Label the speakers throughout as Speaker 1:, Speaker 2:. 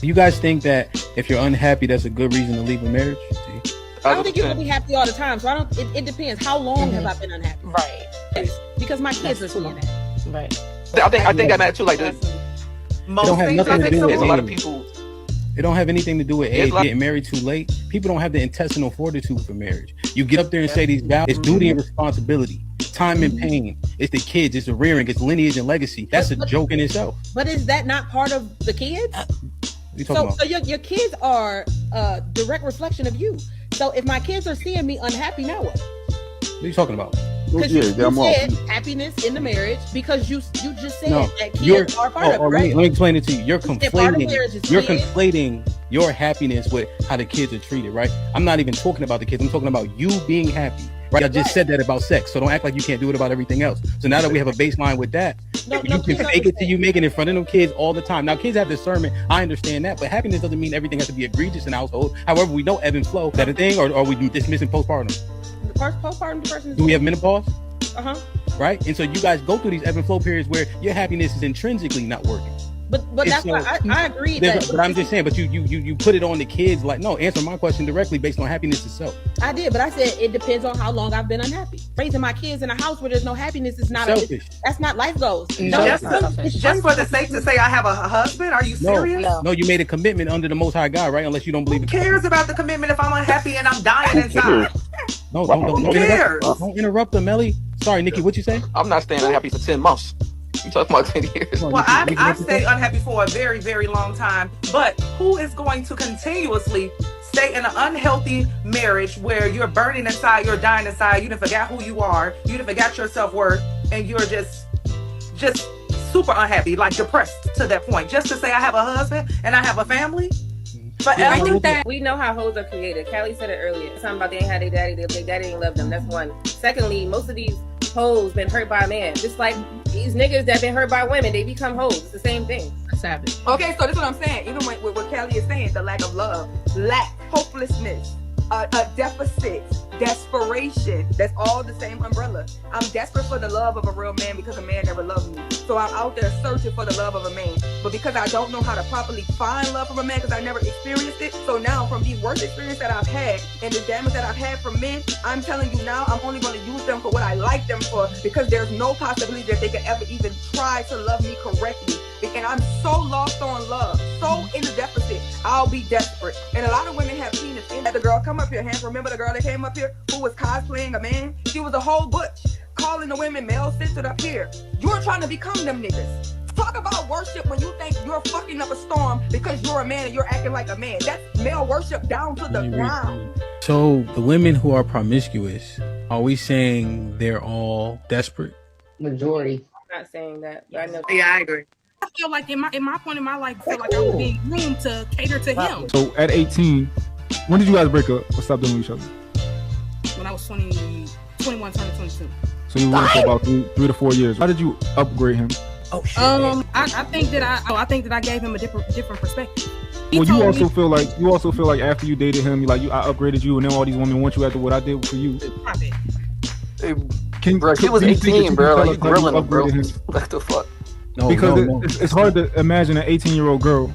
Speaker 1: You guys think that if you're unhappy, that's a good reason to leave a marriage? See?
Speaker 2: I don't think you're gonna be happy all the time. So it depends. How long have I been unhappy?
Speaker 3: Right.
Speaker 2: Because my kids are seeing that.
Speaker 3: Right.
Speaker 4: I think that matters too. Like
Speaker 5: Most things I think
Speaker 4: there's a
Speaker 5: so.
Speaker 4: lot of people.
Speaker 1: It don't have anything to do with age, getting married too late. People don't have the intestinal fortitude for marriage. You get up there and say these vows. It's duty and responsibility, time and pain. It's the kids. It's the rearing. It's lineage and legacy. That's a joke in itself.
Speaker 2: But is that not part of the kids?
Speaker 1: So
Speaker 2: your kids are a direct reflection of you. So if my kids are seeing me unhappy, now what?
Speaker 1: What are you talking about?
Speaker 2: Because you said happiness in the marriage, because you just said that kids are part of it, right?
Speaker 1: Let me explain it to you. You're conflating
Speaker 2: kids.
Speaker 1: your happiness with how the kids are treated, right? I'm not even talking about the kids. I'm talking about you being happy, right? I just said that about sex, so don't act like you can't do it about everything else. So now that we have a baseline with that, you can fake it till you make it in front of them kids all the time. Now, kids have discernment. I understand that, but happiness doesn't mean everything has to be egregious in the household. However, we know ebb and flow. Is that a thing, or are we dismissing postpartum?
Speaker 2: Postpartum depression.
Speaker 1: Do we have menopause?
Speaker 2: Right.
Speaker 1: And so you guys go through these ebb and flow periods where your happiness is intrinsically not working.
Speaker 2: But that's why I agree.
Speaker 1: But I'm just saying, but you put it on the kids. Like, no, answer my question directly based on happiness itself.
Speaker 2: I did, but I said it depends on how long I've been unhappy. Raising my kids in a house where there's no happiness is not
Speaker 1: selfish.
Speaker 2: That's not life goals.
Speaker 5: Just for the sake to say I have a husband? Are you serious?
Speaker 1: No, you made a commitment under the Most High God, right? Unless you don't believe.
Speaker 5: Who cares about the commitment if I'm unhappy and I'm dying inside?
Speaker 1: No, don't interrupt them, Melly. Sorry, Nikki, what you say?
Speaker 4: I'm not staying unhappy for 10 months. You talking about 10 years?
Speaker 5: Well, I've stayed unhappy for a very, very long time. But who is going to continuously stay in an unhealthy marriage where you're burning inside, you're dying inside, you done forgot who you are, you done forgot your self-worth, and you're just super unhappy, like depressed to that point, just to say I have a husband and I have a family? But
Speaker 3: I think that we know how hoes are created. Callie said it earlier. Something about they ain't had their daddy, their daddy didn't love them. That's one. Secondly, most of these hoes been hurt by a man. Just like these niggas that been hurt by women, they become hoes. It's the same thing.
Speaker 2: Savage.
Speaker 6: Okay, so this is what I'm saying. Even with what Callie is saying, the lack of love, hopelessness, a deficit, desperation. That's all the same umbrella. I'm desperate for the love of a real man because a man never loved me. So I'm out there searching for the love of a man. But because I don't know how to properly find love from a man because I never experienced it. So now from these worst experiences that I've had and the damage that I've had from men, I'm telling you now, I'm only going to use them for what I like them for, because there's no possibility that they could ever even try to love me correctly. And I'm so lost on love, so in the deficit, I'll be desperate. And a lot of women have penis in that. The girl come up here, hands. Remember the girl that came up here who was cosplaying a man? She was a whole butch, calling the women male-centered up here. You're trying to become them niggas. Talk about worship when you think you're fucking up a storm because you're a man and you're acting like a man. That's male worship down to the ground.
Speaker 1: So the women who are promiscuous, are we saying they're all desperate?
Speaker 3: Majority. I'm not saying that. But I know.
Speaker 5: Yeah, I agree.
Speaker 7: I feel like in my point in my life, I feel like I was being groomed to cater to him.
Speaker 8: So at 18, when did you guys break up or stop doing each other?
Speaker 7: When I was 21, turning 22.
Speaker 8: So you went for about 3 to 4 years. How did you upgrade him?
Speaker 7: Oh shit. I think that I gave him a different perspective.
Speaker 8: Well, you also feel like after you dated him, I upgraded you, and then all these women want you after what I did for you.
Speaker 4: Hey, bro, he was 18, bro. Like, you grilling him, bro. What the fuck?
Speaker 8: It's hard to imagine an 18-year-old girl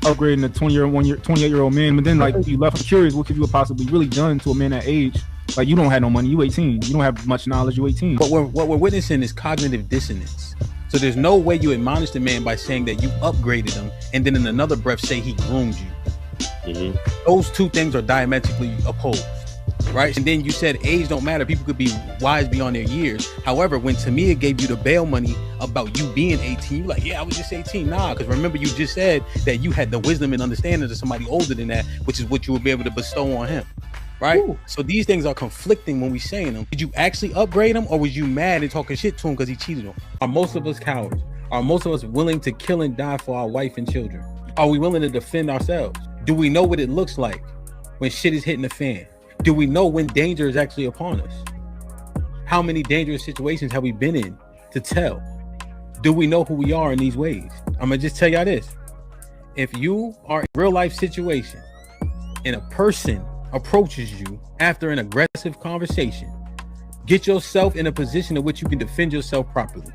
Speaker 8: upgrading a 28-year-old man, but then you left. I'm curious, what could you have possibly really done to a man that age? Like, you don't have no money, you 18, you don't have much knowledge, you 18.
Speaker 1: But what we're witnessing is cognitive dissonance. So there's no way you admonish the man by saying that you upgraded him and then in another breath say he groomed you. Mm-hmm. Those two things are diametrically opposed, right? And then you said age don't matter. People could be wise beyond their years. However, when Tamia gave you the bail money about you being 18, you're like, yeah, I was just 18. Nah, because remember you just said that you had the wisdom and understanding of somebody older than that, which is what you would be able to bestow on him. Right? Ooh. So these things are conflicting when we saying them. Did you actually upgrade him, or was you mad and talking shit to him because he cheated on? Are most of us cowards? Are most of us willing to kill and die for our wife and children? Are we willing to defend ourselves? Do we know what it looks like when shit is hitting the fan? Do we know when danger is actually upon us? How many dangerous situations have we been in to tell? Do we know who we are in these ways? I'm gonna just tell y'all this. If you are in a real life situation and a person approaches you after an aggressive conversation, get yourself in a position in which you can defend yourself properly.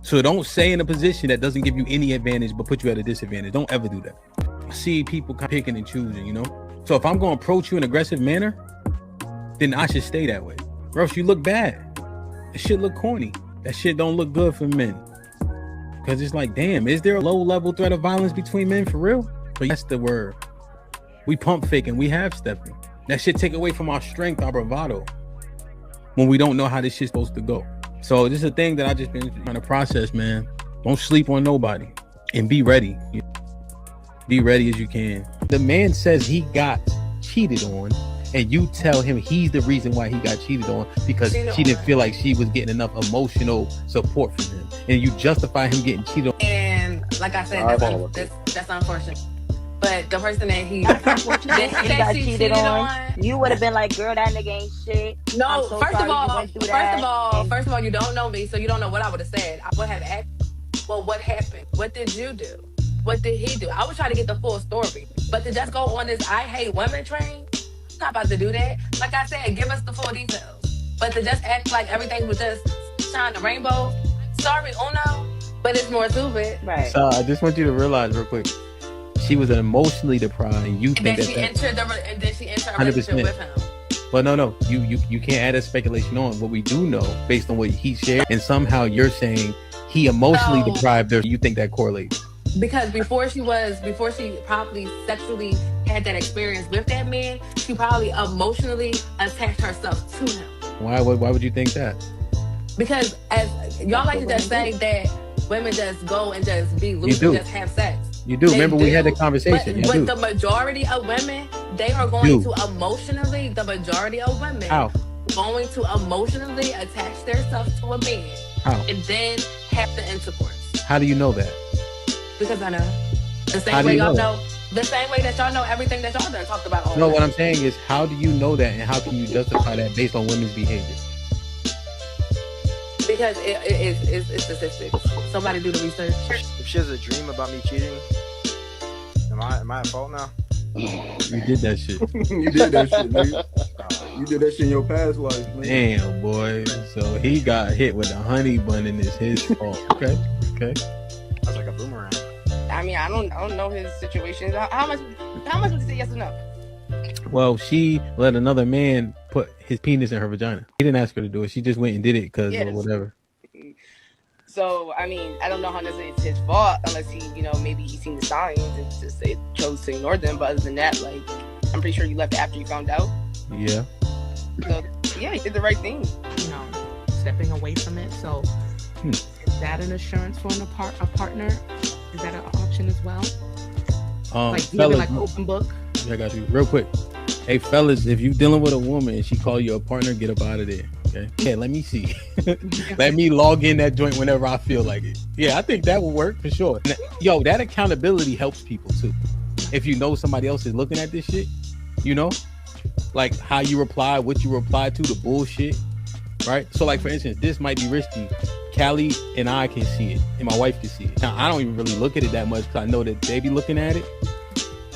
Speaker 1: So don't stay in a position that doesn't give you any advantage but put you at a disadvantage. Don't ever do that. see people picking and choosing, you know? So if I'm going to approach you in an aggressive manner, then I should stay that way. Or else you look bad. That shit look corny. That shit don't look good for men. Because it's like, damn, is there a low-level threat of violence between men for real? But that's the word. We pump faking. We half stepping. That shit take away from our strength, our bravado, when we don't know how this shit's supposed to go. So this is a thing that I just been trying to process, man. Don't sleep on nobody and be ready. Be ready as you can. The man says he got cheated on, and you tell him he's the reason why he got cheated on because she didn't feel like she was getting enough emotional support from him, and you justify him getting cheated on.
Speaker 3: And like I said, that's unfortunate. But the person that he
Speaker 9: got cheated on, you would have been like, "Girl, that nigga ain't shit."
Speaker 3: No, first of all, you don't know me, so you don't know what I would have said. I would have asked, well, what happened? What did you do? What did he do? I would try to get the full story. But to just go on this I hate women train, I'm not about to do that. Like I said, give us the full details. But to just act like everything was just shine the rainbow, sorry, Uno, but it's more to it.
Speaker 9: Right.
Speaker 1: So I just want you to realize real quick, she was emotionally deprived, and you think
Speaker 3: and then she entered a relationship with him.
Speaker 1: But no, you can't add a speculation on what we do know based on what he shared, and somehow you're saying he emotionally deprived her. You think that correlates?
Speaker 3: Because before she probably sexually had that experience with that man, she probably emotionally attached herself to him.
Speaker 1: Why would you think that?
Speaker 3: Because as y'all like to just say that women just go and just be loose and just have sex.
Speaker 1: You do. Remember we had the conversation.
Speaker 3: But the majority of women, they are going to emotionally, the majority of women going to emotionally attach themselves to a man.
Speaker 1: How?
Speaker 3: And then have the intercourse.
Speaker 1: How do you know that?
Speaker 3: Because I know. The same way y'all know. The same way that y'all know everything that y'all done talked about.
Speaker 1: No, what I'm saying is, how do you know that, and how can you justify that based on women's behavior?
Speaker 3: Because it's statistics. Somebody do the research.
Speaker 10: If she has a dream about me cheating, am I at fault now?
Speaker 1: You did that shit.
Speaker 11: You did that shit, nigga. You did that shit in your past life, man.
Speaker 1: Damn, boy. So he got hit with a honey bun and it's his fault. Okay.
Speaker 10: That's like a boomerang.
Speaker 12: I mean, I don't know his situation. How much would you say yes or no?
Speaker 1: Well, she let another man put his penis in her vagina. He didn't ask her to do it. She just went and did it because or whatever.
Speaker 12: So, I mean, I don't know how necessarily it's his fault unless he, maybe he's seen the signs and just chose to ignore them. But other than that, like, I'm pretty sure you left after you found out.
Speaker 1: Yeah.
Speaker 12: So, yeah, he did the right thing.
Speaker 13: Stepping away from it. So, is that an assurance for a partner? Is that an option as well? Like,
Speaker 1: fellas,
Speaker 13: like open book?
Speaker 1: I got you. Real quick. Hey, fellas, if you dealing with a woman and she call you a partner, get up out of there. Okay. Yeah, let me see. Let me log in that joint whenever I feel like it. Yeah, I think that will work for sure. Yo, that accountability helps people too. If you know somebody else is looking at this shit, like how you reply, what you reply to, the bullshit, right? So like, for instance, this might be risky. Callie and I can see it, and my wife can see it. Now, I don't even really look at it that much because I know that they be looking at it.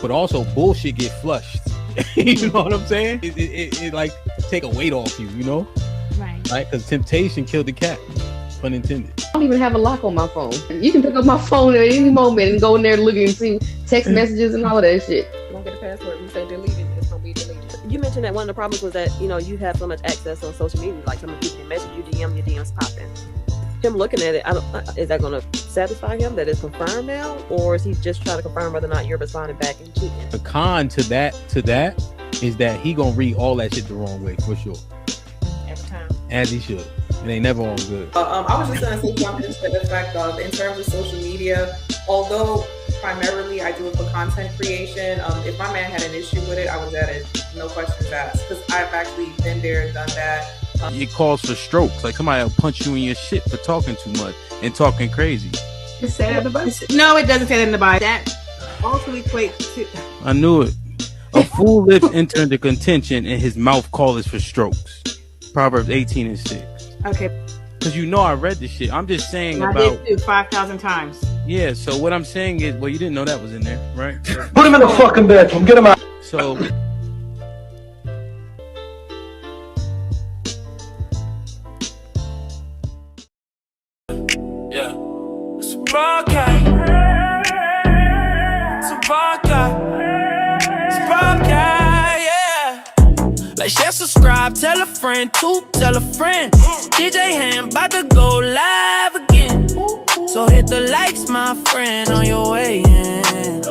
Speaker 1: But also, bullshit get flushed. You know what I'm saying? It like take a weight off you, Right? Because temptation killed the cat. Pun intended.
Speaker 14: I don't even have a lock on my phone. You can pick up my phone at any moment and go in there looking and see text messages and all of that shit.
Speaker 2: Don't get a password. You say delete it, it's gonna be deleted. You mentioned that one of the problems was that you have so much access on social media. Like some people can message you, DM, your DMs popping. Him looking at it, is that going to satisfy him that it's confirmed now, or is he just trying to confirm whether or not you're responding back and cheating?
Speaker 1: The con to that is that he gonna read all that shit the wrong way for sure.
Speaker 2: Every time,
Speaker 1: as he should. It ain't never all good.
Speaker 5: I was just gonna say something to the effect of, in terms of social media, although primarily I do it for content creation. If my man had an issue with it, I was at it, no questions asked, because I've actually been there, done that.
Speaker 1: It calls for strokes. Like somebody will punch you in your shit for talking too much and talking crazy.
Speaker 6: It say that in the Bible? No, it doesn't say that in the Bible. That also equates to...
Speaker 1: I knew it. A fool lips enter into contention and his mouth calleth for strokes. Proverbs 18:6.
Speaker 6: Okay.
Speaker 1: Because I read this shit. I'm just saying
Speaker 6: I did too, 5,000 times.
Speaker 1: Yeah, so what I'm saying is, well, you didn't know that was in there, right?
Speaker 15: Put him in the fucking bedroom. Get him out.
Speaker 1: So...
Speaker 16: It's a vodka. subscribe, tell a friend to tell a friend. DJ HAMP about to go live again. So hit the likes, my friend, on your way in.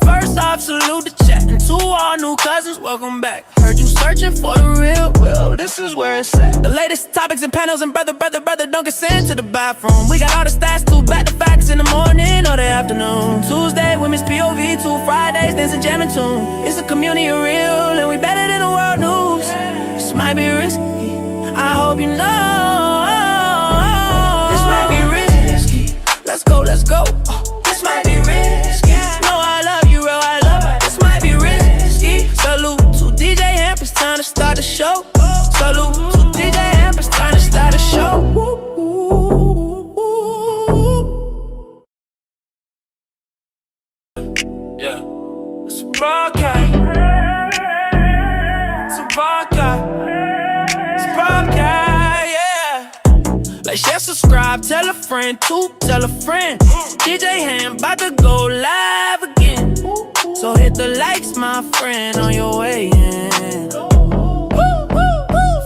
Speaker 16: First off, salute the chat. And to all new cousins, welcome back. Heard you searching for the real, well, this is where it's at. The latest topics and panels and brother, don't get sent to the bathroom. We got all the stats, too, back to facts in the morning or the afternoon. Tuesday, women's POV, 2 Fridays, dancing, jamming tune. It's a community of real, and we better than the world news. This might be risky, I hope you know. This might be risky, let's go, let's go. This might be risky, no, I love you, real, I love it. This might be risky. Salute to DJ HAMP, it's time to start the show. Salute to DJ HAMP, it's time to start the show. Yeah, it's a podcast. It's a podcast. It's a podcast, yeah. Like, share, subscribe, tell a friend to tell a friend. DJ HAMP about to go live again. So hit the likes, my friend, on your way in.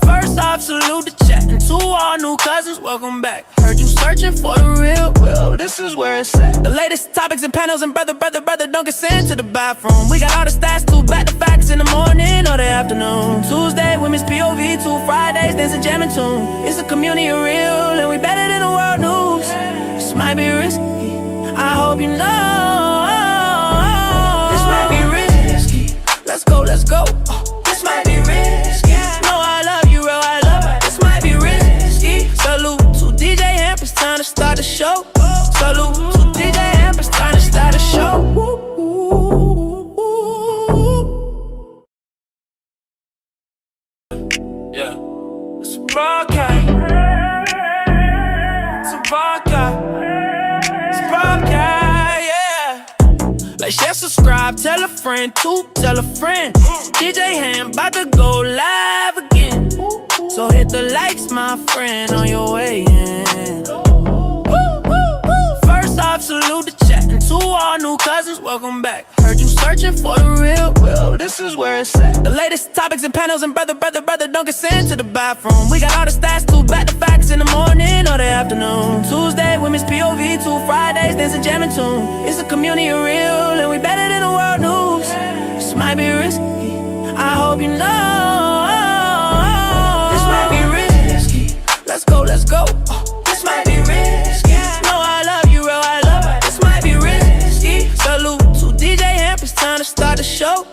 Speaker 16: First off, salute the chat. And to all new cousins, welcome back. Heard you searching for the real, well, this is where it's at. The latest topics and panels and brother, don't get sent to the bathroom. We got all the stats, too, back to facts in the morning or the afternoon. Tuesday, women's POV, 2 Fridays, dancing, jamming tune. It's a community of real, and we better than the world news. This might be risky, I hope you know. This might be risky, let's go, let's go. This might be risky, no, I love you, real, I love it. This might be risky. Salute to DJ HAMP, it's time to start the show. Salute to DJ HAMP, it's time to start the show. Yeah, it's a podcast. It's a podcast. It's a podcast, yeah. Like, share, subscribe, tell a friend to tell a friend. DJ HAMP about to go live again. So hit the likes, my friend, on your way in. First off, salute the chat. And to all new cousins, welcome back. Heard you searching for the real, well, this is where it's at. The latest topics and panels and brother, don't get sent to the bathroom. We got all the stats, too, back to facts in the morning or the afternoon. Tuesday, women's POV, 2 Fridays, dancing, jamming tune. It's a community of real, and we better than the world news. This might be risky, I hope you know. This might be risky, let's go, let's go. This might be risky, no, I love you, real, I love it. This might be risky. Salute to DJ HAMP, it's time to start the show.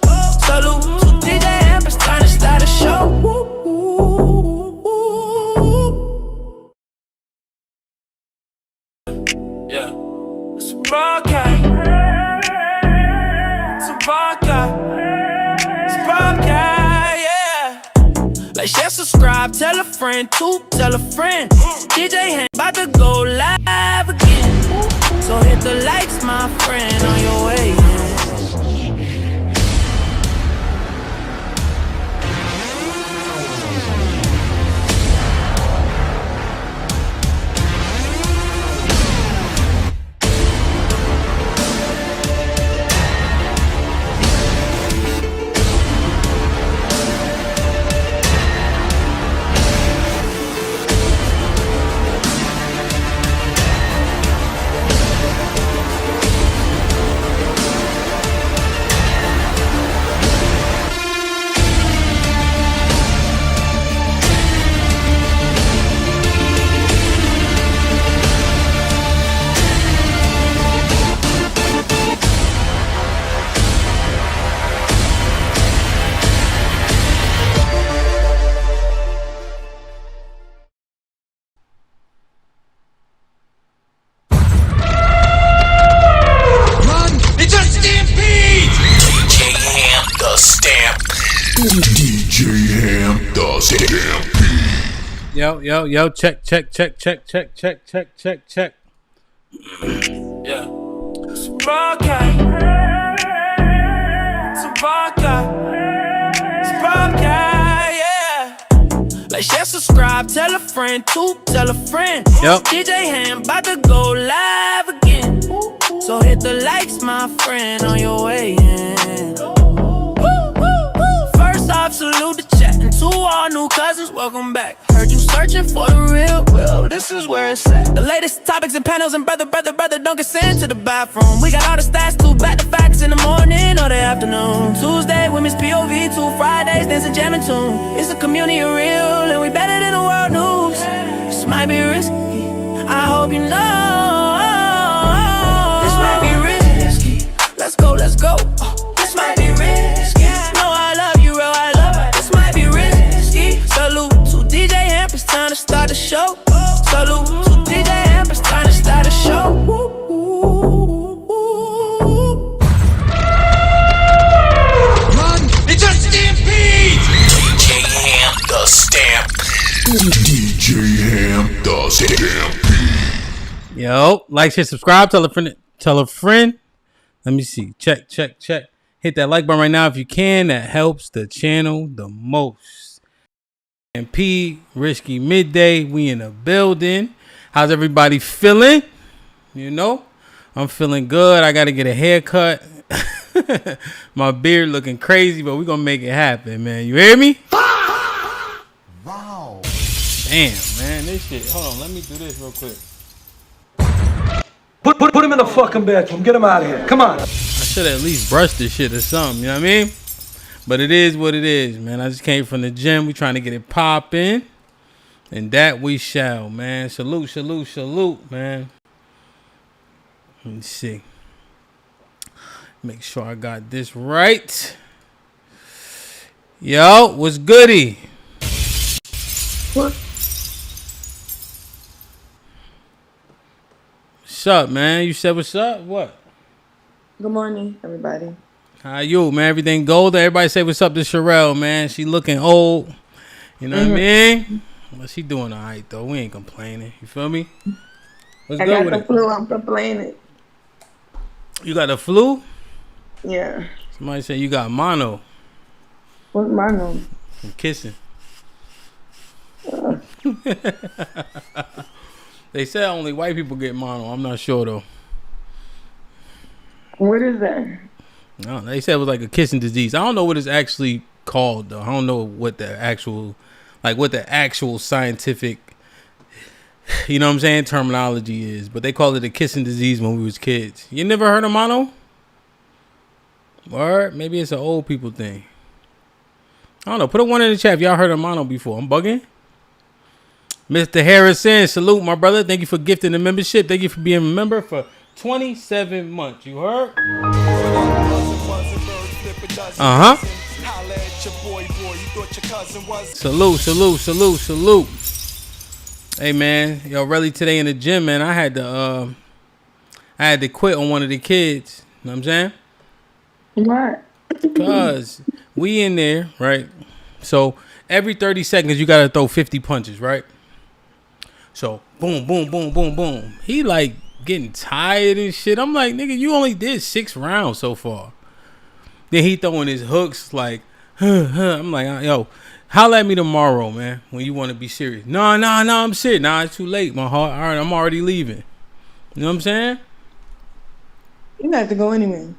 Speaker 16: Salute to DJ HAMP, it's time to start the show. Yeah, it's a podcast. It's a podcast. It's a podcast, yeah. Like, share, subscribe, tell a friend to tell a friend. DJ HAMP about to go live again. So hit the likes, my friend, on your way in.
Speaker 1: Yo, check. Yeah.
Speaker 16: It's a podcast. It's a podcast. It's a podcast, yeah. Like, share, subscribe, tell a friend to tell a friend.
Speaker 1: Yep.
Speaker 16: DJ HAMP about to go live again. So hit the likes, my friend, on your way in. First off, all new cousins, welcome back. Heard you searching for the real, well, this is where it's at. The latest topics and panels and brother, don't get sent to the bathroom. We got all the stats too, back to facts in the morning or the afternoon. Tuesday, women's POV, 2 Fridays, dancing, jamming tune. It's a community of real, and we better than the world news. This might be risky, I hope you know. This might be risky, let's go, let's go. This might be risky, no, I love you, real, I love it. This might be risky. Salute to DJ HAMP, it's time to start the show. Salute to DJ HAMP, it's time to start the show.
Speaker 17: Run, it's a stampede! DJ HAMP, the stampede. DJ HAMP, the stampede.
Speaker 1: Yo, like, share, subscribe, tell a friend. Let me see. Check. Hit that like button right now if you can. That helps the channel the most. And P, Risky Midday, we in the building. How's everybody feeling? You know, I'm feeling good. I got to get a haircut. My beard looking crazy, but we're going to make it happen, man. You hear me? Wow. Damn, man. This shit. Hold on. Let me do this real quick.
Speaker 15: Put him in the fucking bedroom. Get him out of here. Come on.
Speaker 1: I should at least brush this shit or something. You know what I mean? But it is what it is, man. I just came from the gym. We trying to get it popping. And that we shall, man. Salute, man. Let me see. Make sure I got this right. Yo, what's goody?
Speaker 18: What?
Speaker 1: What's up, man? You said what's up? What?
Speaker 18: Good morning, everybody.
Speaker 1: How you, man? Everything golden? Everybody say what's up to Sherelle, man. She looking old. You know what I mean? Well, she doing all right, though. We ain't complaining. You feel me? What's
Speaker 18: I
Speaker 1: good
Speaker 18: got
Speaker 1: with
Speaker 18: the
Speaker 1: it?
Speaker 18: flu. I'm complaining.
Speaker 1: You got the flu?
Speaker 18: Yeah.
Speaker 1: Somebody say you got mono.
Speaker 18: What's mono?
Speaker 1: From kissing. They said only white people get mono. I'm not sure, though.
Speaker 18: What is that?
Speaker 1: No, they said it was like a kissing disease. I don't know what it's actually called, though. I don't know what the actual scientific, you know what I'm saying, terminology is. But they called it a kissing disease when we was kids. You never heard of mono? Or maybe it's an old people thing. I don't know. Put a one in the chat if y'all heard of mono before. I'm bugging. Mr. Harrison, salute, my brother. Thank you for gifting the membership. Thank you for being a member for 27 months. You heard? Uh-huh. Salute. Hey, man. Yo, really today in the gym, man, I had to quit on one of the kids. You know what I'm saying?
Speaker 18: What?
Speaker 1: Because we in there, right? So every 30 seconds, you got to throw 50 punches, right? So boom. He like getting tired and shit. I'm like, nigga, you only did 6 rounds so far. Then he throwing his hooks like, I'm like, yo, holla at me tomorrow, man, when you want to be serious. No, I'm serious. Nah, it's too late, my heart. All right, I'm already leaving. You know what I'm saying?
Speaker 18: You don't have to go anywhere.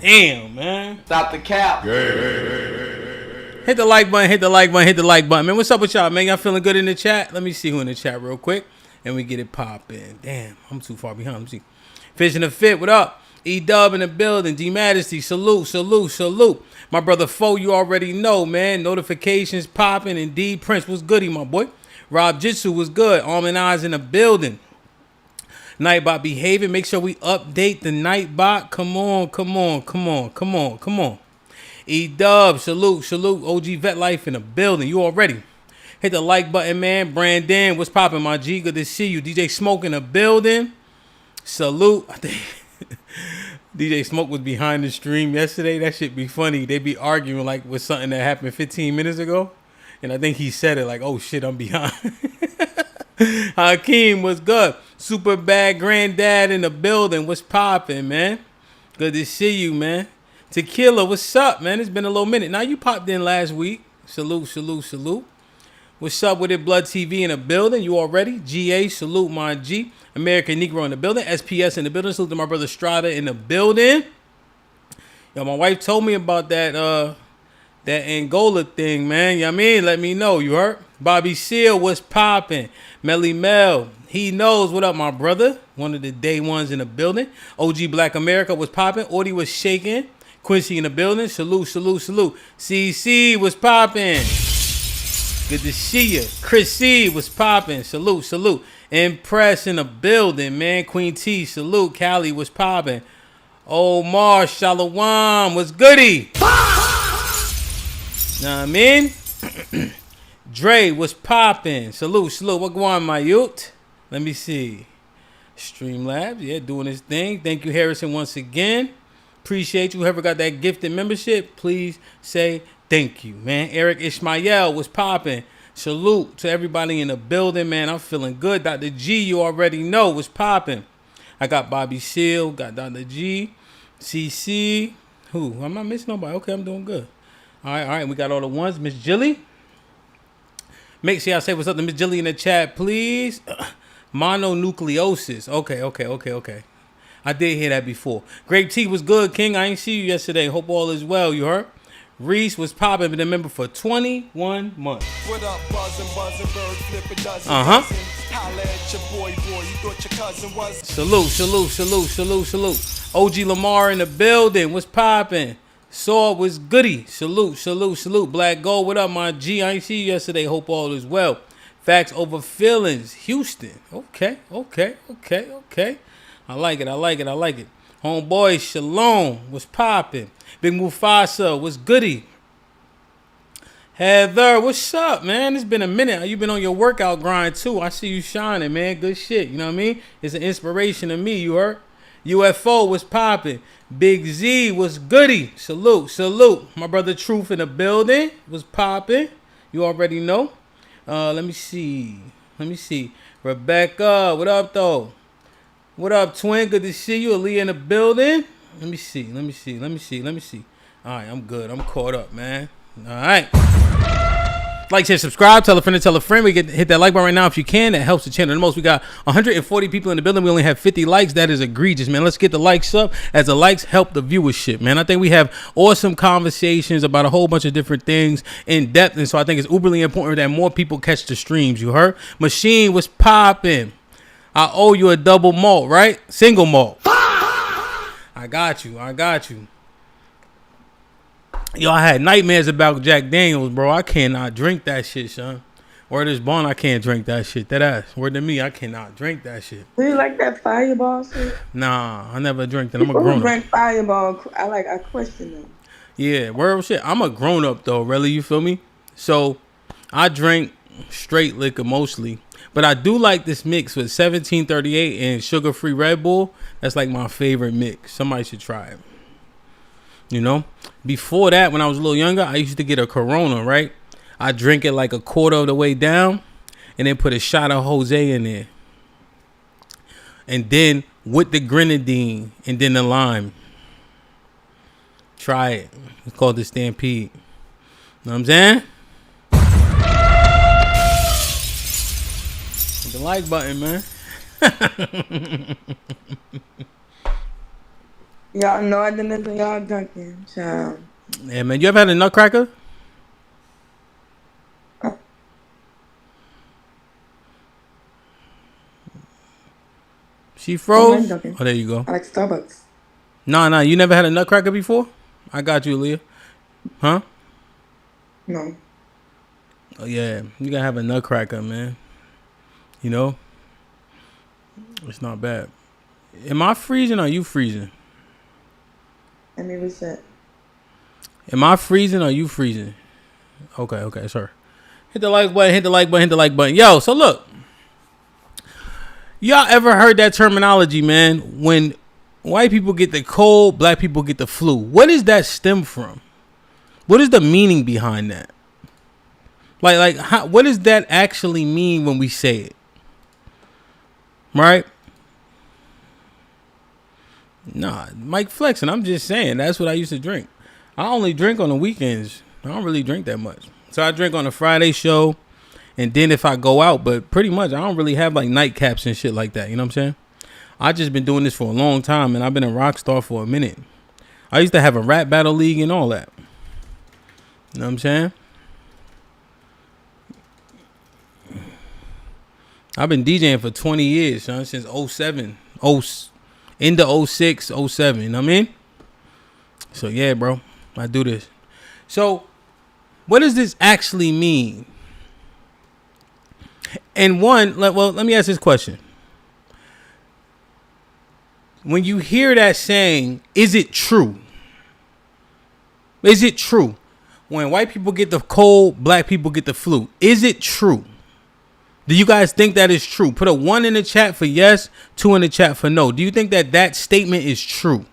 Speaker 1: Damn, man.
Speaker 4: Stop the cap.
Speaker 1: Hit the like button, man. What's up with y'all, man? Y'all feeling good in the chat? Let me see who in the chat real quick, and we get it popping. Damn, I'm too far behind. Let me see. Fish in the Fit, what up? E-Dub in the building. D-Majesty, salute. My brother Foe, you already know, man. Notifications popping. And D Prince, what's goody, my boy? Rob Jitsu was good. Almond Eyes in the building. Nightbot behaving. Make sure we update the Nightbot. Come on. E-Dub, salute. OG Vet Life in the building. You already. Hit the like button, man. Brandon, what's popping, my G? Good to see you. DJ Smoke in the building. Salute. I think DJ Smoke was behind the stream yesterday. That shit be funny. They be arguing like with something that happened 15 minutes ago. And I think he said it like, oh shit, I'm behind. Hakeem, what's good? Super bad granddad in the building. What's popping, man? Good to see you, man. Tequila, what's up, man? It's been a little minute. Now you popped in last week. Salute. What's up with it? Blood TV in the building. You already? GA, salute my G. American Negro in the building. SPS in the building. Salute to my brother Strada in the building. Yo, my wife told me about that Angola thing, man. You know what I mean? Let me know. You heard? Bobby Seal was popping. Melly Mel, he knows. What up, my brother? One of the day ones in the building. OG Black America was popping. Audie was shaking. Quincy in the building. Salute, salute, salute. CC was popping. Good to see you. Chris C was popping. Salute, salute. Impress in the building, man. Queen T, salute. Callie was popping. Omar Shalom was goody. Know what I mean? Dre was popping. Salute, salute. What going on, my youth? Let me see. Streamlabs, yeah, doing his thing. Thank you, Harrison, once again. Appreciate you. Whoever got that gifted membership, please say thank you, man. Eric Ishmael was popping. Salute to everybody in the building, man. I'm feeling good. Dr. G, you already know, was popping. I got Bobby Seal, got Dr. G, CC. Who? I'm not missing nobody. Okay, I'm doing good. All right. We got all the ones. Miss Jilly. Make sure y'all say what's up to Miss Jilly in the chat, please. Mononucleosis. Okay. I did hear that before. Grape Tea was good, King. I ain't see you yesterday. Hope all is well. You heard? Reese was popping, been a member for 21 months. What up, buzzing, bird, flip a dozen. Holla at your boy, you thought your cousin was. Salute. OG Lamar in the building. What's popping? Saw was goody. Salute. Black Gold, what up, my G? I ain't see you yesterday. Hope all is well. Facts over feelings. Houston. Okay. I like it. Homeboy Shalom was popping. Big Mufasa was goody. Heather, what's up, man? It's been a minute. You been on your workout grind too. I see you shining, man. Good shit. You know what I mean? It's an inspiration to me. You heard? UFO was popping. Big Z was goody. Salute. My brother Truth in the building was popping. You already know. Let me see. Rebecca, what up though? What up, twin? Good to see you. Aaliyah in the building. Let me see. All right, I'm good. I'm caught up, man. All right. Like, share, subscribe, tell a friend. We hit that like button right now if you can. That helps the channel the most. We got 140 people in the building. We only have 50 likes. That is egregious, man. Let's get the likes up, as the likes help the viewership, man. I think we have awesome conversations about a whole bunch of different things in depth, and so I think it's uberly important that more people catch the streams. You heard? Machine was popping. I owe you a double malt, right? Single malt. I got you. Yo, I had nightmares about Jack Daniels, bro. I cannot drink that shit, son. Word is born, I can't drink that shit. That ass. Word to me, I cannot drink that shit.
Speaker 18: Do you like that Fireball shit?
Speaker 1: Nah, I never drank that. I'm a grown up.
Speaker 18: Drink Fireball. I question them.
Speaker 1: Yeah, word shit. I'm a grown up though, really. You feel me? So I drink straight liquor mostly. But I do like this mix with 1738 and sugar-free Red Bull. That's like my favorite mix. Somebody should try it. You know? Before that, when I was a little younger, I used to get a Corona, right? I drink it like a quarter of the way down and then put a shot of Jose in there. And then with the grenadine and then the lime. Try it. It's called the Stampede. Know what I'm saying? The like button, man.
Speaker 18: Y'all know I didn't listen to y'all drinking, child.
Speaker 1: Yeah, man. You ever had a nutcracker? She froze? Oh, there you go.
Speaker 18: I like Starbucks.
Speaker 1: Nah. You never had a nutcracker before? I got you, Leah. Huh?
Speaker 18: No.
Speaker 1: Oh, yeah. You gotta have a nutcracker, man. You know? It's not bad. Am I freezing or are you freezing?
Speaker 18: Let me reset.
Speaker 1: Am I freezing or are you freezing? Okay, sorry. Hit the like button. Yo, so look. Y'all ever heard that terminology, man? When white people get the cold, black people get the flu. What does that stem from? What is the meaning behind that? What does that actually mean when we say it? Right? Nah, Mike flexing. I'm just saying that's what I used to drink. I only drink on the weekends. I don't really drink that much. So I drink on a Friday show And then if I go out, but pretty much I don't really have like nightcaps and shit like that. You know what I'm saying? I just been doing this for a long time, and I've been a rock star for a minute. I used to have a rap battle league and all that. You know what I'm saying? I've been DJing for 20 years, son, since 07. Into 06, 07. You know what I mean? So, yeah, bro. I do this. So, what does this actually mean? And one, well, let me ask this question. When you hear that saying, is it true? Is it true? When white people get the cold, black people get the flu. Is it true? Do you guys think that is true? Put a 1 in the chat for yes, 2 in the chat for no. Do you think that that statement is true?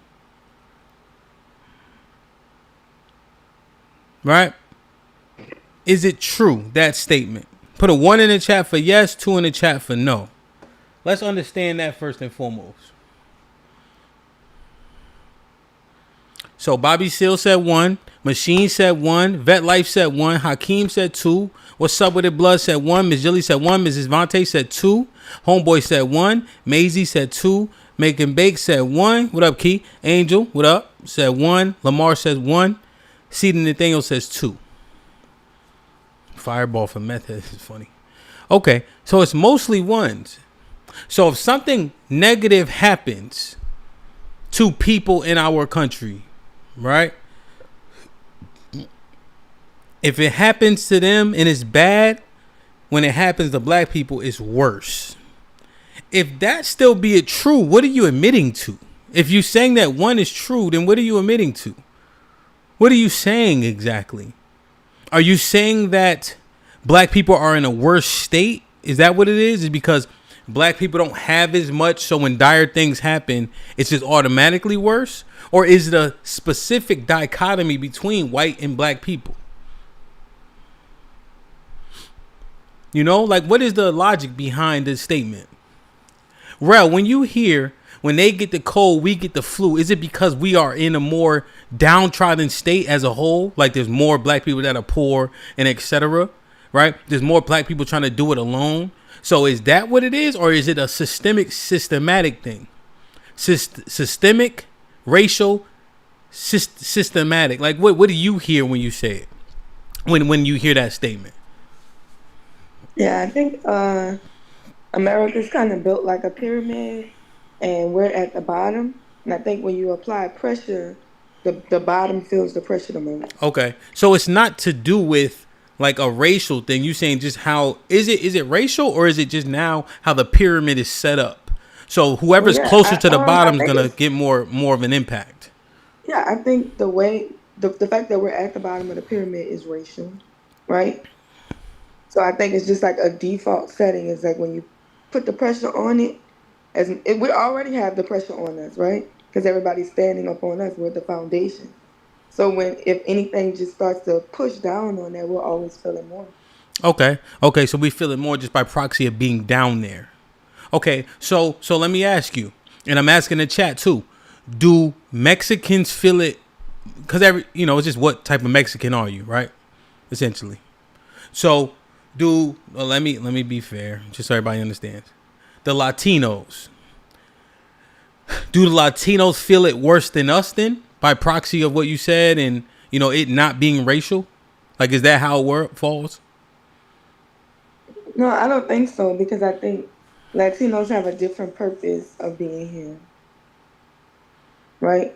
Speaker 1: Right? Is it true, that statement? Put a 1 in the chat for yes, 2 in the chat for no. Let's understand that first and foremost. So Bobby Seal said 1. Machine said 1. Vet Life said 1. Hakeem said 2. What's Up With It Blood said 1. Miss Jilly said 1. Mrs. Vontae said 2. Homeboy said 1. Maisie said 2. Make and Bake said 1. What up, Key? Angel, what up? Said 1. Lamar says 1. Seed Nathaniel says 2. Fireball for meth heads is funny. Okay, so it's mostly 1s. So if something negative happens to people in our country, right? If it happens to them and it's bad, when it happens to black people, it's worse. If that still be it true, what are you admitting to? If you're saying that 1 is true, then what are you admitting to? What are you saying exactly? Are you saying that black people are in a worse state? Is that what it is? Is because black people don't have as much, so when dire things happen, it's just automatically worse? Or is it a specific dichotomy between white and black people? You know, like, what is the logic behind this statement? Rel, when you hear, when they get the cold, we get the flu, is it because we are in a more downtrodden state as a whole? Like, there's more black people that are poor and etc., right? There's more black people trying to do it alone. So is that what it is? Or is it a systematic thing? Systemic, racial, systematic. Like, what do you hear when you say it? When you hear that statement?
Speaker 18: Yeah, I think America's kind of built like a pyramid, and we're at the bottom. And I think when you apply pressure, the bottom feels the pressure the most.
Speaker 1: Okay, so it's not to do with like a racial thing. You saying just how is it racial, or is it just now how the pyramid is set up? So whoever's closer to the bottom is gonna get more of an impact.
Speaker 18: Yeah, I think the way the fact that we're at the bottom of the pyramid is racial, right? So I think it's just like a default setting. Is like when you put the pressure on it, we already have the pressure on us, right? Because everybody's standing up on us. We're the foundation. So if anything just starts to push down on that, we'll always feel it more. Okay.
Speaker 1: So we feel it more just by proxy of being down there. Okay. So let me ask you, and I'm asking the chat too. Do Mexicans feel it? Because it's just what type of Mexican are you, right? Essentially. So let me be fair, just so everybody understands. The Latinos. Do the Latinos feel it worse than us then? By proxy of what you said and, it not being racial? Like, is that how it falls?
Speaker 18: No, I don't think so, because I think Latinos have a different purpose of being here. Right?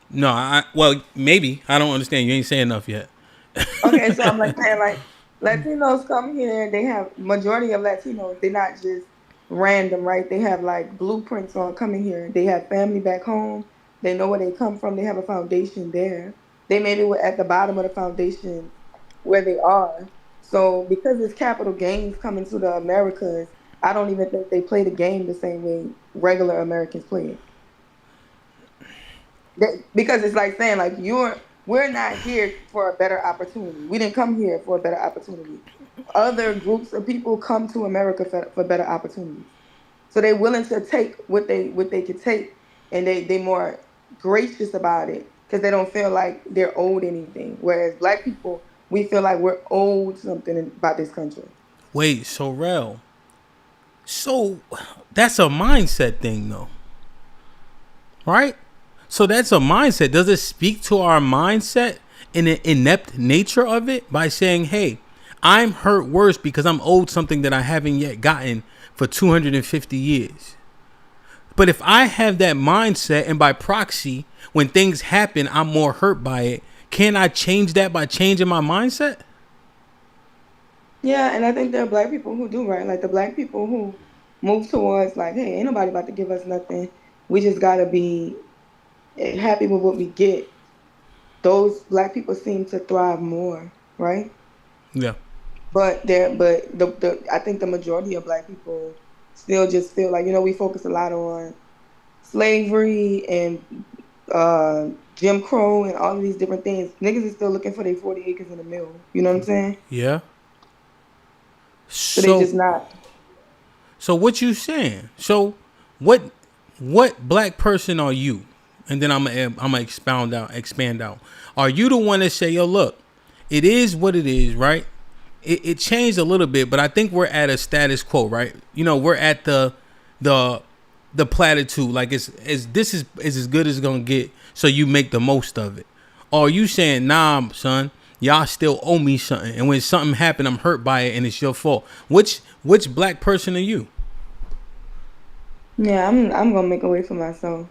Speaker 1: No, well, maybe. I don't understand. You ain't saying enough yet.
Speaker 18: Okay, so I'm saying Latinos come here, they have, majority of Latinos, they're not just random, right? They have like blueprints on coming here. They have family back home. They know where they come from. They have a foundation there. They maybe were at the bottom of the foundation where they are. So because it's capital gains coming to the Americas, I don't even think they play the game the same way regular Americans play it. Because it's like saying like we're not here for a better opportunity. We didn't come here for a better opportunity. Other groups of people come to America for better opportunities. So they're willing to take what they could take, and they more gracious about it because they don't feel like they're owed anything. Whereas black people, we feel like we're owed something about this country.
Speaker 1: Wait, so Rel, so that's a mindset thing though, right? So that's a mindset. Does it speak to our mindset in the inept nature of it by saying, hey, I'm hurt worse because I'm owed something that I haven't yet gotten for 250 years. But if I have that mindset and by proxy, when things happen, I'm more hurt by it, can I change that by changing my mindset?
Speaker 18: Yeah, and I think there are black people who do, right? Like the black people who move towards like, hey, ain't nobody about to give us nothing. We just gotta be happy with what we get. Those black people seem to thrive more, right?
Speaker 1: Yeah.
Speaker 18: But I think the majority of black people still just feel like, we focus a lot on slavery and Jim Crow and all of these different things. Niggas is still looking for their 40 acres in the mill. You know what I'm saying?
Speaker 1: Yeah.
Speaker 18: So they just not.
Speaker 1: So what you saying? So what black person are you? And then I'm gonna expand out. Are you the one that say, yo, look, it is what it is, right? It changed a little bit, but I think we're at a status quo, right? We're at the platitude, like this is as good as it's gonna get, so you make the most of it. Or are you saying, nah, son, y'all still owe me something, and when something happened, I'm hurt by it, and it's your fault? Which black person are you?
Speaker 18: Yeah, I'm gonna make a way for myself.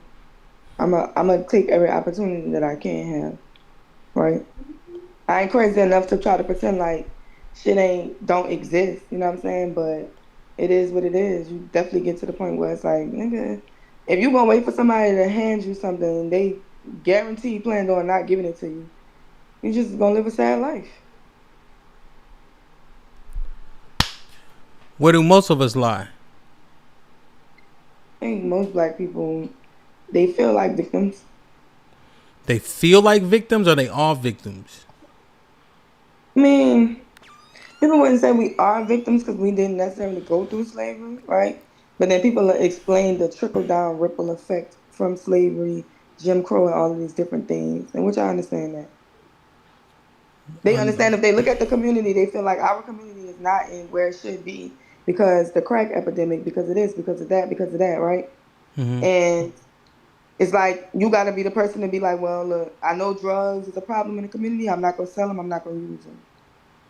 Speaker 18: I'm gonna take every opportunity that I can have, right? I ain't crazy enough to try to pretend like shit don't exist, you know what I'm saying? But it is what it is. You definitely get to the point where it's like, nigga, if you gonna wait for somebody to hand you something and they guarantee planned on not giving it to you, you just gonna live a sad life.
Speaker 1: Where do most of us lie?
Speaker 18: I think most black people, they feel like victims.
Speaker 1: They feel like victims, or they are victims?
Speaker 18: I mean, people wouldn't say we are victims because we didn't necessarily go through slavery, right? But then people explain the trickle-down ripple effect from slavery, Jim Crow, and all of these different things, and which I understand that. They understand if they look at the community, they feel like our community is not in where it should be because the crack epidemic, because of this, because of that, right?
Speaker 1: Mm-hmm.
Speaker 18: And it's like you got to be the person to be like, well, look, I know drugs is a problem in the community. I'm not going to sell them. I'm not going to use them.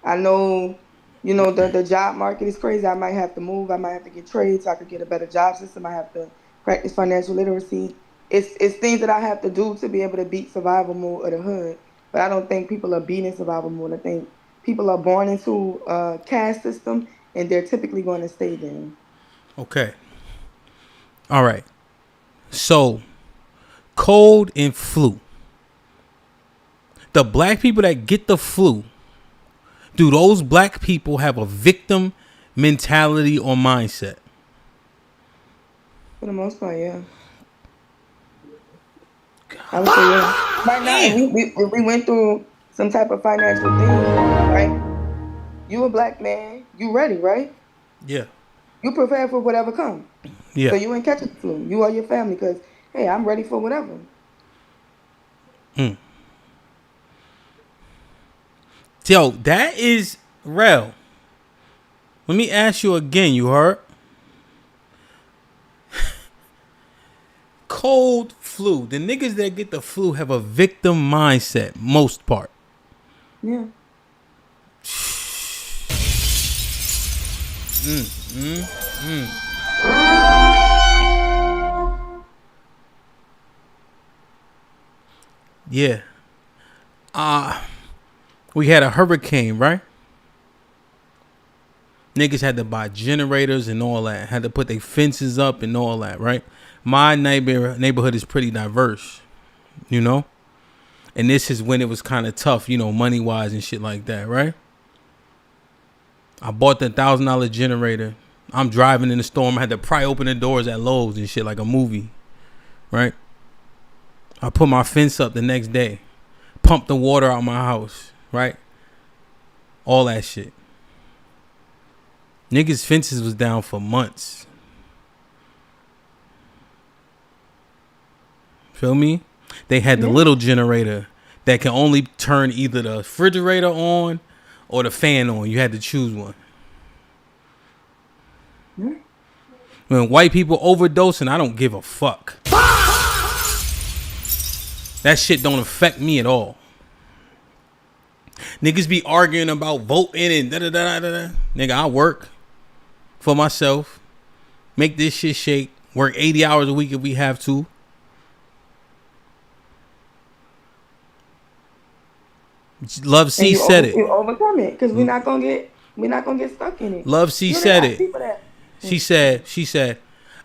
Speaker 18: I know, the job market is crazy. I might have to move. I might have to get trades so I could get a better job system. I have to practice financial literacy. It's things that I have to do to be able to beat survival mode of the hood. But I don't think people are beating survival mode. I think people are born into a caste system, and they're typically going to stay there.
Speaker 1: Okay. All right. So, cold and flu. The black people that get the flu, do those black people have a victim mentality or mindset?
Speaker 18: For the most part, yeah. I would say yeah. Right now, we went through some type of financial thing, right? You a black man, you ready, right?
Speaker 1: Yeah.
Speaker 18: You prepare for whatever comes.
Speaker 1: Yeah.
Speaker 18: So you ain't catching the flu. You or your family, because, hey, I'm ready for whatever.
Speaker 1: Yo, that is real. Let me ask you again, you heard? Cold flu. The niggas that get the flu have a victim mindset, most part.
Speaker 18: Yeah.
Speaker 1: Yeah. We had a hurricane, right? Niggas had to buy generators and all that. Had to put their fences up and all that, right? My neighborhood is pretty diverse, And this is when it was kind of tough, money-wise and shit like that, right? I bought the $1,000 generator. I'm driving in the storm. I had to pry open the doors at Lowe's and shit like a movie, right? I put my fence up the next day. Pumped the water out my house, right? All that shit. Niggas' fences was down for months. Feel me? They had the little generator. that can only turn either the refrigerator on or the fan on. You had to choose one. When white people overdosing, I don't give a fuck. That shit don't affect me at all. Niggas be arguing about voting and da-da-da-da-da. Nigga, I work for myself. Make this shit shake. Work 80 hours a week if we have to. Love C said it.
Speaker 18: You overcome it because we're not gonna get stuck in it.
Speaker 1: Love C said it. She said,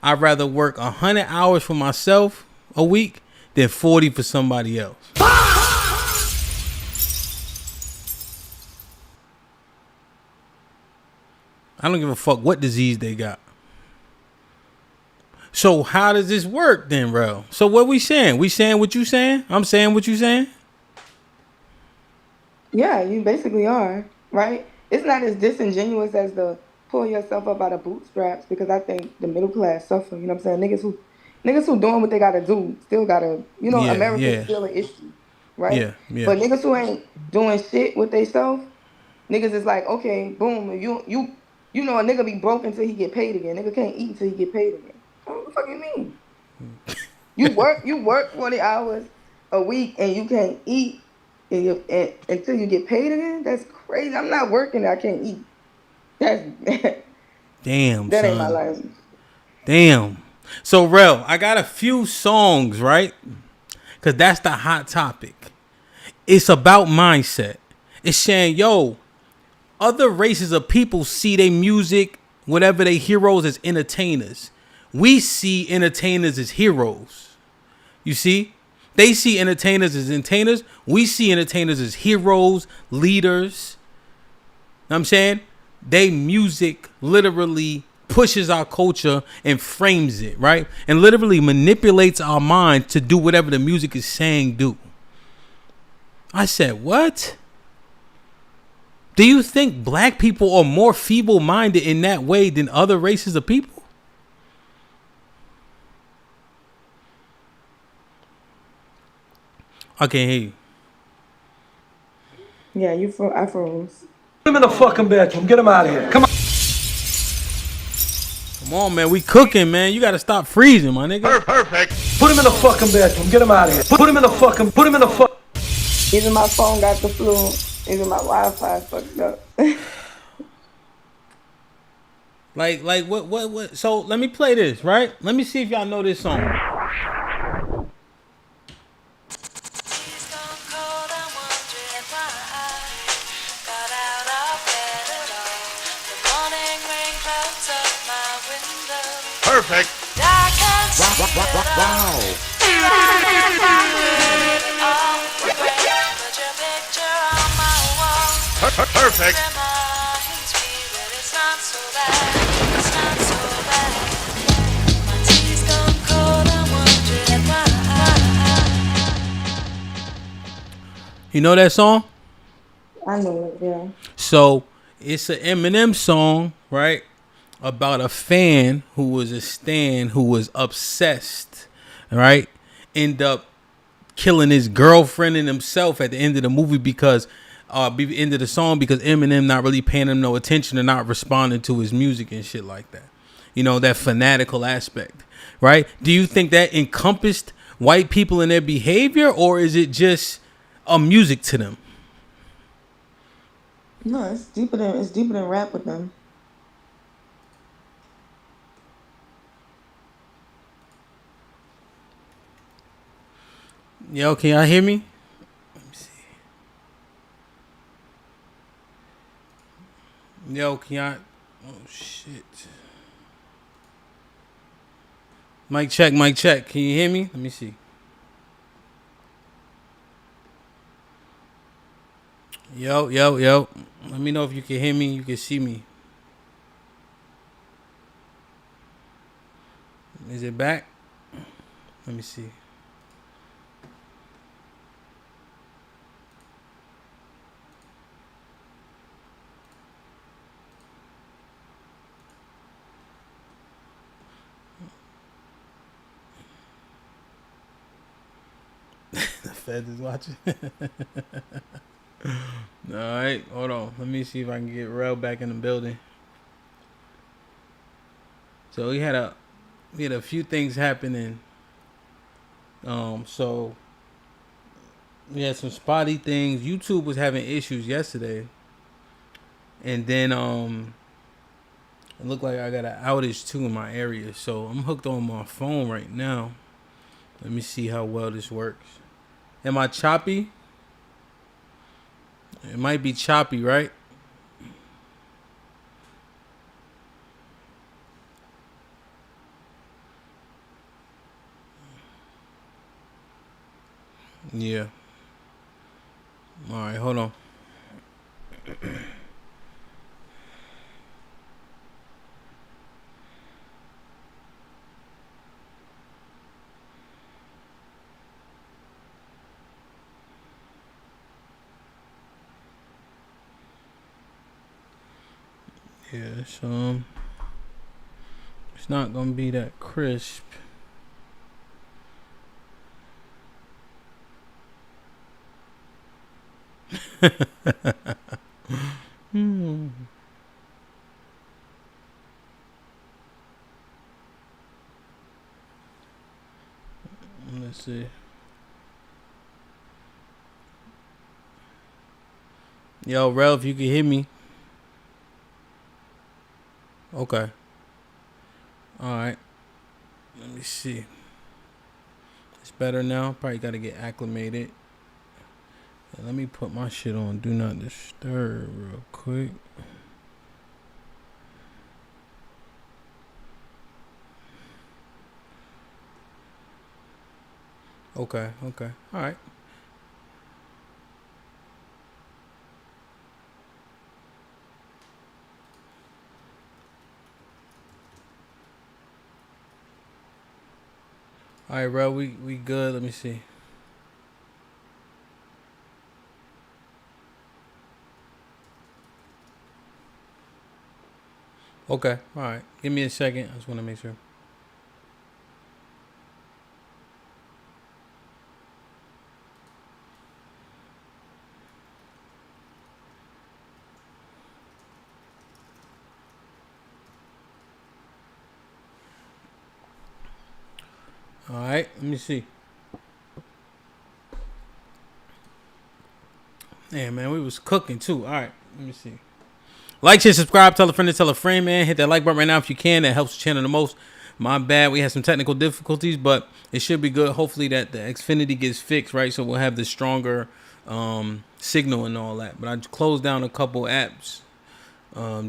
Speaker 1: I'd rather work 100 hours for myself a week than 40 for somebody else. I don't give a fuck what disease they got. So how does this work then, bro? So what we saying? We saying what you saying? I'm saying what you saying?
Speaker 18: Yeah, you basically are, right? It's not as disingenuous as the pull yourself up out of bootstraps, because I think the middle class suffer. You know what I'm saying? Niggas who doing what they gotta do still gotta, America's still an issue, right?
Speaker 1: Yeah.
Speaker 18: But niggas who ain't doing shit with themselves, niggas is like, okay, boom, you know a nigga be broke until he get paid again. Nigga can't eat until he get paid again. What the fuck you mean? You work 40 hours a week and you can't eat until you get paid again? That's crazy. I'm not working, I can't eat. That's
Speaker 1: damn,
Speaker 18: that
Speaker 1: son.
Speaker 18: ain't my life.
Speaker 1: Damn. So, Rel, I got a few songs, right? Because that's the hot topic. It's about mindset. It's saying, yo, other races of people see their music, whatever they heroes, as entertainers. We see entertainers as heroes. You see? They see entertainers as entertainers. We see entertainers as heroes, leaders. Know what I'm saying? They music literally pushes our culture and frames it, right? And literally manipulates our mind to do whatever the music is saying do. I said, what? Do you think black people are more feeble-minded in that way than other races of people? I can't hear you.
Speaker 18: Yeah, I froze.
Speaker 15: Put him in the fucking bedroom. Get him out of here. Come on.
Speaker 1: Come on, man. We cooking, man. You got to stop freezing, my nigga.
Speaker 15: Perfect. Put him in the fucking bedroom. Get him out of here. Put him in the fucking.
Speaker 18: Even my phone got the flu. Even my Wi-Fi fucked up.
Speaker 1: Like what? So let me play this, right? Let me see if y'all know this song.
Speaker 17: Perfect. Wow. Perfect.
Speaker 1: You know that song?
Speaker 18: I know it, yeah.
Speaker 1: So it's an Eminem song, right? About a fan who was a stan who was obsessed, right? End up killing his girlfriend and himself at the end of the movie because end of the song because Eminem not really paying him no attention and not responding to his music and shit like that. You know, that fanatical aspect, right? Do you think that encompassed white people and their behavior, or is it just a music to them?
Speaker 18: No, it's deeper than rap with them.
Speaker 1: Yo, can y'all hear me? Let me see. Yo, can y'all? Oh shit. Mic check. Can you hear me? Let me see. Yo. Let me know if you can hear me. You can see me. Is it back? Let me see. Feds is watching. All right, hold on. Let me see if I can get Rel back in the building. So we had a few things happening. So we had some spotty things. YouTube was having issues yesterday, and then it looked like I got an outage too in my area. So I'm hooked on my phone right now. Let me see how well this works. Am I choppy? It might be choppy, right? Yeah. All right, hold on. Yeah, it's not gonna be that crisp. Let's see. Yo, Ralph, you can hear me? Okay. All right. Let me see. It's better now. Probably got to get acclimated. Let me put my shit on Do Not Disturb real quick. Okay. All right. All right, bro. We good. Let me see. Okay. All right. Give me a second. I just want to make sure. All right. Let me see. Yeah, man. We was cooking too. All right. Let me see. Like, share, subscribe, tell a friend, man. Hit that like button right now if you can. That helps the channel the most. My bad. We had some technical difficulties, but it should be good. Hopefully that the Xfinity gets fixed, right? So we'll have the stronger signal and all that. But I closed down a couple apps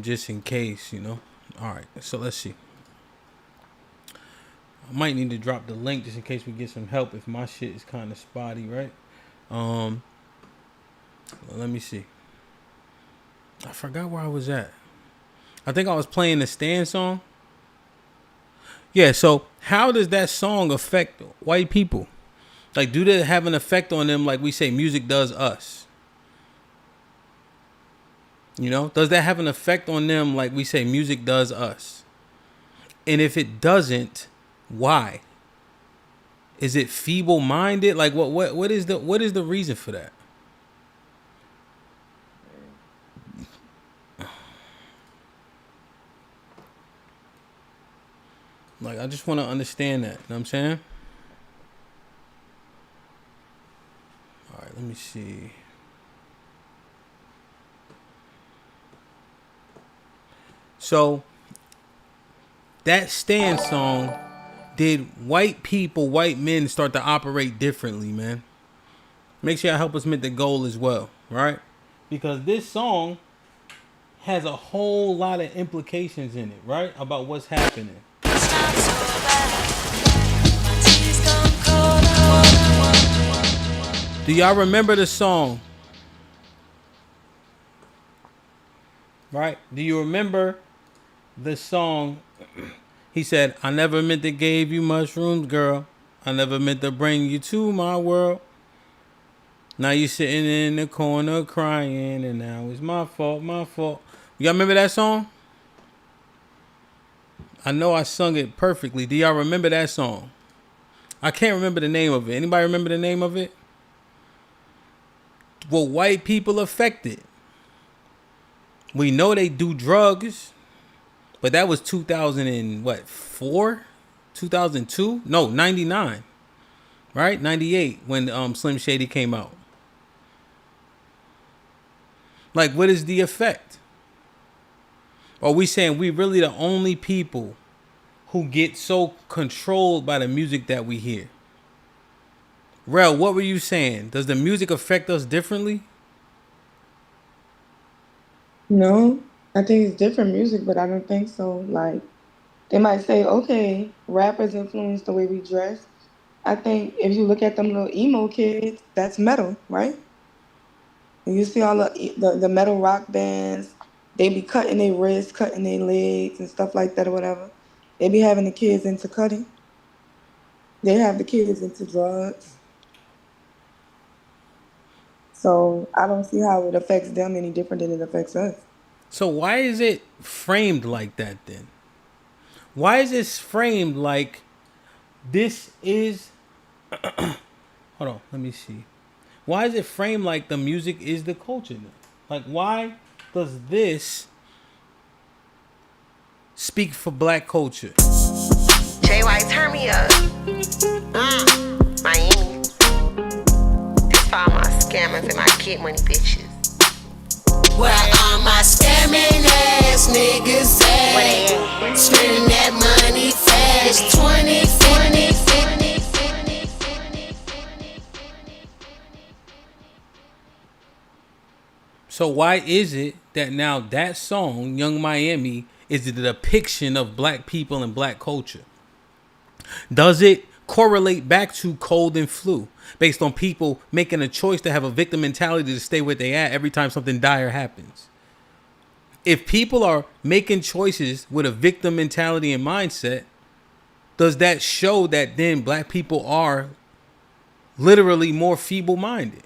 Speaker 1: just in case, you know. All right. So let's see. I might need to drop the link just in case we get some help if my shit is kind of spotty, right? Let me see. I forgot where I was at. I think I was playing the Stan song. Yeah, so how does that song affect white people? Like, do they have an effect on them like we say music does us? You know, does that have an effect on them like we say music does us? And if it doesn't, why? Is it feeble-minded? Like, what is the reason for that? Like, I just want to understand that. You know what I'm saying? All right, let me see. So, that Stan song, did white people, white men start to operate differently, man? Make sure y'all help us meet the goal as well, right? Because this song has a whole lot of implications in it, right? About what's happening. Do y'all remember the song? Right? Do you remember the song? He said, I never meant to give you mushrooms, girl. I never meant to bring you to my world. Now you sitting in the corner crying, and now it's my fault, my fault. Y'all remember that song? I know I sung it perfectly. Do y'all remember that song? I can't remember the name of it. Anybody remember the name of it? Well, white people affected. We know they do drugs, but that was 2004, 2002? No, 99, right? 98 when Slim Shady came out. Like, what is the effect? Are we saying we really the only people who get so controlled by the music that we hear? Rel, what were you saying? Does the music affect us differently?
Speaker 18: No, I think it's different music, but I don't think so. Like, they might say, okay, rappers influence the way we dress. I think if you look at them little emo kids, that's metal, right? And you see all the metal rock bands, they be cutting their wrists, cutting their legs and stuff like that or whatever. They be having the kids into cutting. They have the kids into drugs. So I don't see how it affects them any different than it affects us.
Speaker 1: So why is it framed like that then? Why is this framed like this is... Hold on, let me see. Why is it framed like the music is the culture then? Like, why does this speak for black culture?
Speaker 19: JY, turn me up. Miami. This for all my scammers and my get money bitches.
Speaker 16: Where all my scamming ass niggas at? Spending that money fast. 2020.
Speaker 1: So why is it that now that song, Young Miami, is the depiction of black people and black culture? Does it correlate back to cold and flu based on people making a choice to have a victim mentality to stay where they at every time something dire happens? If people are making choices with a victim mentality and mindset, does that show that then black people are literally more feeble-minded?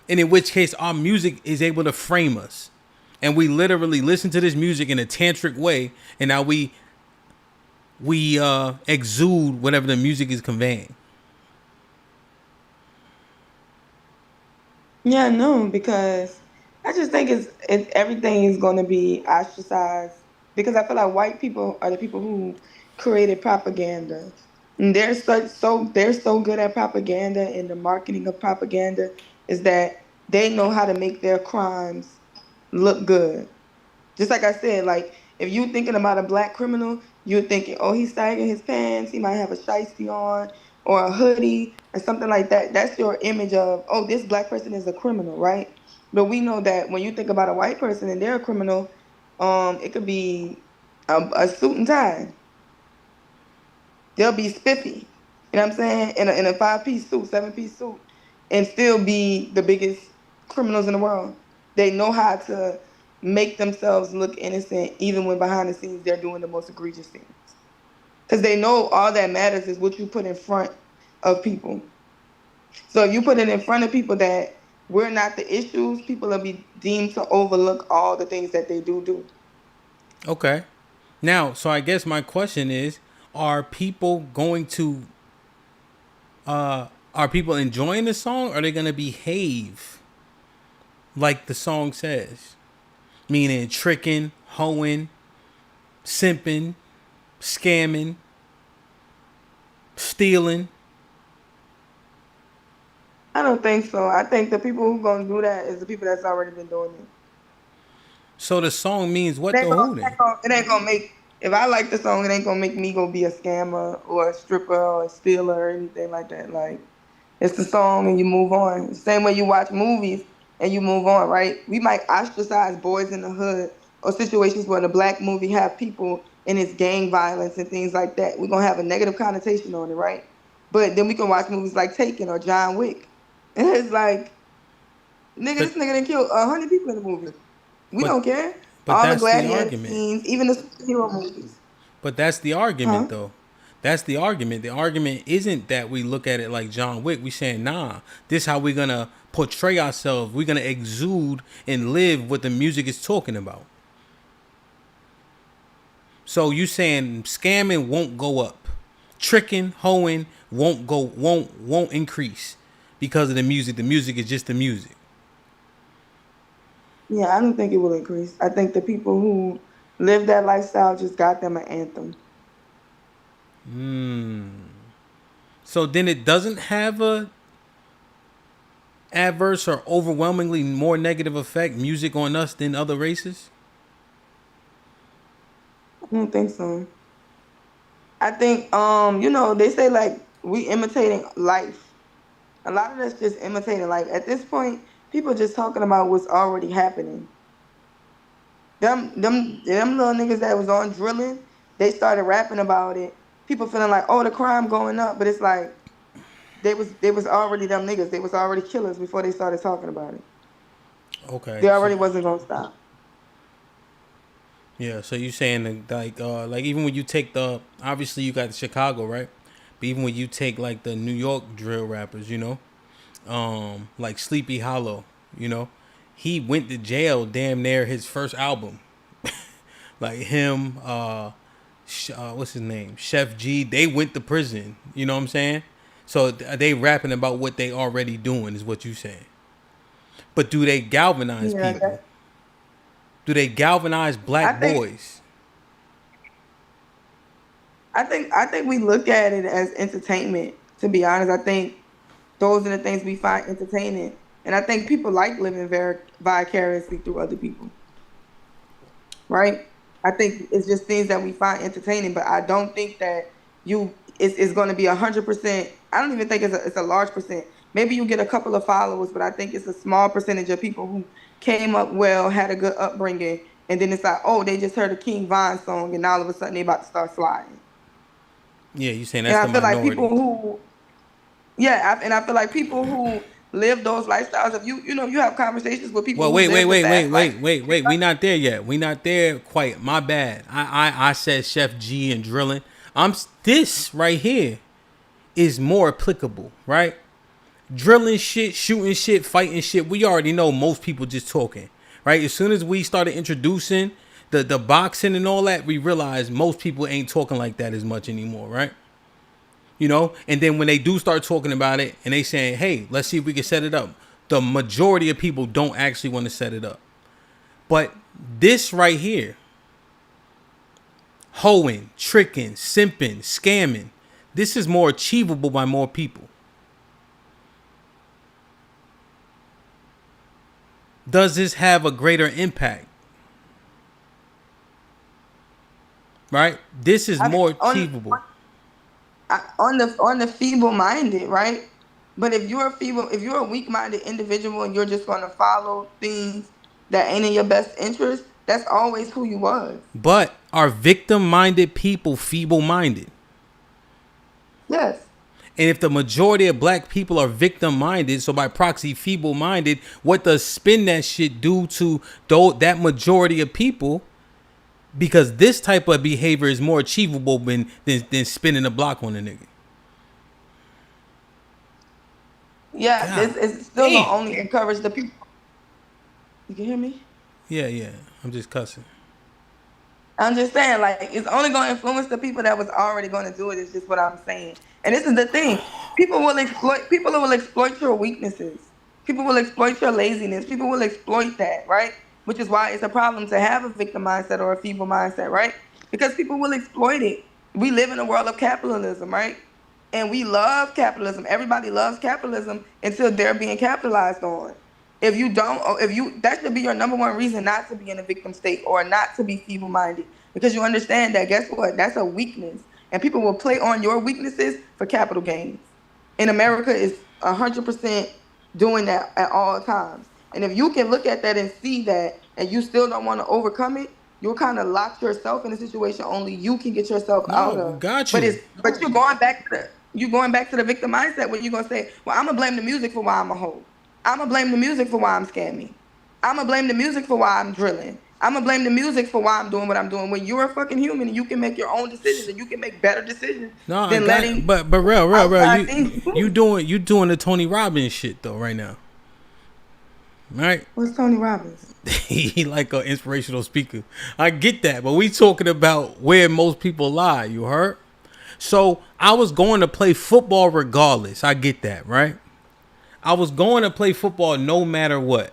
Speaker 1: And in which case our music is able to frame us. And we literally listen to this music in a tantric way, and now we exude whatever the music is conveying.
Speaker 18: Yeah, no, because I just think it's everything is going to be ostracized because I feel like white people are the people who created propaganda. And they're so good at propaganda and the marketing of propaganda is that they know how to make their crimes look good. Just like I said, like if you thinking about a black criminal, you're thinking, oh, he's sagging his pants, he might have a shiesty on or a hoodie or something like that. That's your image of, oh, this black person is a criminal, right? But we know that when you think about a white person and they're a criminal, it could be a suit and tie. They'll be spiffy, you know what I'm saying, in a 5-piece suit, 7-piece suit, and still be the biggest criminals in the world. They know how to make themselves look innocent, even when behind the scenes they're doing the most egregious things. Because they know all that matters is what you put in front of people. So if you put it in front of people that we're not the issues, people will be deemed to overlook all the things that they do.
Speaker 1: Okay. Now, so I guess my question is, are people going to are people enjoying the song? Or are they going to behave like the song says? Meaning tricking, hoeing, simping, scamming, stealing.
Speaker 18: I don't think so. I think the people who gonna do that is the people that's already been doing it.
Speaker 1: So the song means what to who then?
Speaker 18: It ain't gonna make, if I like the song, it ain't gonna make me go be a scammer or a stripper or a stealer or anything like that. Like, it's the song and you move on. The same way you watch movies and you move on, right? We might ostracize Boys in the Hood or situations where the black movie have people and it's gang violence and things like that. We're gonna have a negative connotation on it, right? But then we can watch movies like Taken or John Wick. And it's like, nigga, this nigga done killed 100 people in the movie. We don't care.
Speaker 1: But
Speaker 18: all the
Speaker 1: that's the
Speaker 18: gladiator
Speaker 1: argument.
Speaker 18: scenes, even the superhero movies.
Speaker 1: But that's the argument, though. That's the argument. The argument isn't that we look at it like John Wick. We saying, nah, this is how we're going to portray ourselves. We're going to exude and live what the music is talking about. So you saying scamming won't go up. Tricking, hoeing won't increase because of the music. The music is just the music.
Speaker 18: Yeah, I don't think it will increase. I think the people who live that lifestyle just got them an anthem.
Speaker 1: So then it doesn't have a adverse or overwhelmingly more negative effect music on us than other races?
Speaker 18: I don't think so. I think they say like we imitating life. A lot of that's just imitating life. At this point, people just talking about what's already happening. Them little niggas that was on drilling, they started rapping about it. People feeling like, oh, the crime going up, but it's like they was already them niggas. They was already killers before they started talking about it.
Speaker 1: Okay.
Speaker 18: They already wasn't gonna stop.
Speaker 1: Yeah, so you saying like even when you take obviously you got the Chicago, right? But even when you take like the New York drill rappers, like Sleepy Hollow, he went to jail damn near his first album. Like him, what's his name? Chef G, they went to prison. You know what I'm saying? So they rapping about what they already doing is what you saying. But do they galvanize people? Do they galvanize black boys?
Speaker 18: I think we look at it as entertainment. To be honest, I think those are the things we find entertaining, and I think people like living vicariously through other people. Right? I think it's just things that we find entertaining, but I don't think that it's going to be 100%. I don't even think it's a large percent. Maybe you get a couple of followers, but I think it's a small percentage of people who came up well, had a good upbringing, and then it's like, oh, they just heard a King Von song, and all of a sudden they about to start sliding.
Speaker 1: Yeah, you saying that's the minority.
Speaker 18: Like people who, and I feel like people who live those lifestyles of you have conversations with people.
Speaker 1: Well, wait. We not there yet. We not there quite. My bad. I said Chef G and drilling. This right here is more applicable, right? Drilling shit, shooting shit, fighting shit. We already know most people just talking, right? As soon as we started introducing the boxing and all that, we realized most people ain't talking like that as much anymore, right? And then when they do start talking about it and they saying, hey, let's see if we can set it up, the majority of people don't actually want to set it up. But this right here, hoeing, tricking, simping, scamming, this is more achievable by more people. Does this have a greater impact? Right? This is more achievable.
Speaker 18: On the feeble-minded, right? But if you're a weak-minded individual and you're just going to follow things that ain't in your best interest, that's always who you was.
Speaker 1: But are victim-minded people feeble-minded?
Speaker 18: Yes.
Speaker 1: And if the majority of black people are victim-minded, so by proxy feeble-minded, what does spin that shit do to that majority of people? Because this type of behavior is more achievable than spinning a block on a nigga.
Speaker 18: Yeah, this is still gonna only encourage the people. You can hear me?
Speaker 1: Yeah. I'm just cussing.
Speaker 18: I'm just saying, like, it's only gonna influence the people that was already gonna do it. Is just what I'm saying. And this is the thing: people will exploit your weaknesses. People will exploit your laziness. People will exploit that, right? Which is why it's a problem to have a victim mindset or a feeble mindset, right? Because people will exploit it. We live in a world of capitalism, right? And we love capitalism. Everybody loves capitalism until they're being capitalized on. That should be your number one reason not to be in a victim state or not to be feeble-minded. Because you understand that, guess what? That's a weakness. And people will play on your weaknesses for capital gains. And America is 100% doing that at all times. And if you can look at that and see that, and you still don't want to overcome it, you'll kind of lock yourself in a situation only you can get yourself out of.
Speaker 1: Got you.
Speaker 18: But you're going back to the victim mindset where you're gonna say, well, I'm gonna blame the music for why I'm a hoe. I'm gonna blame the music for why I'm scamming. I'm gonna blame the music for why I'm drilling. I'm gonna blame the music for why I'm doing what I'm doing. When you're a fucking human and you can make your own decisions and you can make better decisions than letting.
Speaker 1: But real, you doing the Tony Robbins shit though right now, right?
Speaker 18: What's Tony Robbins?
Speaker 1: He like an inspirational speaker. I get that, but we talking about where most people lie. You heard? So I was going to play football regardless. I get that, right? I was going to play football no matter what,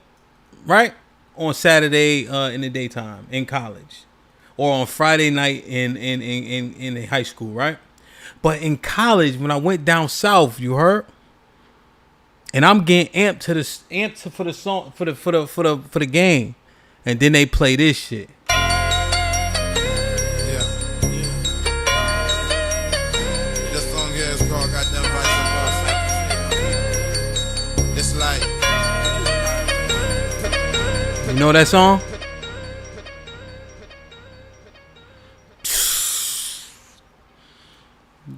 Speaker 1: right? on Saturday in the daytime in college, or on Friday night in high school, right? But in college, when I went down south, you heard, and I'm getting amped for the song for the game, and then they play this shit.
Speaker 17: This song here is called Goddamn Vice Versa. It's like,
Speaker 1: you know that song?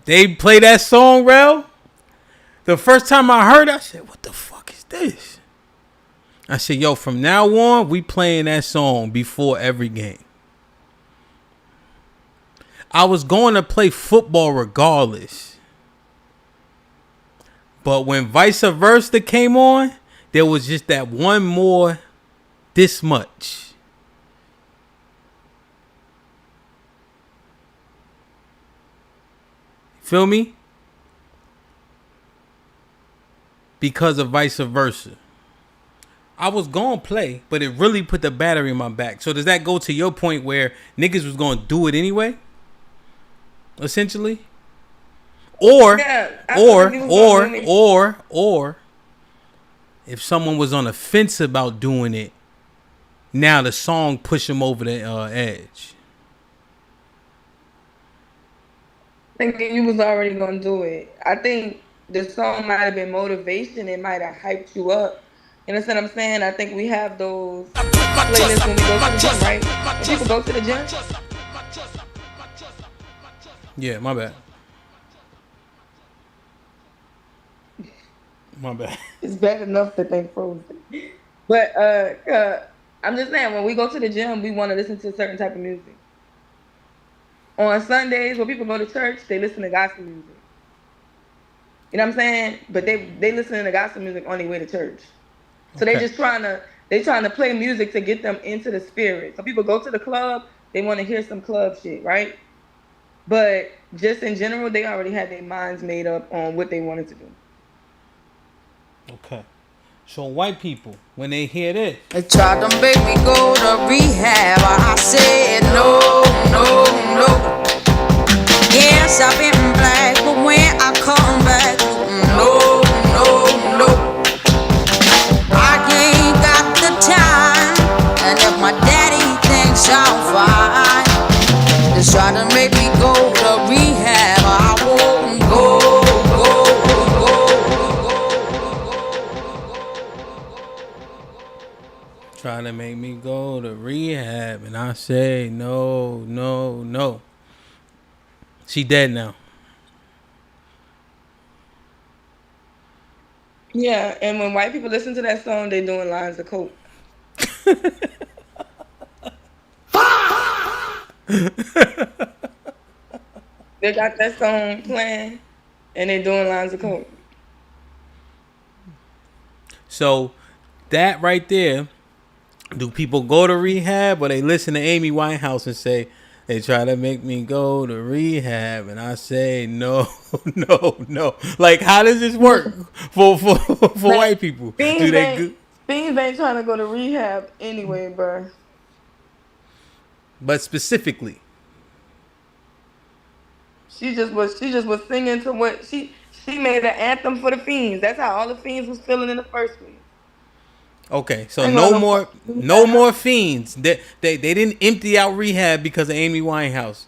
Speaker 1: They play that song, Rel. The first time I heard it, I said, what the fuck is this? I said, yo, from now on, we playing that song before every game. I was going to play football regardless. But when Vice Versa came on, there was just that one more this much. Feel me? Because of Vice Versa. I was going to play, but it really put the battery in my back. So does that go to your point where niggas was going to do it anyway? Essentially? Or if someone was on the fence about doing it, now the song push them over the edge.
Speaker 18: Thinking you was already gonna do it. I think the song might have been motivation. It might have hyped you up. You understand what I'm saying? I think we have those playlists when we go to the gym, right? When people go to the gym.
Speaker 1: Yeah, my bad. My bad.
Speaker 18: It's bad enough that they frozen. But I'm just saying, when we go to the gym, we want to listen to a certain type of music. On Sundays, when people go to church, they listen to gospel music. You know what I'm saying? But they listen to gospel music on their way to church. So
Speaker 1: Okay.
Speaker 18: they trying to play music to get them into the spirit. So people go to the club, they want to hear some club shit, right? But just in general, they already had their minds made up on what they wanted to do.
Speaker 1: Okay. So white people, when they hear this,
Speaker 16: They tried to make me go to rehab. I said no, no, no. Yes, I've been black, but when I come back, no, no, no. I ain't got the time, and if my daddy thinks I'm fine, they try to make me go to rehab. I won't go.
Speaker 1: trying to make me go to rehab, and I say no, no, no. She dead now.
Speaker 18: Yeah, and when white people listen to that song, they doing lines of coke. They got that song playing, and they doing lines of coke.
Speaker 1: So that right there, do people go to rehab, or they listen to Amy Winehouse and say they try to make me go to rehab, and I say no, no, no? Like, how does this work for white people?
Speaker 18: Beans ain't trying to go to rehab anyway, bro.
Speaker 1: But specifically,
Speaker 18: She just was singing to what she made an anthem for the fiends. That's how all the fiends was feeling in the first place.
Speaker 1: okay, so no more fiends. They didn't empty out rehab because of Amy Winehouse.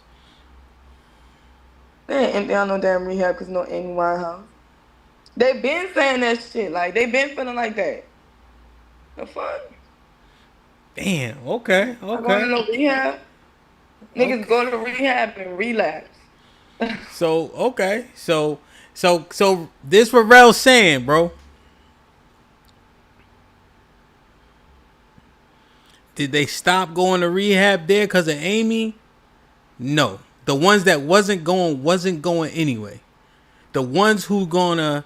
Speaker 18: They ain't empty out no damn rehab because no Amy Winehouse. They been saying that shit. Like, they been feeling like that. The fuck?
Speaker 1: Damn. Okay.
Speaker 18: I going to no rehab. Niggas go to rehab and relapse.
Speaker 1: So okay. So this what Rel's saying, bro. Did they stop going to rehab there because of Amy? No. The ones that wasn't going anyway. The ones who gonna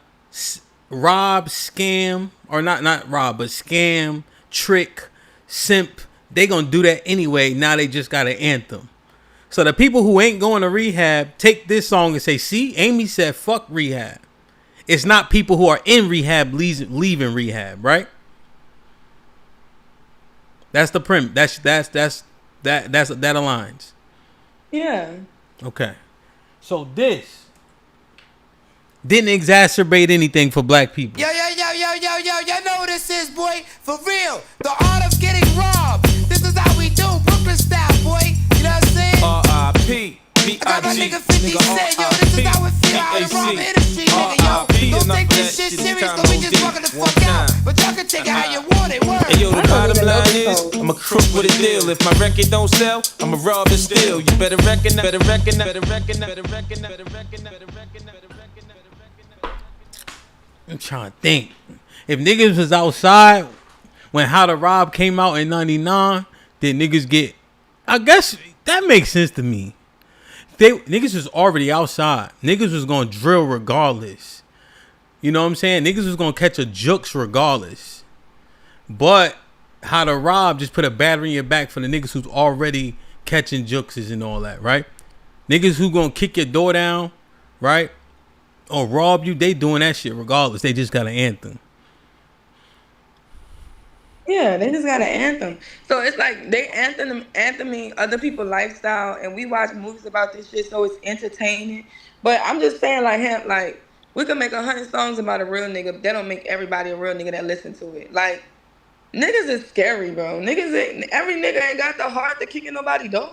Speaker 1: rob, scam, or not rob, but scam, trick, simp, they gonna do that anyway. Now they just got an anthem. So the people who ain't going to rehab take this song and say, see, Amy said fuck rehab. It's not people who are in rehab leaving rehab, right? That's the prim. That aligns.
Speaker 18: Yeah.
Speaker 1: Okay. So this didn't exacerbate anything for black people.
Speaker 16: Yo, know what this is, boy. For real. The art of getting robbed. This is how we do Brooklyn style, boy. You know what I'm saying? R.I.P. B.I.G. I got my nigga 50 Cent, yo. This is how it feel out of rob industry, nigga, yo. Don't take this shit serious, cause we just walking the fuck out. But y'all can take it how you want it, word.
Speaker 20: Hey, yo, the bottom line is, I'm a crook with a deal. If my record don't sell, I'm a rob and steal. You better recognize.
Speaker 1: I'm trying to think. If niggas was outside when How to Rob came out in 99, did niggas get... I guess that makes sense to me. Niggas was already outside. Niggas was going to drill regardless. You know what I'm saying? Niggas was going to catch a jukes regardless. But How to Rob just put a battery in your back for the niggas who's already catching jukeses and all that, right? Niggas who going to kick your door down, right? Or rob you, they doing that shit regardless. They just got an anthem.
Speaker 18: Yeah, they just got an anthem. So it's like they antheming other people's lifestyle, and we watch movies about this shit, so it's entertaining. But I'm just saying, like him, like we could make 100 songs about a real nigga, but that don't make everybody a real nigga that listen to it. Like niggas is scary, bro. Every nigga ain't got the heart to kick in nobody door.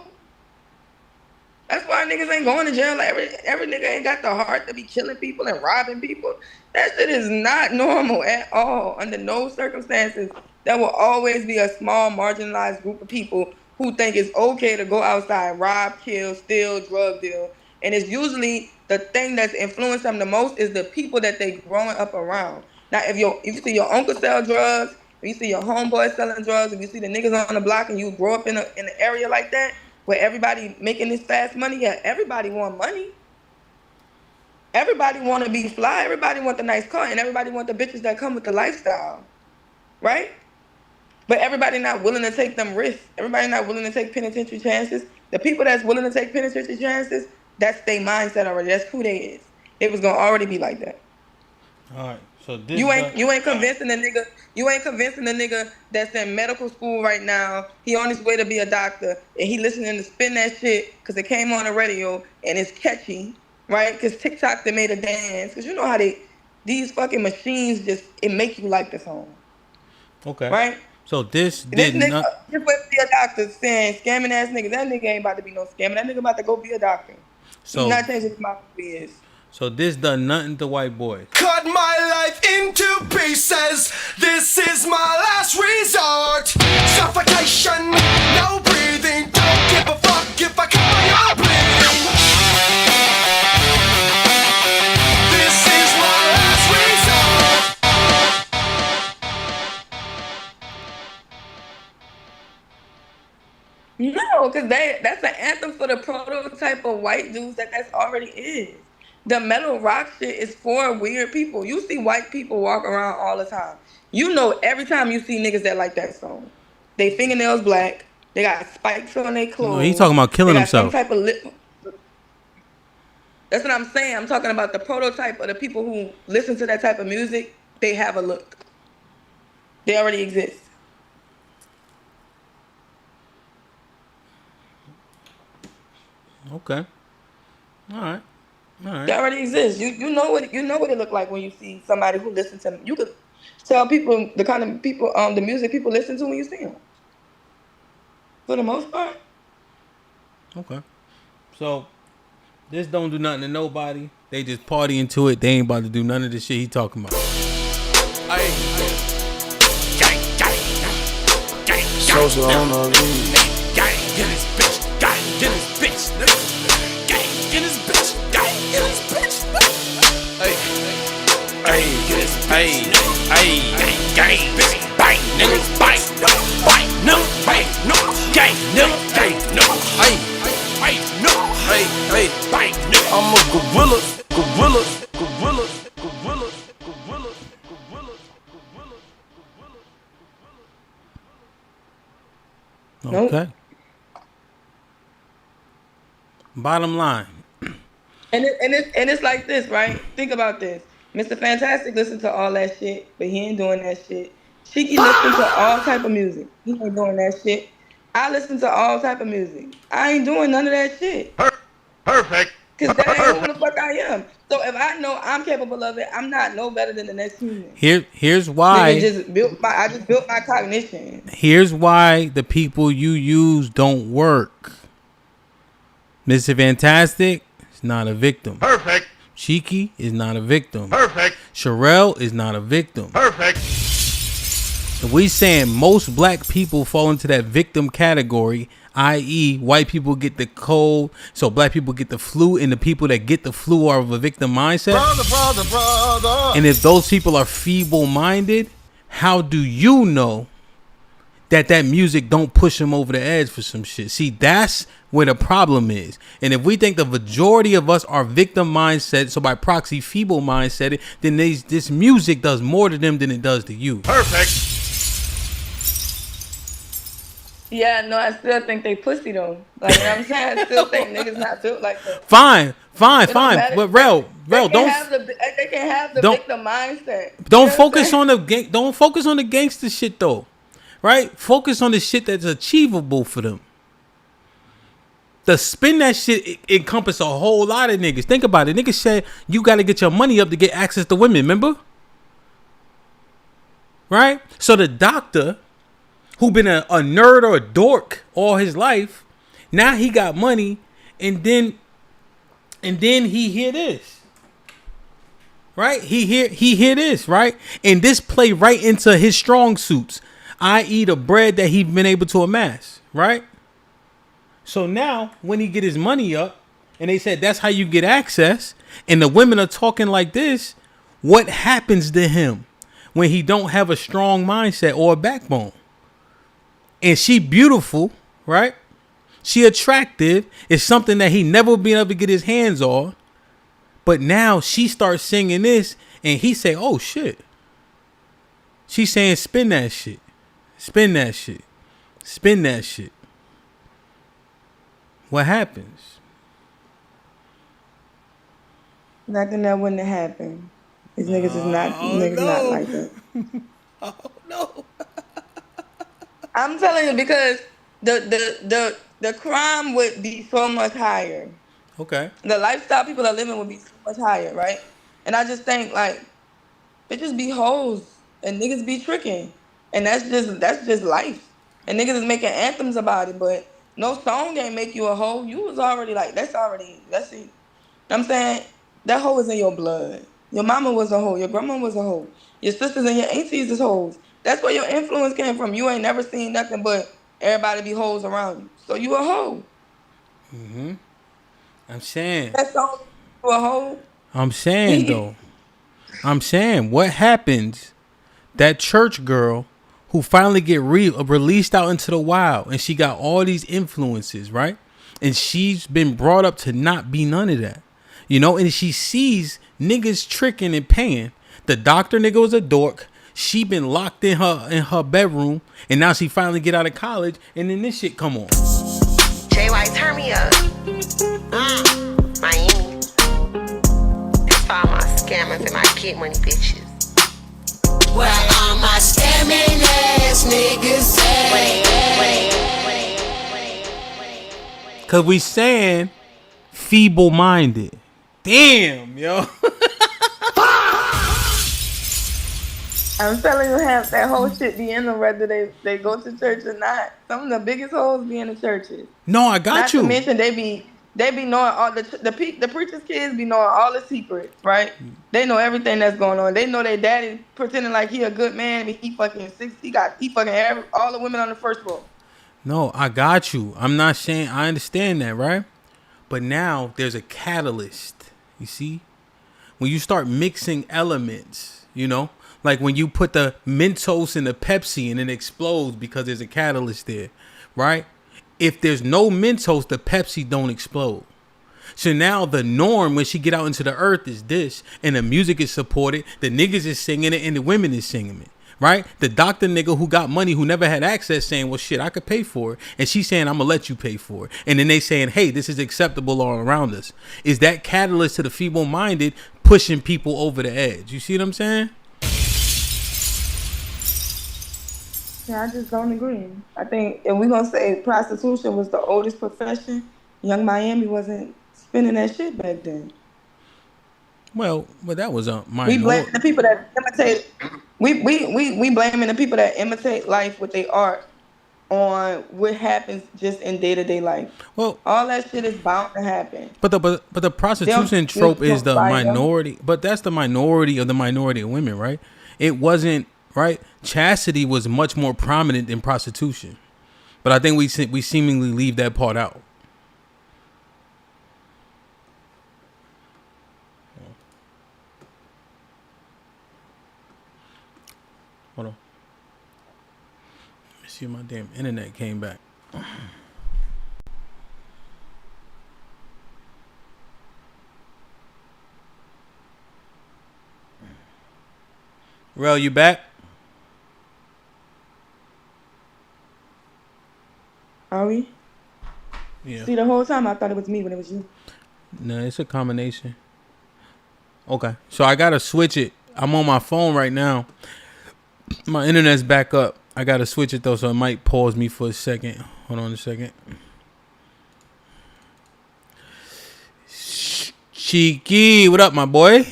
Speaker 18: That's why niggas ain't going to jail. Like every nigga ain't got the heart to be killing people and robbing people. That shit is not normal at all. Under no circumstances, there will always be a small marginalized group of people who think it's okay to go outside, rob, kill, steal, drug deal. And it's usually the thing that's influenced them the most is the people that they growing up around. Now, if you see your uncle sell drugs, if you see your homeboy selling drugs, if you see the niggas on the block and you grow up in an area like that, where everybody making this fast money, yeah, everybody want money. Everybody want to be fly. Everybody want the nice car, and everybody want the bitches that come with the lifestyle, right? But everybody not willing to take them risks. Everybody not willing to take penitentiary chances. The people that's willing to take penitentiary chances, that's their mindset already. That's who they is. It was gonna already be like that.
Speaker 1: All right. So this
Speaker 18: you ain't convincing the nigga. You ain't convincing the nigga that's in medical school right now. He on his way to be a doctor, and he listening to spin that shit because it came on the radio and it's catchy, right? Because TikTok they made a dance. Because you know how these fucking machines it make you like the song.
Speaker 1: Okay.
Speaker 18: Right.
Speaker 1: So this
Speaker 18: nigga
Speaker 1: not.
Speaker 18: Just went to be a doctor saying scamming ass nigga. That nigga ain't about to be no scamming. That nigga about to go be a doctor.
Speaker 1: So
Speaker 18: he's not changing his mouth is.
Speaker 1: So this done nothing to white boys.
Speaker 16: Cut my life into pieces. This is my last resort. Suffocation, no breathing. Don't give a fuck if I call you bleeding. This is my last
Speaker 18: resort. No, because that's an anthem for the prototype of white dudes that's already is. The metal rock shit is for weird people. You see white people walk around all the time. You know every time you see niggas that like that song. They fingernails black. They got spikes on their clothes.
Speaker 1: No, he's talking about killing himself.
Speaker 18: Some type of lip. That's what I'm saying. I'm talking about the prototype of the people who listen to that type of music. They have a look. They already exist.
Speaker 1: Okay. All right.
Speaker 18: They already exist. You know what it look like when you see somebody who listens to them. You could tell people the kind of people the music people listen to when you see them. For the most part.
Speaker 1: Okay. So this don't do nothing to nobody. They just party into it. They ain't about to do none of the shit he talking about.
Speaker 16: Social on the lead. Gang in this bitch. Gang in this bitch. Gang in this bitch. Gang in this bitch. Hey, hey, hey, hey, gang, bang, niggas, bang, bang, no, bang, no, gang, no, gang, no, hey, hey, no, hey, hey, bang, no. I'm a gorilla, gorilla, gorilla, gorilla, gorilla, gorilla, gorilla.
Speaker 1: Okay. Bottom line.
Speaker 18: And it's like this, right? Think about this. Mr. Fantastic listened to all that shit, but he ain't doing that shit. Shiki listen to all type of music. He ain't doing that shit. I listen to all type of music. I ain't doing none of that shit.
Speaker 17: Perfect.
Speaker 18: Cause that ain't who the fuck I am. So if I know I'm capable of it, I'm not no better than the next human.
Speaker 1: Here's
Speaker 18: Nigga
Speaker 1: why.
Speaker 18: I just built my cognition.
Speaker 1: Here's why the people you use don't work. Mr. Fantastic is not a victim.
Speaker 17: Perfect.
Speaker 1: Cheeky is not a victim.
Speaker 17: Perfect.
Speaker 1: Sherelle is not a victim.
Speaker 17: Perfect.
Speaker 1: So we saying most black people fall into that victim category, i.e. white people get the cold, so black people get the flu, and the people that get the flu are of a victim mindset.
Speaker 17: Brother.
Speaker 1: And if those people are feeble-minded, how do you know that music don't push them over the edge for some shit? See, that's where the problem is. And if we think the majority of us are victim mindset, so by proxy feeble mindset, then this music does more to them than it does to you.
Speaker 17: Perfect.
Speaker 18: Yeah, no, I still think they pussy though. Like, you know what I'm saying? I still think niggas not built like that.
Speaker 1: Fine.
Speaker 18: Matter.
Speaker 1: But Rel,
Speaker 18: They
Speaker 1: don't
Speaker 18: can have the
Speaker 1: don't-
Speaker 18: victim mindset.
Speaker 1: don't focus on the gangster shit though. Right? Focus on the shit that's achievable for them. The spin that shit encompass a whole lot of niggas. Think about it. Niggas said you got to get your money up to get access to women. Remember? Right? So the doctor who been a nerd or a dork all his life, now he got money, and then he hear this. Right? He hear this, right? And this play right into his strong suits, i.e. the bread that he's been able to amass, right? So now when he get his money up and they said that's how you get access, and the women are talking like this, what happens to him when he don't have a strong mindset or a backbone? And she beautiful, right? She attractive. It's something that he never been able to get his hands on. But now she starts singing this and he say, oh shit. She's saying spin that shit. Spin that shit. Spin that shit. What happens?
Speaker 18: Nothing that wouldn't have happened. These niggas is not not like that.
Speaker 1: Oh no.
Speaker 18: I'm telling you, because the crime would be so much higher.
Speaker 1: Okay.
Speaker 18: The lifestyle people are living would be so much higher, right? And I just think like bitches be hoes and niggas be tricking. And that's just life. And niggas is making anthems about it, but no song ain't make you a hoe. You was already like, that's it. I'm saying that hoe is in your blood. Your mama was a hoe. Your grandma was a hoe. Your sisters and your aunties is hoes. That's where your influence came from. You ain't never seen nothing but everybody be hoes around you. So you a hoe.
Speaker 1: Mm-hmm. I'm saying.
Speaker 18: That song, you a hoe.
Speaker 1: I'm saying though. I'm saying what happens, that church girl who finally get released out into the wild, and she got all these influences, right? And she's been brought up to not be none of that. You know, and she sees niggas tricking and paying. The doctor nigga was a dork. She been locked in her bedroom, and now she finally get out of college, and then this shit come on.
Speaker 19: JY, turn me up. Miami. That's for all my scammers and my kid money bitches.
Speaker 16: Where all my scamming ass niggas at?
Speaker 1: Cause we saying feeble-minded. Damn, yo.
Speaker 18: I'm telling you, have that whole shit be in them whether they go to church or not. Some of the biggest hoes be in the churches.
Speaker 1: No, I got
Speaker 18: not
Speaker 1: you.
Speaker 18: Not to mention they be knowing all the preacher's kids be knowing all the secrets, right? They know everything that's going on. They know their daddy pretending like he a good man. He fucking all the women on the first row.
Speaker 1: No, I got you. I'm not saying I understand that, right? But now there's a catalyst. You see, when you start mixing elements, you know. Like when you put the Mentos in the Pepsi and it explodes because there's a catalyst there, right? If there's no Mentos, the Pepsi don't explode. So now the norm when she get out into the earth is this, and the music is supported, the niggas is singing it, and the women is singing it, right? The doctor nigga who got money, who never had access, saying, well, shit, I could pay for it. And she's saying, I'm going to let you pay for it. And then they saying, hey, this is acceptable all around us. Is that catalyst to the feeble-minded pushing people over the edge? You see what I'm saying?
Speaker 18: Yeah, I just don't agree. I think if we're gonna say prostitution was the oldest profession, Young Miami wasn't spending that shit back then.
Speaker 1: Well, but that was a
Speaker 18: We
Speaker 1: minor.
Speaker 18: blaming the people that imitate. We blaming the people that imitate life with their art on what happens just in day to day life.
Speaker 1: Well,
Speaker 18: all that shit is bound to happen.
Speaker 1: But the prostitution trope is the minority. But that's the minority of the minority of women, right? It wasn't right. Chastity was much more prominent than prostitution, but I think we seemingly leave that part out. Hold on. Let me see if my damn internet came back. Rel, you back?
Speaker 18: Are we?
Speaker 1: Yeah.
Speaker 18: See, the whole time I thought it was me when it was you.
Speaker 1: No, it's a combination. Okay, so I gotta switch it. I'm on my phone right now. My internet's back up. I gotta switch it though, so it might pause me for a second. Hold on a second. Cheeky, what up, my boy?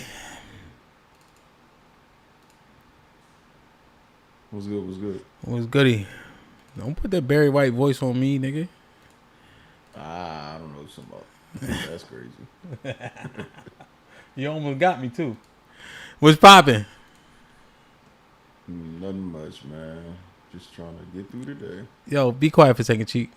Speaker 21: What's good? What's good?
Speaker 1: What's goody? Don't put that Barry White voice on me, nigga.
Speaker 21: I don't know what you're talking about. That's crazy.
Speaker 1: You almost got me too. What's popping?
Speaker 21: Nothing much, man. Just trying to get through the day.
Speaker 1: Yo, be quiet for a second, Cheek.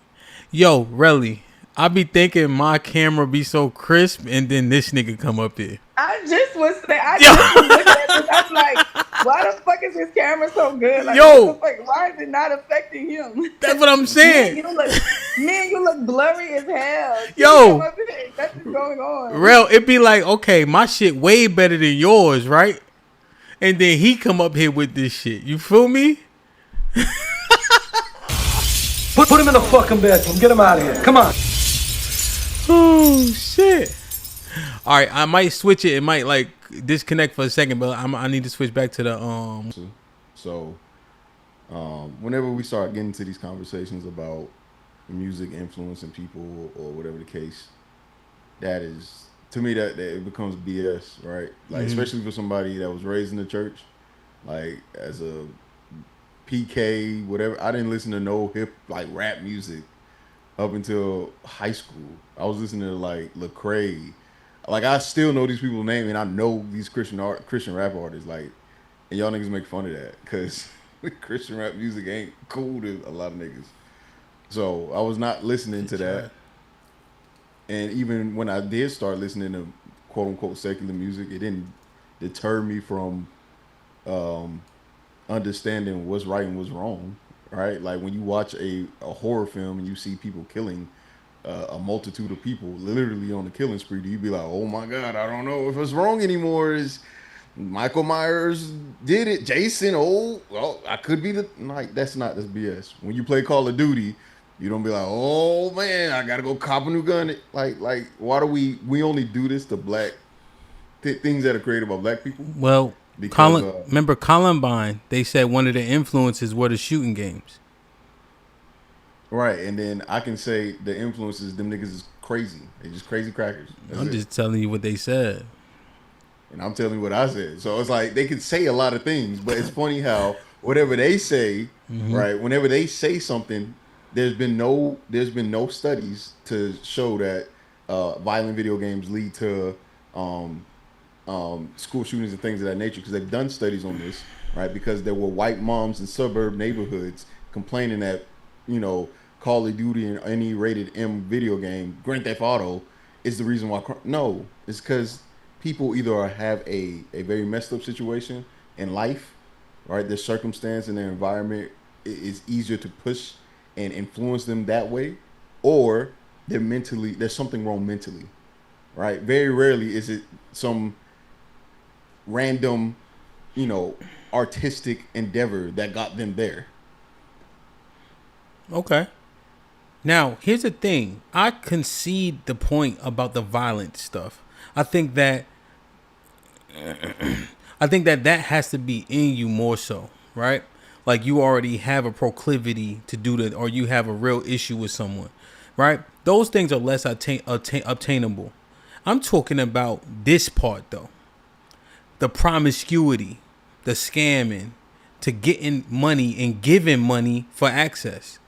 Speaker 1: Yo, Relly, I be thinking my camera be so crisp, and then this nigga come up here.
Speaker 18: I just was saying, I just was looking at this. I'm like, why the fuck is his camera so good? Like,
Speaker 1: Yo.
Speaker 18: what the fuck? Why is it not affecting him?
Speaker 1: That's what I'm saying.
Speaker 18: Man, you look blurry as hell.
Speaker 1: Yo.
Speaker 18: That's what's going on.
Speaker 1: Rel, it be like, okay, my shit way better than yours, right? And then he come up here with this shit. You feel me?
Speaker 15: Put him in the fucking bedroom. Get him out of here. Come on.
Speaker 1: Oh, shit. All right, I might switch it. It might, like, disconnect for a second, but I need to switch back to the...
Speaker 21: So, whenever we start getting to these conversations about music influencing people or whatever the case, that is... To me, that it becomes BS, right? Like, especially for somebody that was raised in the church, like as a PK, whatever. I didn't listen to no rap music up until high school. I was listening to like Lecrae. Like, I still know these people's names, and I know these Christian rap artists. Like, and y'all niggas make fun of that because Christian rap music ain't cool to a lot of niggas. So I was not listening to that. And even when I did start listening to quote unquote secular music, it didn't deter me from understanding what's right and what's wrong, right? Like when you watch a horror film and you see people killing a multitude of people literally on the killing spree, you be like, oh my God, I don't know if it's wrong anymore. Is Michael Myers did it, Jason, well, I could be that's BS. When you play Call of Duty, you don't be like, oh man, I gotta go cop a new gun. Like why do we only do this to black things that are created by black people?
Speaker 1: Well, because, remember Columbine, they said one of the influences were the shooting games.
Speaker 21: Right, and then I can say the influences, them niggas is crazy. They just crazy crackers.
Speaker 1: I'm just telling you what they said.
Speaker 21: And I'm telling you what I said. So it's like they could say a lot of things, but it's funny how whatever they say, right, whenever they say something, there's been no studies to show that violent video games lead to school shootings and things of that nature, because they've done studies on this, right? Because there were white moms in suburb neighborhoods complaining that, you know, Call of Duty and any rated M video game, Grand Theft Auto, is the reason why. No, it's because people either have a very messed up situation in life, right? Their circumstance and their environment is easier to push and influence them that way, or there's something wrong mentally, right? Very rarely is it some random, you know, artistic endeavor that got them there.
Speaker 1: Okay. Now, here's the thing. I concede the point about the violent stuff. I think that that has to be in you more so, right? like you already have a proclivity to do that, or you have a real issue with someone, right? Those things are less obtainable. I'm talking about this part though. The promiscuity, the scamming, to getting money and giving money for access.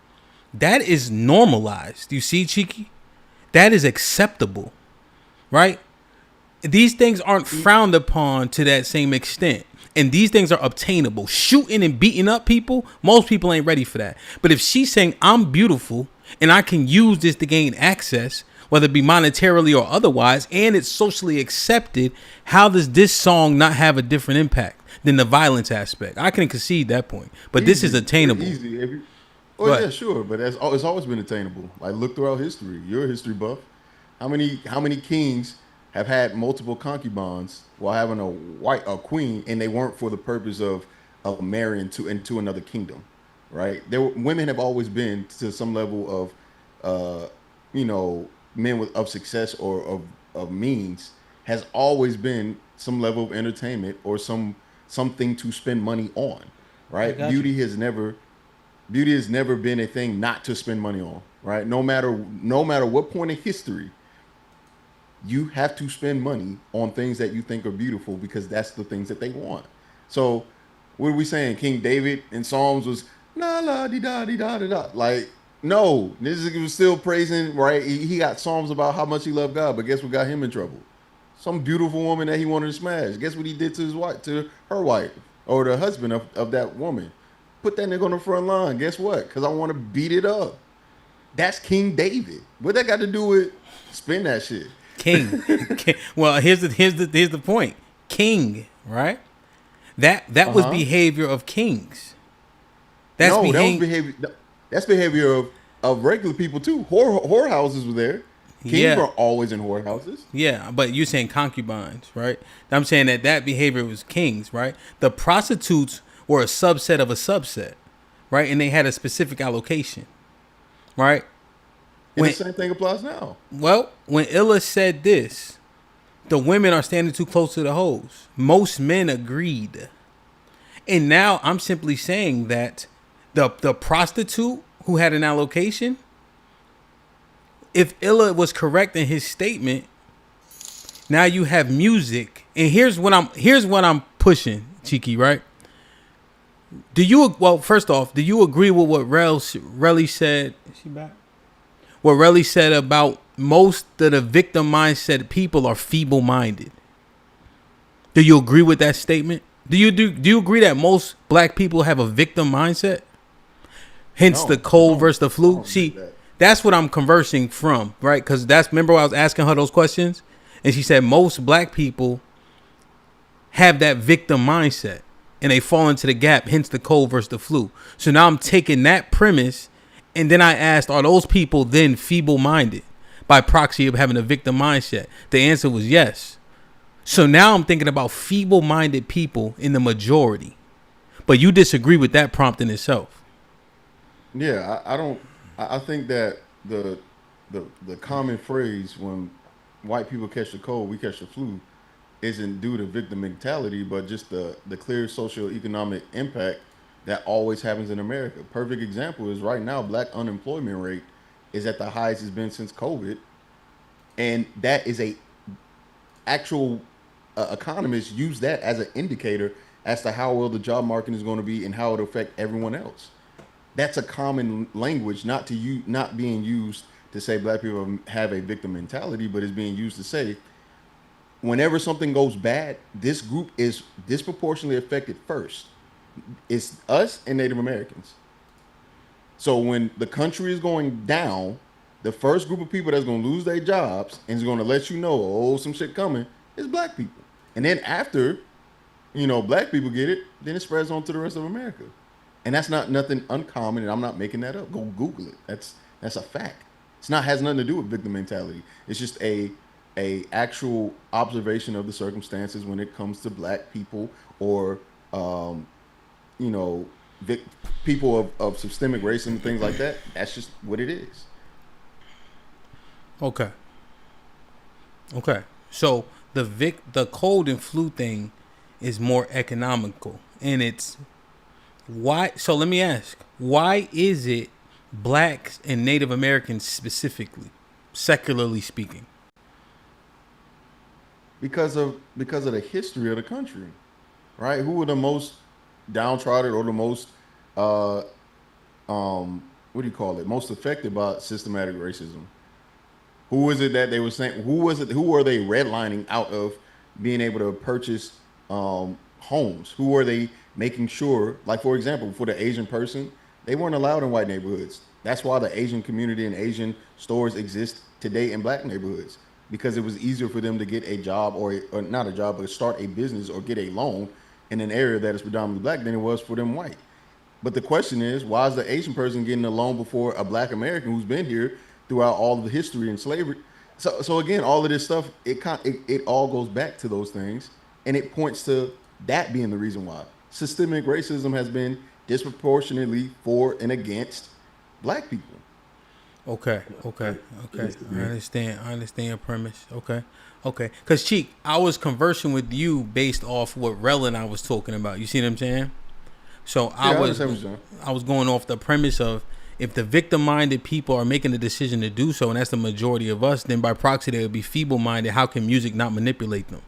Speaker 1: That is normalized. You see, Cheeky? That is acceptable, right? These things aren't frowned upon to that same extent. And these things are obtainable. Shooting and beating up people, most people ain't ready for that. But if she's saying, I'm beautiful and I can use this to gain access, whether it be monetarily or otherwise, and it's socially accepted, how does this song not have a different impact than the violence aspect? I can concede that point. But this is attainable.
Speaker 21: Easy. Yeah, sure. But it's always been attainable. Like, look throughout history. You're a history buff. How many kings have had multiple concubines while having a queen, and they weren't for the purpose of marrying into another kingdom, right? Women have always been to some level of men of success or of means, has always been some level of entertainment or something to spend money on, right? Beauty has never been a thing not to spend money on, right? No matter what point in history, you have to spend money on things that you think are beautiful because that's the things that they want. So what are we saying? King David in Psalms was la la di da di da da da. Like, no, this was still praising, right? He got Psalms about how much he loved God, but guess what got him in trouble? Some beautiful woman that he wanted to smash. Guess what he did to his wife, to her wife, or the husband of that woman? Put that nigga on the front line. Guess what? Because I want to beat it up. That's King David. What that got to do with spend that shit?
Speaker 1: King. Well, here's the point. King, right? That was behavior of kings. That's
Speaker 21: behavior of regular people too. Whorehouses were there. Kings were always in whorehouses.
Speaker 1: Yeah, but you're saying concubines, right? I'm saying that behavior was kings, right? The prostitutes were a subset of a subset, right? And they had a specific allocation, right?
Speaker 21: And the same thing applies now.
Speaker 1: Well, when Illa said this, the women are standing too close to the hoes. Most men agreed. And now I'm simply saying that the prostitute who had an allocation, if Illa was correct in his statement, now you have music. And here's what I'm pushing, Cheeky, right? First off, do you agree with what Relly said? Is she back? What Relly said about most of the victim mindset people are feeble-minded. Do you agree with that statement? Do you agree that most black people have a victim mindset? Hence the cold versus the flu. See, that's what I'm conversing from, right? Because remember I was asking her those questions, and she said most black people have that victim mindset, and they fall into the gap. Hence the cold versus the flu. So now I'm taking that premise. And then I asked, are those people then feeble-minded by proxy of having a victim mindset? The answer was yes. So now I'm thinking about feeble-minded people in the majority. But you disagree with that prompt in itself.
Speaker 21: Yeah, I think that the common phrase when white people catch the cold, we catch the flu, isn't due to victim mentality, but just the clear socioeconomic impact that always happens in America. Perfect example is right now, black unemployment rate is at the highest it's been since COVID. And that is actual economists use that as an indicator as to how well the job market is going to be and how it'll affect everyone else. That's a common language, not being used to say black people have a victim mentality, but is being used to say whenever something goes bad, this group is disproportionately affected first. It's us and Native Americans. So when the country is going down, the first group of people that's going to lose their jobs and is going to let you know, some shit coming, is black people. And then after, black people get it, then it spreads on to the rest of America. And that's not nothing uncommon, and I'm not making that up. Go Google it. That's a fact. Has nothing to do with victim mentality. It's just a actual observation of the circumstances when it comes to black people or people of systemic racism and things like that. That's just what it is.
Speaker 1: Okay. So the cold and flu thing is more economical, and it's Why? So let me ask, why is it blacks and Native Americans specifically, secularly speaking?
Speaker 21: Because of the history of the country, right? Who were the most downtrodden or the most uh what do you call it? Most affected by systematic racism? Who is it that they were saying? Who was it? Who were they redlining out of being able to purchase homes? Who were they making sure? Like for example, for the Asian person, they weren't allowed in white neighborhoods. That's why the Asian community and Asian stores exist today in black neighborhoods, because it was easier for them to get a job or not a job, but start a business or get a loan in an area that is predominantly black than it was for them white. But the question is, why is the Asian person getting a loan before a black American who's been here throughout all of the history and slavery? So again, all of this stuff, it all goes back to those things, and it points to that being the reason why systemic racism has been disproportionately for and against black people.
Speaker 1: Okay. I understand your premise. Okay. Because Cheek, I was conversing with you based off what Rel and I was talking about. You see what I'm saying? So I was going off the premise of, if the victim-minded people are making the decision to do so, and that's the majority of us, then by proxy they would be feeble-minded. How can music not manipulate them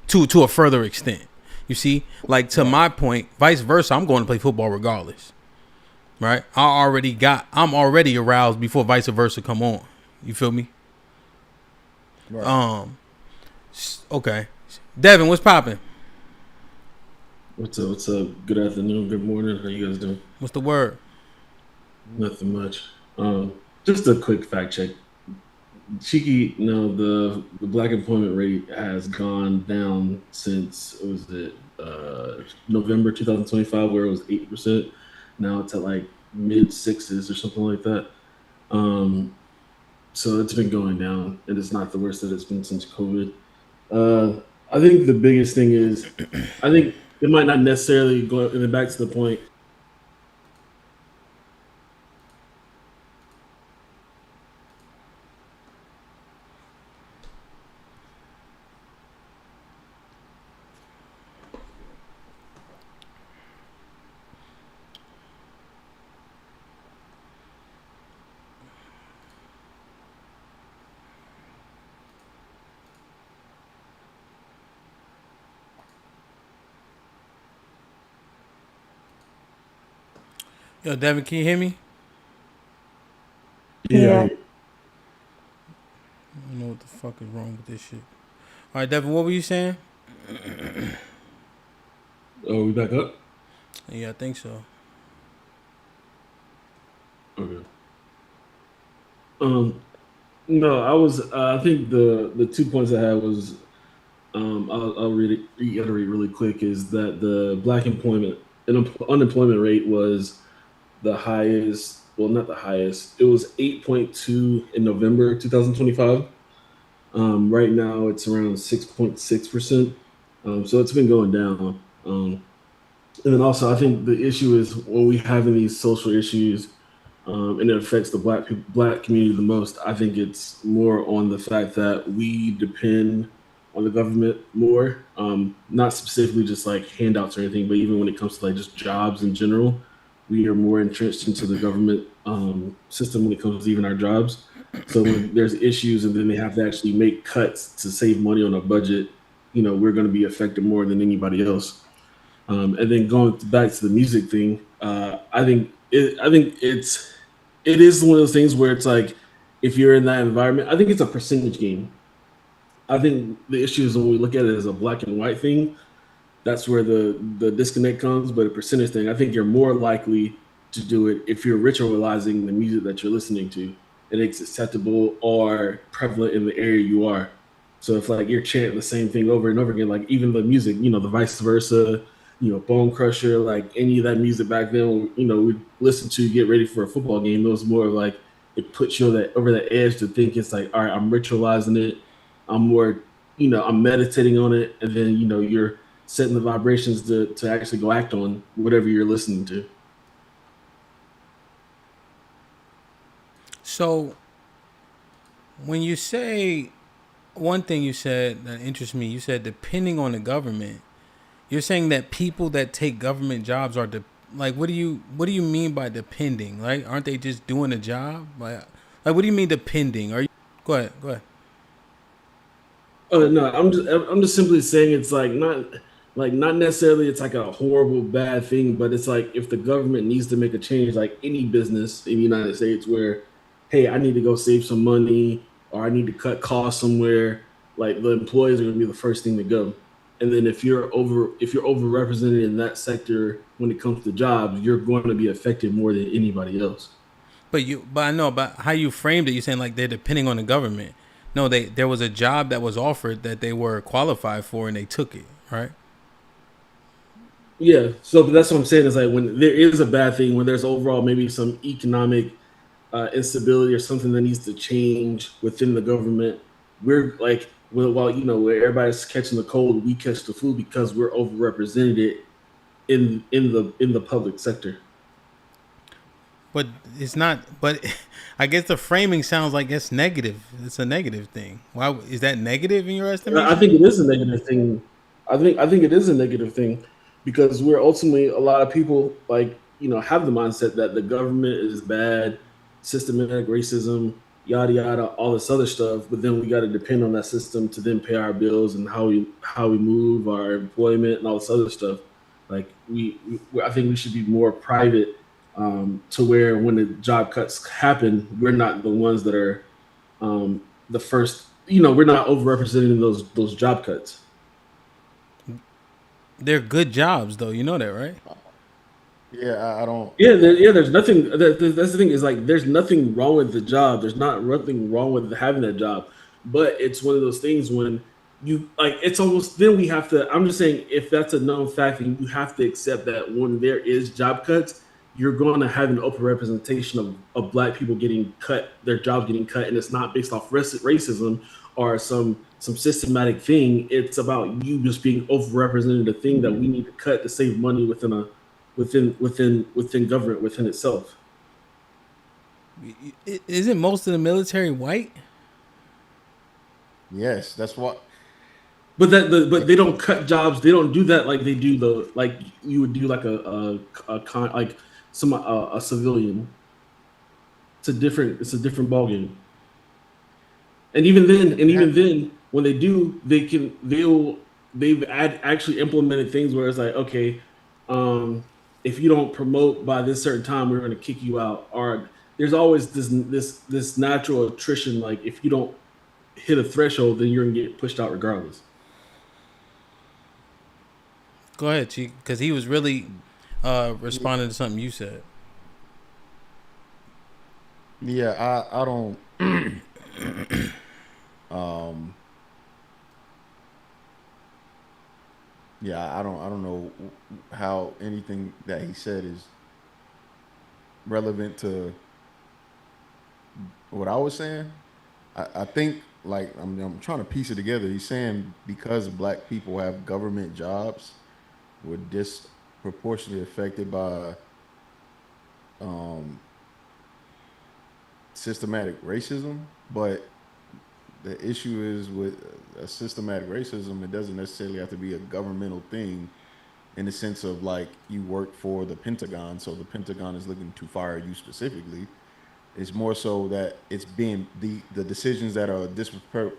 Speaker 1: to a further extent? You see, like to my point, vice versa. I'm going to play football regardless, right? I'm already aroused before vice versa come on. You feel me? Right. Okay, Devin, what's popping?
Speaker 7: What's up? Good afternoon, good morning. How you guys doing?
Speaker 1: What's the word?
Speaker 7: Nothing much. Just a quick fact check. Cheeky, no, the black employment rate has gone down since, what was it, November 2025, where it was 8%. Now it's at like mid sixes or something like that. So it's been going down, and it's not the worst that it's been since COVID. I think the biggest thing is, I think it might not necessarily go, and then back to the point,
Speaker 1: Yo, Devin, can you hear me?
Speaker 7: Yeah.
Speaker 1: I don't know what the fuck is wrong with this shit. All right, Devin, what were you saying?
Speaker 7: Oh, we back up?
Speaker 1: Yeah, I think so.
Speaker 7: Okay. No, I was. I think the 2 points I had was, I'll reiterate really quick, is that the black unemployment rate was the highest. Well, not the highest. It was 8.2 in November 2025. Right now it's around 6.6%. So it's been going down. And then also, I think the issue is when we having these social issues, and it affects the black community the most. I think it's more on the fact that we depend on the government more, not specifically just like handouts or anything, but even when it comes to like just jobs in general, we are more entrenched into the government system when it comes to even our jobs. So when there's issues and then they have to actually make cuts to save money on a budget, we're going to be affected more than anybody else. And then going back to the music thing, I think it is one of those things where it's like, if you're in that environment, I think it's a percentage game. I think the issue is when we look at it as a black and white thing, that's where the disconnect comes. But a percentage thing, I think you're more likely to do it if you're ritualizing the music that you're listening to, and it's acceptable or prevalent in the area you are. So if like you're chanting the same thing over and over again, like even the music, the vice versa, Bone Crusher, like any of that music back then, we listened to get ready for a football game. It was more of like, it puts you over that edge to think it's like, all right, I'm ritualizing it. I'm more, I'm meditating on it. And then, you're setting the vibrations to actually go act on whatever you're listening to.
Speaker 1: So when you say, one thing you said that interests me, you said depending on the government, you're saying that people that take government jobs are like what do you mean by depending? Like, aren't they just doing a job? Like what do you mean depending? Are you go ahead.
Speaker 7: No, I'm just simply saying it's not necessarily it's like a horrible bad thing, but it's like if the government needs to make a change, like any business in the United States, where hey, I need to go save some money or I need to cut costs somewhere, like the employees are going to be the first thing to go. And then if you're overrepresented in that sector when it comes to jobs, you're going to be affected more than anybody else.
Speaker 1: But I know about how you framed it. You're saying like they're depending on the government. No, there was a job that was offered that they were qualified for and they took it, right?
Speaker 7: Yeah, so that's what I'm saying is like when there is a bad thing, when there's overall maybe some economic instability or something that needs to change within the government, we're like, while where everybody's catching the cold, we catch the flu because we're overrepresented in the public sector.
Speaker 1: But it's not. But I guess the framing sounds like it's negative. It's a negative thing. Why is that negative in your estimation?
Speaker 7: I think it is a negative thing. I think it is a negative thing because we're ultimately a lot of people have the mindset that the government is bad, systematic racism, yada yada, all this other stuff. But then we got to depend on that system to then pay our bills and how we move our employment and all this other stuff. Like I think we should be more private. To where when the job cuts happen, we're not the ones that are the first. We're not overrepresented in those job cuts.
Speaker 1: They're good jobs, though. You know that, right?
Speaker 21: Yeah, I don't.
Speaker 7: Yeah, there's nothing. That's the thing is like there's nothing wrong with the job. There's nothing wrong with having that job, but it's one of those things when you like it's almost then we have to. I'm just saying if that's a known fact, and you have to accept that when there is job cuts, you're going to have an open representation of black people getting cut, their jobs getting cut, and it's not based off racism or some systematic thing. It's about you just being overrepresented, a thing that we need to cut to save money within government within itself.
Speaker 1: Isn't most of the military white?
Speaker 21: Yes, that's what.
Speaker 7: But they don't cut jobs. They don't do that like they do like you would do like a civilian. It's a different ballgame. And even then, when they do, they've actually implemented things where it's like, okay, if you don't promote by this certain time, we're going to kick you out. Or there's always this natural attrition. Like if you don't hit a threshold, then you're going to get pushed out regardless.
Speaker 1: Go ahead, Chief, because he was really responding to something you said.
Speaker 21: Yeah, I don't. Yeah, I don't know how anything that he said is relevant to what I was saying. I think like I'm trying to piece it together. He's saying because black people have government jobs, we're disproportionately affected by systematic racism, but the issue is with a systematic racism, it doesn't necessarily have to be a governmental thing in the sense of like you work for the Pentagon, so the Pentagon is looking to fire you specifically. It's more so that it's being the decisions that are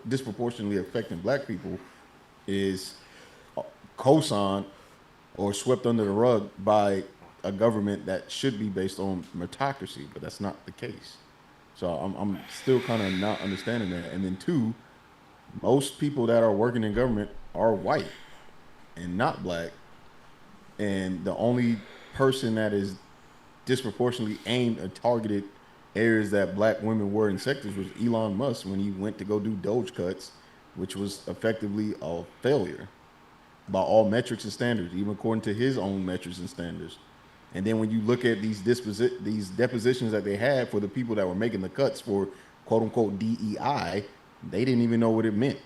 Speaker 21: disproportionately affecting black people is co-signed or swept under the rug by a government that should be based on meritocracy, but that's not the case. So I'm still kind of not understanding that. And then two, most people that are working in government are white and not black. And the only person that is disproportionately aimed and targeted areas that black women were in sectors was Elon Musk when he went to go do Doge cuts, which was effectively a failure by all metrics and standards, even according to his own metrics and standards. And then when you look at these depositions that they had for the people that were making the cuts for quote unquote DEI, they didn't even know what it meant.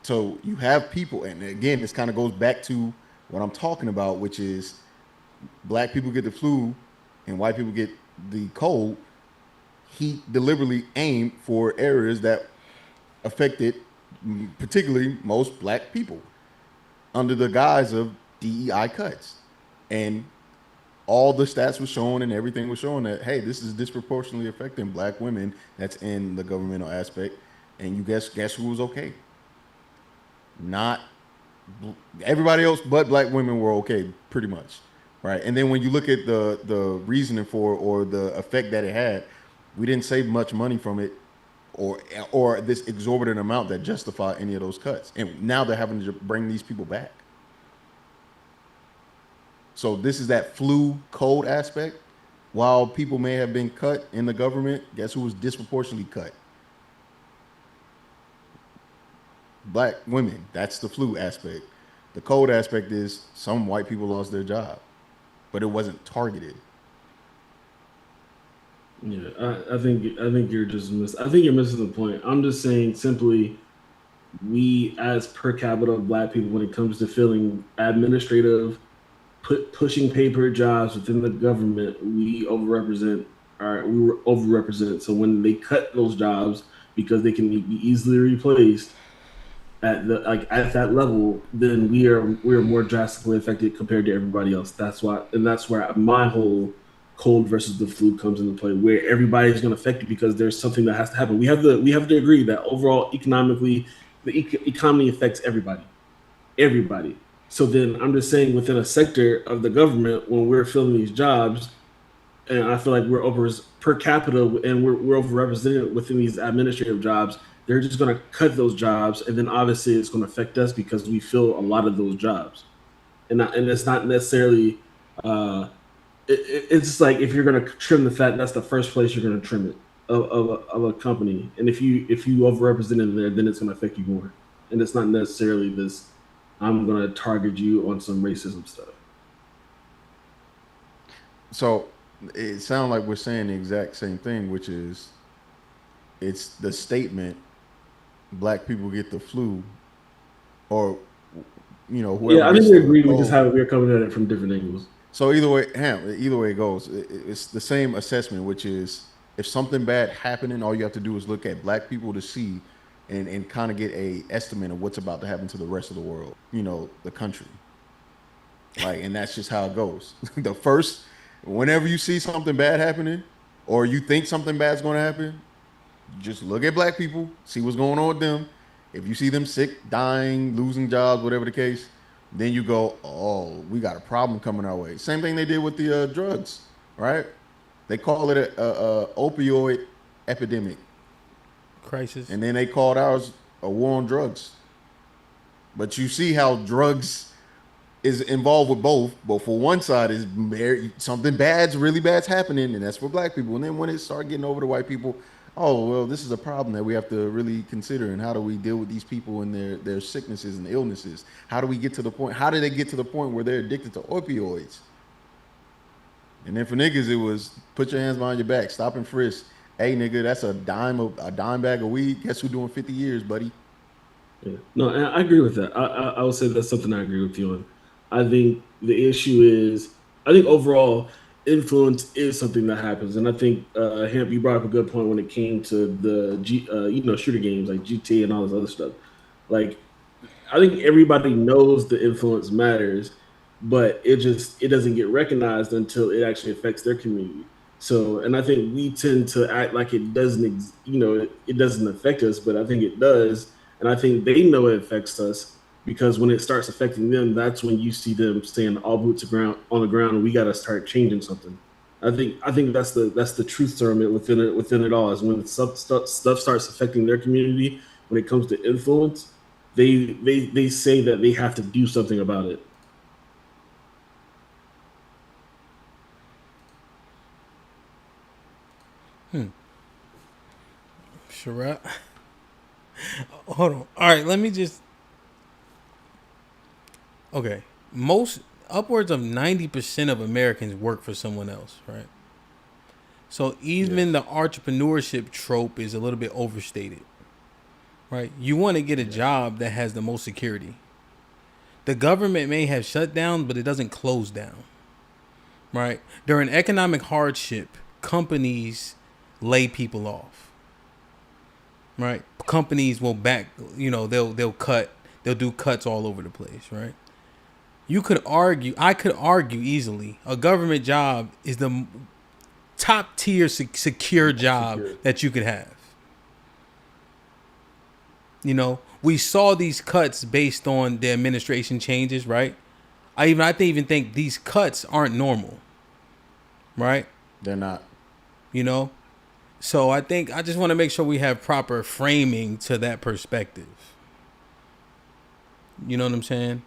Speaker 21: So you have people, and again, this kind of goes back to what I'm talking about, which is black people get the flu and white people get the cold. He deliberately aimed for areas that affected particularly most black people under the guise of DEI cuts. And all the stats were showing and everything was showing that, hey, this is disproportionately affecting black women that's in the governmental aspect. And you guess who was okay? Not everybody else but black women were okay, pretty much. Right. And then when you look at the reasoning for it or the effect that it had, we didn't save much money from it or this exorbitant amount that justify any of those cuts. And now they're having to bring these people back. So this is that flu cold aspect. While people may have been cut in the government, guess who was disproportionately cut? Black women. That's the flu aspect. The cold aspect is some white people lost their job, but it wasn't targeted.
Speaker 7: Yeah, I think you're just I think you're missing the point. I'm just saying simply, we as per capita black people, when it comes to filling administrative, pushing paper jobs within the government, we overrepresent. We were overrepresented. So when they cut those jobs because they can be easily replaced at that level, then we are more drastically affected compared to everybody else. That's why, and that's where my whole cold versus the flu comes into play, where everybody's going to affect you because there's something that has to happen. We have to agree that overall economically, the economy affects everybody. So then I'm just saying, within a sector of the government, when we're filling these jobs, and I feel like we're over per capita and we're overrepresented within these administrative jobs, they're just going to cut those jobs, and then obviously it's going to affect us because we fill a lot of those jobs, and it's not necessarily. It's just like, if you're going to trim the fat, that's the first place you're going to trim it of a company, and if you overrepresented there, then it's going to affect you more, and it's not necessarily this. I'm going to target you on some racism stuff.
Speaker 21: So it sounds like we're saying the exact same thing, which is it's the statement, black people get the flu, or, you know, whoever.
Speaker 7: Yeah, I think we agree. We just we're coming at it from different angles.
Speaker 21: So either way it goes, it's the same assessment, which is if something bad happening, all you have to do is look at black people to see and kind of get a estimate of what's about to happen to the rest of the world, you know, the country. Like, and that's just how it goes. Whenever you see something bad happening, or you think something bad's going to happen, just look at black people, see what's going on with them. If you see them sick, dying, losing jobs, whatever the case, then you go, oh, we got a problem coming our way. Same thing they did with the drugs, right? They call it a opioid epidemic.
Speaker 1: Crisis.
Speaker 21: And then they called ours a war on drugs. But you see how drugs is involved with both. But for one side is something really bad's happening, and that's for black people. And then when it started getting over to white people, oh, well, this is a problem that we have to really consider. And how do we deal with these people and their sicknesses and illnesses? How do we get to the point? How do they get to the point where they're addicted to opioids? And then for niggas, it was put your hands behind your back, stop and frisk. Hey, nigga, that's a dime bag of weed. Guess who doing 50 years, buddy?
Speaker 7: Yeah. No, I agree with that. I would say that's something I agree with you on. I think the issue is, I think overall influence is something that happens, and I think Hamp, you brought up a good point when it came to the shooter games like GTA and all this other stuff. Like, I think everybody knows the influence matters, but it doesn't get recognized until it actually affects their community. So, and I think we tend to act like it doesn't, it doesn't affect us, but I think it does. And I think they know it affects us, because when it starts affecting them, that's when you see them saying all boots on the ground, and we got to start changing something. I think that's the truth serum within it all, is when stuff starts affecting their community. When it comes to influence, they say that they have to do something about it.
Speaker 1: Sure. Hold on. All right, let me just. Okay, upwards of 90% of Americans work for someone else, right? So even the entrepreneurship trope is a little bit overstated, right? You want to get a job that has the most security. The government may have shut down, but it doesn't close down, right? During economic hardship, companies lay people off. Right, companies will they'll do cuts all over the place, right? You could argue. I could argue easily. A government job is the top tier secure job that you could have. You know, we saw these cuts based on the administration changes, right? I even think these cuts aren't normal, right?
Speaker 21: They're not.
Speaker 1: You know, so I just want to make sure we have proper framing to that perspective. You know what I'm saying?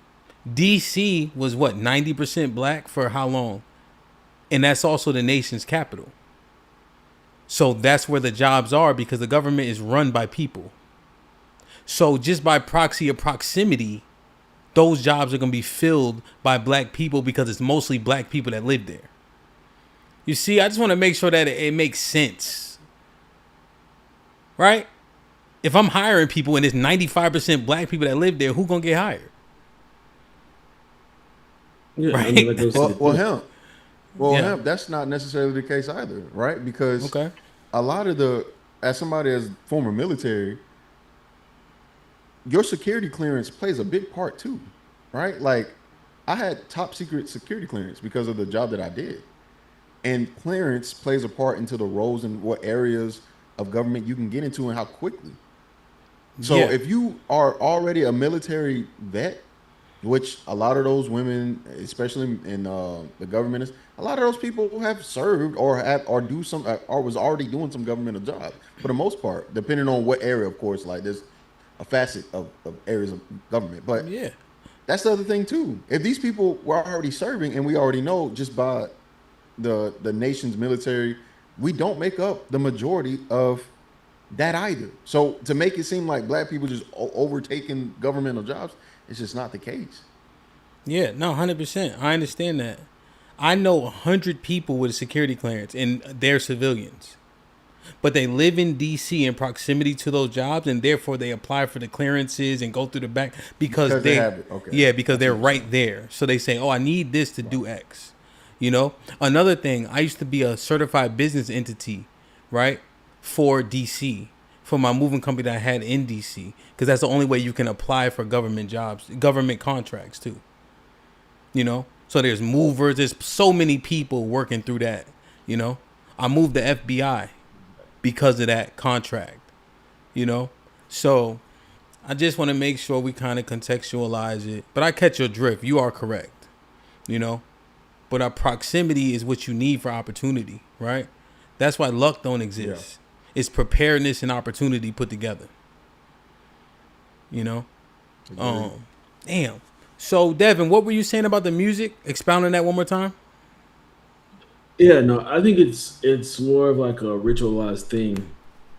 Speaker 1: DC was what, 90% black for how long? And that's also the nation's capital. So that's where the jobs are because the government is run by people. So just by proxy or proximity, those jobs are going to be filled by black people because it's mostly black people that live there. You see, I just want to make sure that it makes sense. Right? If I'm hiring people and it's 95% black people that live there, who's going to get hired?
Speaker 21: Yeah,
Speaker 1: right?
Speaker 21: I mean, HAMP. HAMP, that's not necessarily the case either, right? Because a lot of as somebody as former military, your security clearance plays a big part too, right? Like, I had top secret security clearance because of the job that I did. And clearance plays a part into the roles and what areas of government you can get into and how quickly. So if you are already a military vet, which a lot of those women, especially in the government, a lot of those people have served or was already doing some governmental job for the most part, depending on what area, of course. Like, there's a facet of areas of government, but that's the other thing too. If these people were already serving, and we already know just by the nation's military, we don't make up the majority of that either. So to make it seem like black people just overtaking governmental jobs, it's just not the case.
Speaker 1: Yeah, no, 100%. I understand that. I know 100 people with a security clearance and they're civilians. But they live in D.C. in proximity to those jobs, and therefore they apply for the clearances and go through the back because they have it. Okay. Yeah, because they're right there. So they say, oh, I need this to do X. You know? Another thing, I used to be a certified business entity, right, for D.C., for my moving company that I had in D.C., because that's the only way you can apply for government jobs, government contracts too. You know? So there's movers, there's so many people working through that, you know? I moved the FBI because of that contract, you know? So I just want to make sure we kind of contextualize it. But I catch your drift. You are correct, you know? But our proximity is what you need for opportunity, right? That's why luck don't exist. Yeah. It's preparedness and opportunity put together, you know? Damn. So, Devin, what were you saying about the music? Expound on that one more time.
Speaker 7: Yeah, no, I think it's more of like a ritualized thing,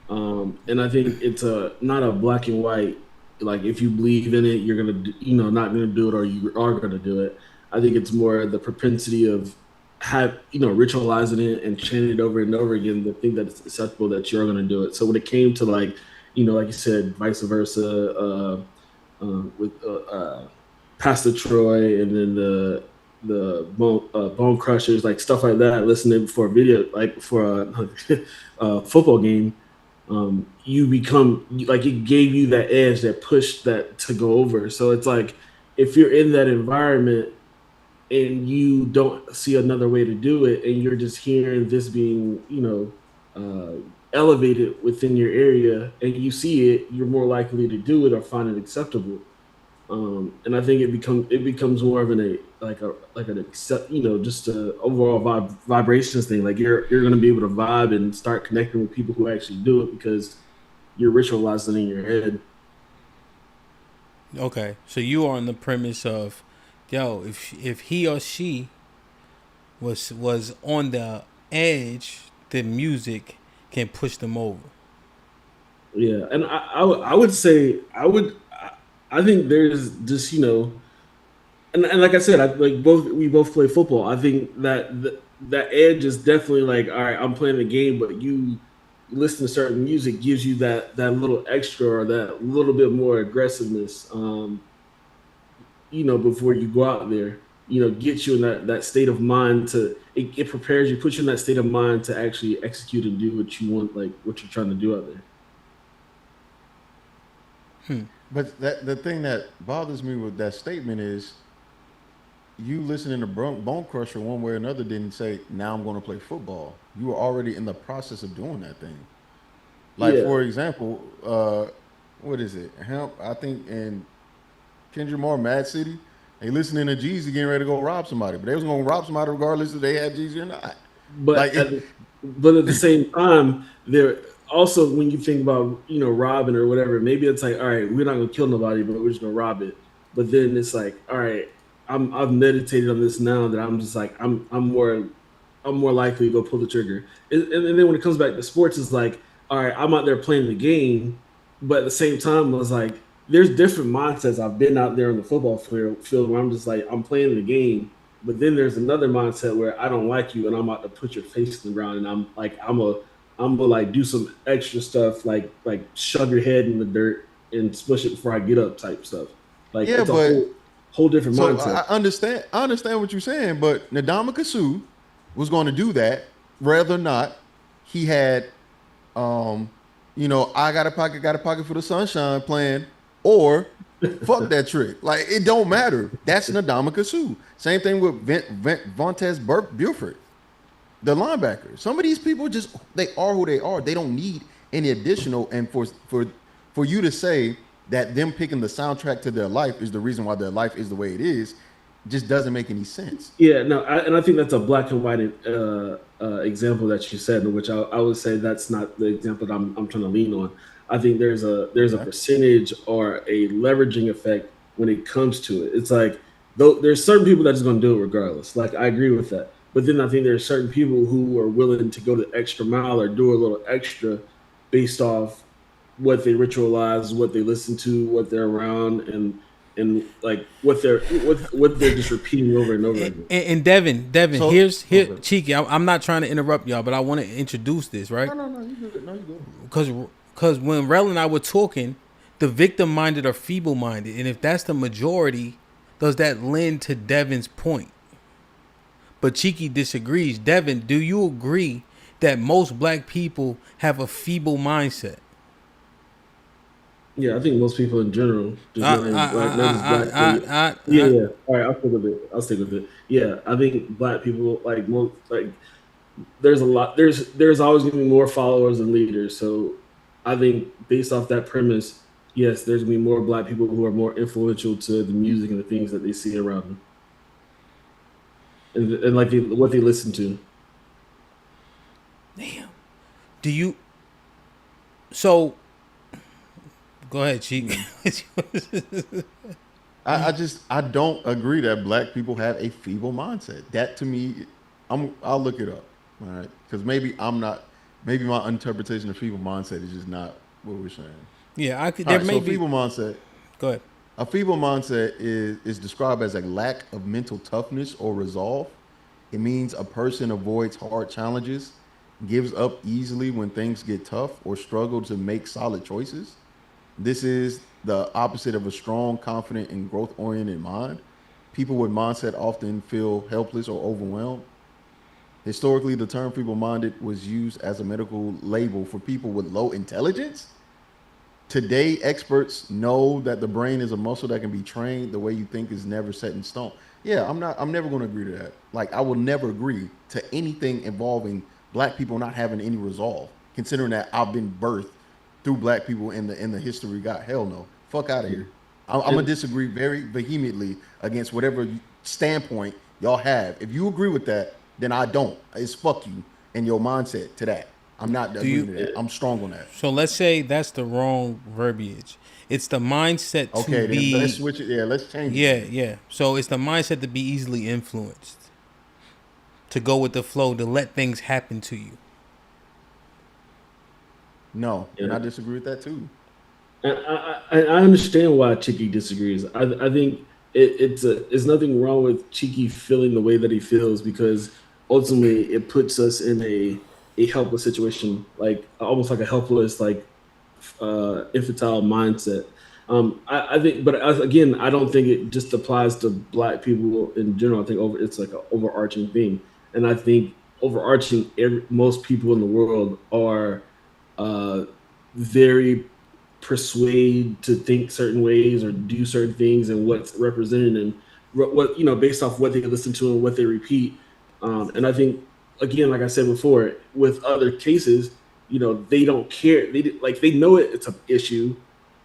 Speaker 7: and I think it's not a black and white. Like, if you believe in it, you're gonna, not gonna do it, or you are gonna do it. I think it's more the propensity of ritualizing it and chanting it over and over again. The thing that it's acceptable that you're gonna do it. So when it came to like you said, vice versa, with Pastor Troy, and then the Bone Crushers, like stuff like that, listening for a video, like for a football game, you become like, it gave you that edge, that push that to go over. So it's like, if you're in that environment and you don't see another way to do it, and you're just hearing this being elevated within your area, and you see it, you're more likely to do it or find it acceptable. And I think it becomes more of an just a overall vibrations thing. Like, you're going to be able to vibe and start connecting with people who actually do it because you're ritualizing in your head.
Speaker 1: Okay, so you are on the premise of, if he or she was on the edge, the music can push them over.
Speaker 7: Yeah, and I would say I think there's just and like I said, we both play football. I think that that edge is definitely like, all right, I'm playing the game, but you listen to certain music gives you that little extra, or that little bit more aggressiveness, before you go out there, get you in that state of mind it prepares you, puts you in that state of mind to actually execute and do what you want, like what you're trying to do out there.
Speaker 21: But the thing that bothers me with that statement is, you listening to Bone Crusher one way or another didn't say, now I'm going to play football. You were already in the process of doing that thing. Like,
Speaker 7: Yeah,
Speaker 21: for example, what is it? HAMP, I think, in Kendrick Lamar, Mad City, they listening to Jeezy getting ready to go rob somebody. But they was going to rob somebody regardless if they had Jeezy or not.
Speaker 7: but
Speaker 21: Like,
Speaker 7: at the same time, there also when you think about robbing or whatever, maybe it's like, all right, we're not gonna kill nobody, but we're just gonna rob it. But then it's like, all right, I've meditated on this now that I'm just like I'm more likely to go pull the trigger. And then when it comes back to sports, it's like, all right, I'm out there playing the game, but at the same time, I was like, there's different mindsets. I've been out there on the football field where I'm just like, I'm playing the game, but then there's another mindset where I don't like you and I'm about to put your face in the ground and I'm gonna like do some extra stuff like shove your head in the dirt and spush it before I get up type stuff. Like
Speaker 21: yeah,
Speaker 7: it's a
Speaker 21: but
Speaker 7: whole different
Speaker 21: so
Speaker 7: mindset.
Speaker 21: I understand. I understand what you're saying, but Ndamukong Suh was going to do that, whether or not he had, um, I got a pocket for the sunshine plan, or fuck that trick. Like it don't matter. That's Ndamukong Suh. Same thing with Vontez Buford, the linebacker. Some of these people just they are who they are. They don't need any additional. And for you to say that them picking the soundtrack to their life is the reason why their life is the way it is, just doesn't make any sense.
Speaker 7: Yeah, no, and I think that's a black and white example that you said, which I would say that's not the example that I'm trying to lean on. I think there's a percentage or a leveraging effect when it comes to it. It's like there's certain people that's just going to do it regardless. Like I agree with that, but then I think there's certain people who are willing to go the extra mile or do a little extra based off what they ritualize, what they listen to, what they're around, and like what they're just repeating over and over again.
Speaker 1: And Devin,
Speaker 21: So-
Speaker 1: here, Cheeky. I'm not trying to interrupt y'all, but I want to introduce this, right?
Speaker 21: No, you good. No, you good.
Speaker 1: Because when Rel and I were talking, the victim-minded are feeble-minded, and if that's the majority, does that lend to Devin's point? But Cheeky disagrees. Devin, do you agree that most black people have a feeble mindset?
Speaker 7: Yeah, I think most people in general.
Speaker 1: Yeah.
Speaker 7: All right, I'll stick with it. Yeah, I think black people there's a lot. There's always gonna be more followers than leaders. So I think based off that premise, yes, there's gonna be more black people who are more influential to the music and the things that they see around them, and like what they listen to.
Speaker 1: Damn. Do you? So. Go ahead, Cheek.
Speaker 21: I don't agree that black people have a feeble mindset. That to me, I'll look it up, all right? Because maybe my interpretation of feeble mindset is just not what we're saying.
Speaker 1: Yeah, I could.
Speaker 21: All
Speaker 1: There
Speaker 21: right,
Speaker 1: may
Speaker 21: so
Speaker 1: be.
Speaker 21: feeble mindset.
Speaker 1: Go ahead.
Speaker 21: A feeble mindset is described as a lack of mental toughness or resolve. It means a person avoids hard challenges, gives up easily when things get tough, or struggle to make solid choices. This is the opposite of a strong, confident, and growth-oriented mind. People with mindset often feel helpless or overwhelmed. Historically, the term feeble-minded was used as a medical label for people with low intelligence. Today, experts know that the brain is a muscle that can be trained. The way you think is never set in stone. Yeah, I'm never going to agree to that. Like, I will never agree to anything involving black people not having any resolve, considering that I've been birthed through black people in the history we got. Hell no. Fuck out of here. I'm gonna disagree very vehemently against whatever standpoint y'all have. If you agree with that, then I don't. It's fuck you and your mindset to that. I'm not agreeing to that. I'm strong on that.
Speaker 1: So let's say that's the wrong verbiage. It's the mindset to
Speaker 21: Okay,
Speaker 1: be.
Speaker 21: then let's switch it. Yeah, let's change
Speaker 1: Yeah,
Speaker 21: it.
Speaker 1: yeah. So it's the mindset to be easily influenced, to go with the flow, to let things happen to you.
Speaker 21: No, and I disagree with that too.
Speaker 7: I understand why Cheeky disagrees. I think it's nothing wrong with Cheeky feeling the way that he feels, because ultimately it puts us in a helpless situation, like almost like a helpless infantile mindset. I think, but again, I don't think it just applies to black people in general. I think it's like an overarching thing, and I think overarching, most people in the world are very persuaded to think certain ways or do certain things, and what's represented in what based off what they listen to and what they repeat. And I think again, like I said before, with other cases, they don't care. They know it's an issue,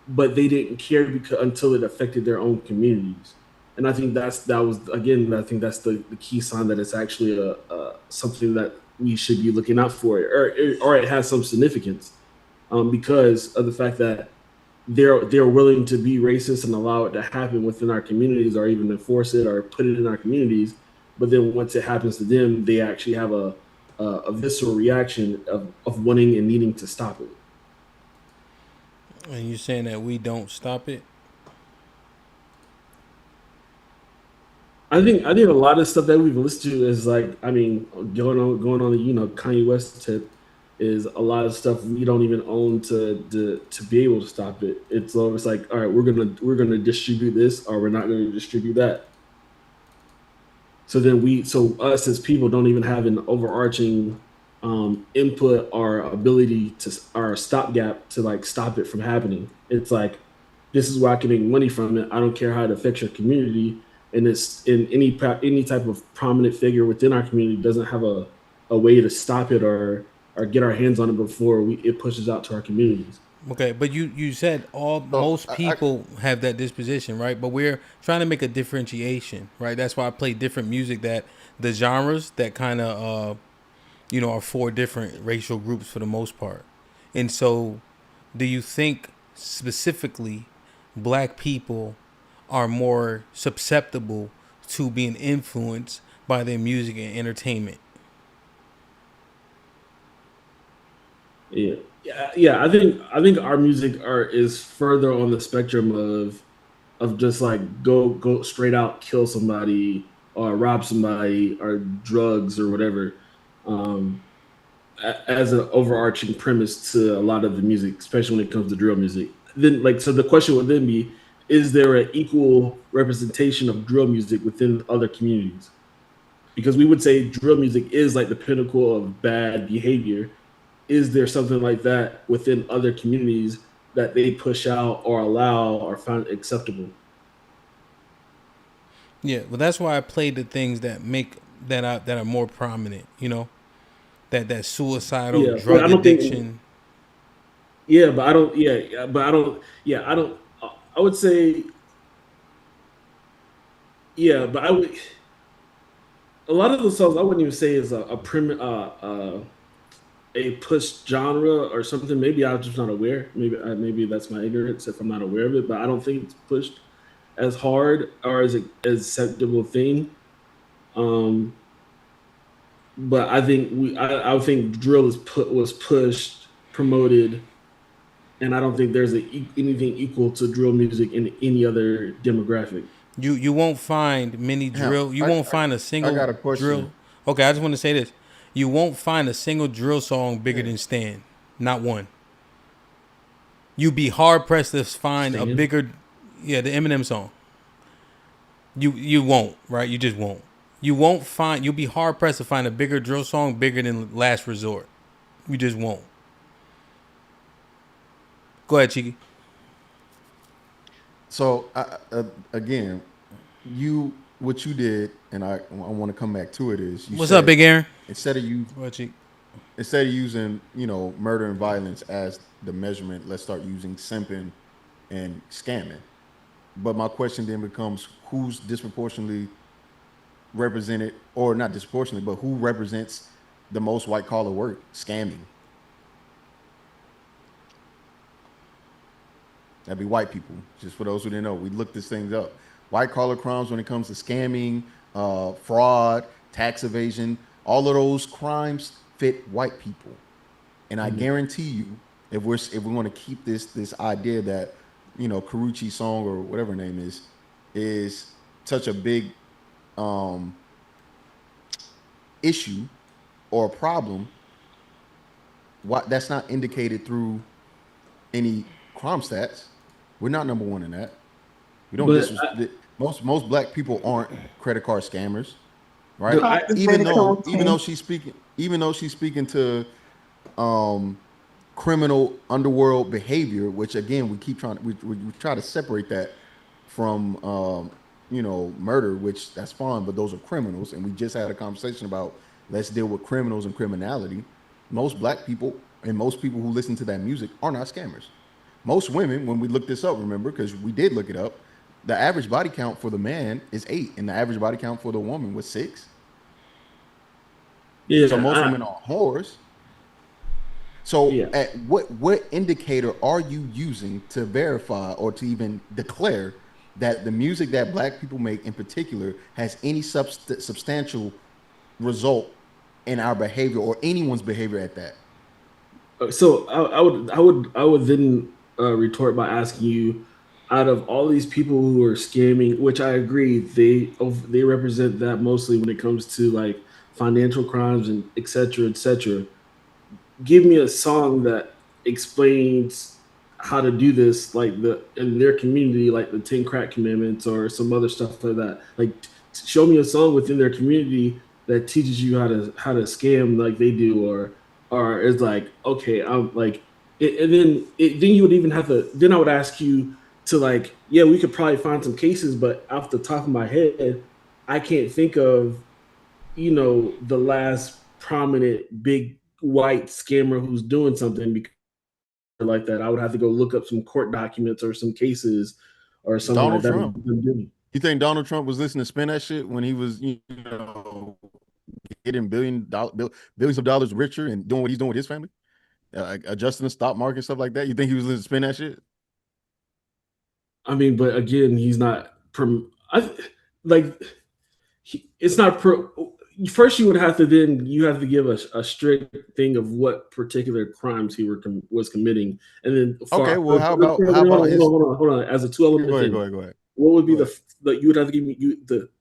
Speaker 7: but they didn't care until it affected their own communities. And I think I think that's the key sign that it's actually a something that we should be looking out for, or it has some significance, because of the fact that they're willing to be racist and allow it to happen within our communities, or even enforce it or put it in our communities. But then once it happens to them, they actually have a visceral reaction of wanting and needing to stop it.
Speaker 1: And you're saying that we don't stop it?
Speaker 7: I think a lot of stuff that we've listened to is going on the Kanye West tip, is a lot of stuff we don't even own to be able to stop it. It's always like, all right, we're gonna distribute this, or we're not gonna distribute that. So then us as people don't even have an overarching input or ability or stopgap to stop it from happening. It's like, this is where I can make money from it. I don't care how it affects your community. And it's in any type of prominent figure within our community doesn't have a way to stop it or get our hands on it before it pushes out to our communities.
Speaker 1: Okay, but you said most people have that disposition, right? But we're trying to make a differentiation, right? That's why I play different music, that the genres that kind of are for different racial groups for the most part. And so, do you think specifically black people are more susceptible to being influenced by their music and entertainment?
Speaker 7: Yeah. I think our music is further on the spectrum of just go straight out, kill somebody or rob somebody or drugs or whatever, as an overarching premise to a lot of the music, especially when it comes to drill music. Then so the question would then be, is there an equal representation of drill music within other communities? Because we would say drill music is like the pinnacle of bad behavior. Is there something like that within other communities that they push out or allow or find acceptable?
Speaker 1: Yeah, well, that's why I played the things that are more prominent. That suicidal drug addiction.
Speaker 7: I would say, but I would. A lot of the songs I wouldn't even say is a push genre or something. Maybe I'm just not aware. Maybe that's my ignorance if I'm not aware of it. But I don't think it's pushed as hard or as acceptable thing. But I think I think drill was pushed, promoted, and I don't think there's anything equal to drill music in any other demographic.
Speaker 1: You won't find many drill. You won't find a single
Speaker 21: I got a question.
Speaker 1: Drill. Okay, I just want to say this. You won't find a single drill song bigger than Stan. Not one. You'd be hard pressed to find a bigger, the Eminem song. You won't, right? You just won't. You'll be hard pressed to find a bigger drill song bigger than Last Resort. You just won't. Go ahead, Cheeky.
Speaker 21: So again, what you did, and I want to come back to it, is
Speaker 1: what's up, Big Aaron?
Speaker 21: Instead of using murder and violence as the measurement, let's start using simping and scamming. But my question then becomes, who's disproportionately represented, or not disproportionately, but who represents the most white collar work? Scamming. That'd be white people. Just for those who didn't know, we looked these things up. White collar crimes when it comes to scamming, fraud, tax evasion, all of those crimes fit white people. And I guarantee you, if we want to keep this idea that Karrueche's song or whatever her name is such a big issue or a problem, that's not indicated through any crime stats. We're not number one in that. We don't. Most black people aren't credit card scammers, right? Even though she's speaking to criminal underworld behavior, which again we try to separate that from murder, which that's fine, but those are criminals. And we just had a conversation about let's deal with criminals and criminality. Most black people and most people who listen to that music are not scammers. Most women, when we looked this up, remember, because we did look it up, the average body count for the man is 8, and the average body count for the woman was 6.
Speaker 7: Yeah.
Speaker 21: So most women are whores. So at what indicator are you using to verify or to even declare that the music that black people make in particular has any substantial result in our behavior or anyone's behavior at that?
Speaker 7: So I would then retort by asking you, out of all these people who are scamming, which I agree they represent that mostly when it comes to like financial crimes and et cetera, give me a song that explains how to do this, like in their community, like the 10 crack commandments or some other stuff like that. Like show me a song within their community that teaches you how to scam like they do, or it's like, okay, I'm like and then you would even have to, then I would ask you to like, yeah, we could probably find some cases, but off the top of my head, I can't think of, the last prominent big white scammer who's doing something like that. I would have to go look up some court documents or some cases or something
Speaker 21: Donald
Speaker 7: like
Speaker 21: Trump.
Speaker 7: that.
Speaker 21: You think Donald Trump was listening to spin that shit when he was, getting billions of dollars richer and doing what he's doing with his family, adjusting the stock market, stuff like that? You think he was listening to spin that shit?
Speaker 7: I mean, but again, he's not it's not first you would have to give a strict thing of what particular crimes he was committing, and then
Speaker 21: okay, well, how about
Speaker 7: hold on as a 2-element thing.
Speaker 21: Go ahead.
Speaker 7: What would be you would have to give me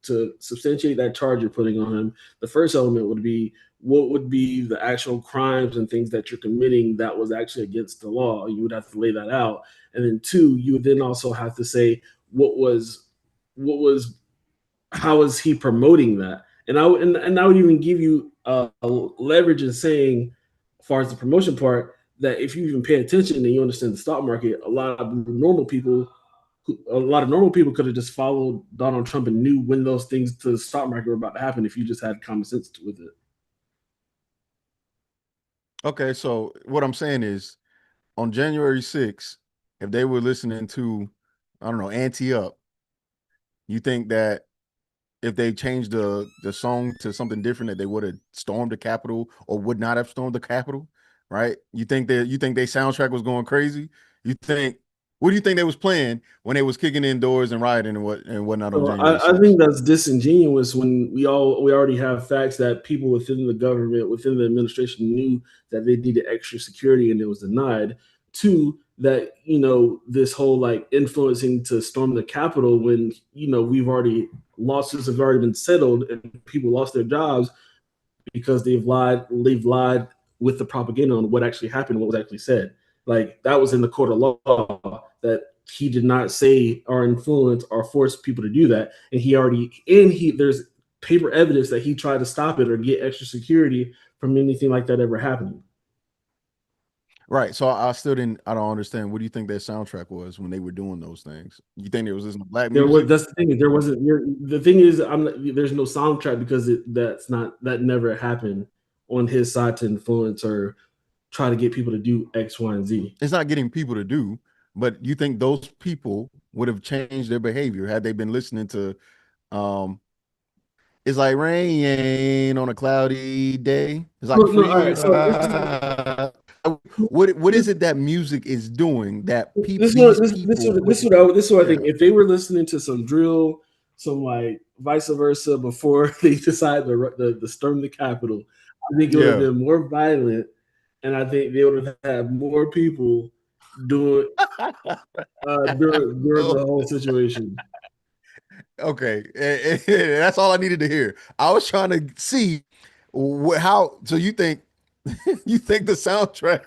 Speaker 7: to substantiate that charge you're putting on him? The first element would be, what would be the actual crimes and things that you're committing that was actually against the law? You would have to lay that out, and then 2, you would then also have to say how is he promoting that? And I would even give you a leverage in saying, as far as the promotion part, that if you even pay attention and you understand the stock market, a lot of normal people could have just followed Donald Trump and knew when those things to the stock market were about to happen if you just had common sense with it.
Speaker 21: Okay, so what I'm saying is, on January 6th, if they were listening to, I don't know, Ante Up, you think that if they changed the song to something different, that they would have stormed the Capitol or would not have stormed the Capitol, right? You think their soundtrack was going crazy? What do you think they was playing when they was kicking in doors and rioting and whatnot on January 6th?
Speaker 7: I think that's disingenuous when we already have facts that people within the government, within the administration, knew that they needed extra security and it was denied. 2, that this whole like influencing to storm the Capitol when lawsuits have already been settled and people lost their jobs because they've lied with the propaganda on what actually happened, what was actually said. Like that was in the court of law that he did not say or influence or force people to do that, and there's paper evidence that he tried to stop it or get extra security from anything like that ever happening.
Speaker 21: Right. So I don't understand. What do you think their soundtrack was when they were doing those things? You think there was listening to black music?
Speaker 7: That's the thing. There wasn't. The thing is, there's no soundtrack because that never happened on his side to influence or try to get people to do X, Y, and Z.
Speaker 21: It's not getting people to do, but you think those people would have changed their behavior had they been listening to, it's like rain on a cloudy day. It's like what is it that music is doing that people? This
Speaker 7: is what I think. If they were listening to some drill, some like vice versa before they decide to storm the Capitol, I think it would have been more violent, and I think they would have had more people doing during the whole situation.
Speaker 21: Okay, that's all I needed to hear. I was trying to see how. So you think the soundtrack?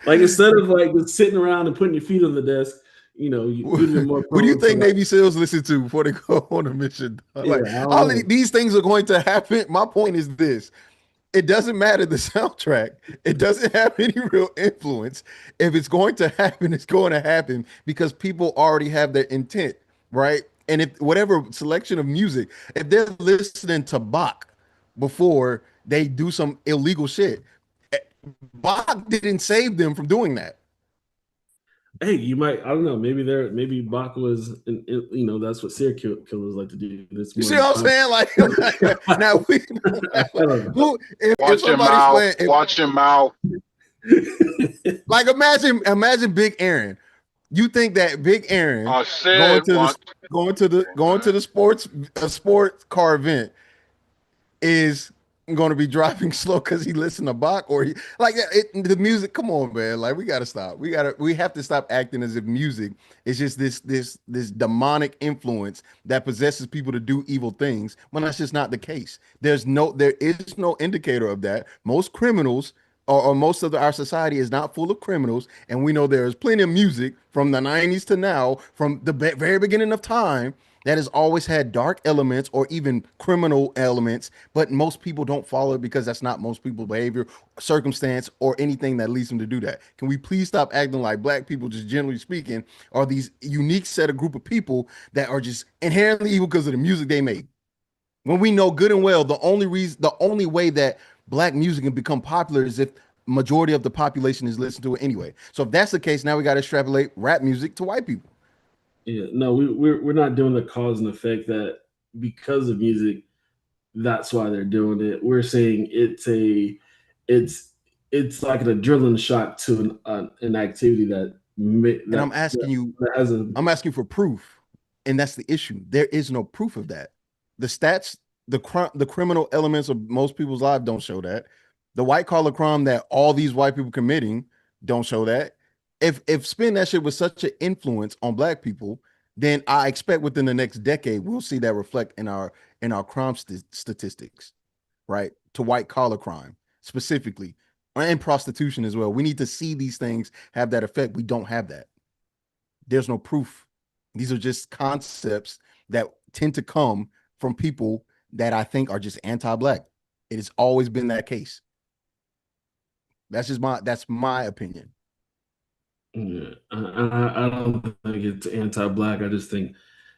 Speaker 7: Like instead of like just sitting around and putting your feet on the desk, you'd be more.
Speaker 21: What do you think Navy SEALs listen to before they go on a mission? Like these things are going to happen. My point is this: it doesn't matter the soundtrack. It doesn't have any real influence. If it's going to happen, it's going to happen because people already have their intent, right? And if whatever selection of music, if they're listening to Bach before they do some illegal shit, Bach didn't save them from doing that.
Speaker 7: Hey, you might, I don't know, maybe Bach was, that's what serial killers like to do. This
Speaker 21: You see what I'm saying? Like now if somebody's playing,
Speaker 8: watch your mouth.
Speaker 21: Like imagine Big Aaron. You think that Big Aaron going to the sports car event is going to be driving slow because he listened to Bach or the music? Come on, man! Like we got to stop. We have to stop acting as if music is just this demonic influence that possesses people to do evil things when that's just not the case. There is no indicator of that. Most criminals or most of our society is not full of criminals, and we know there is plenty of music from the 90s to now, from the very beginning of time, that has always had dark elements or even criminal elements, but most people don't follow it because that's not most people's behavior, circumstance, or anything that leads them to do that. Can we please stop acting like black people, just generally speaking, are these unique set of group of people that are just inherently evil because of the music they make? When we know good and well, the only way that black music can become popular is if majority of the population is listening to it anyway. So if that's the case, now we got to extrapolate rap music to white people.
Speaker 7: Yeah, no, we're not doing the cause and effect that because of music, that's why they're doing it. We're saying it's like an adrenaline shot to an activity that.
Speaker 21: And I'm asking you for proof, and that's the issue. There is no proof of that. The stats, the criminal elements of most people's lives don't show that. The white collar crime that all these white people committing don't show that. If spin that shit was such an influence on black people, then I expect within the next decade we'll see that reflect in our crime statistics, right? To white collar crime specifically, and prostitution as well. We need to see these things have that effect. We don't have that. There's no proof. These are just concepts that tend to come from people that I think are just anti-black. It has always been that case. That's my opinion.
Speaker 7: Yeah, I don't think it's anti-black. I just think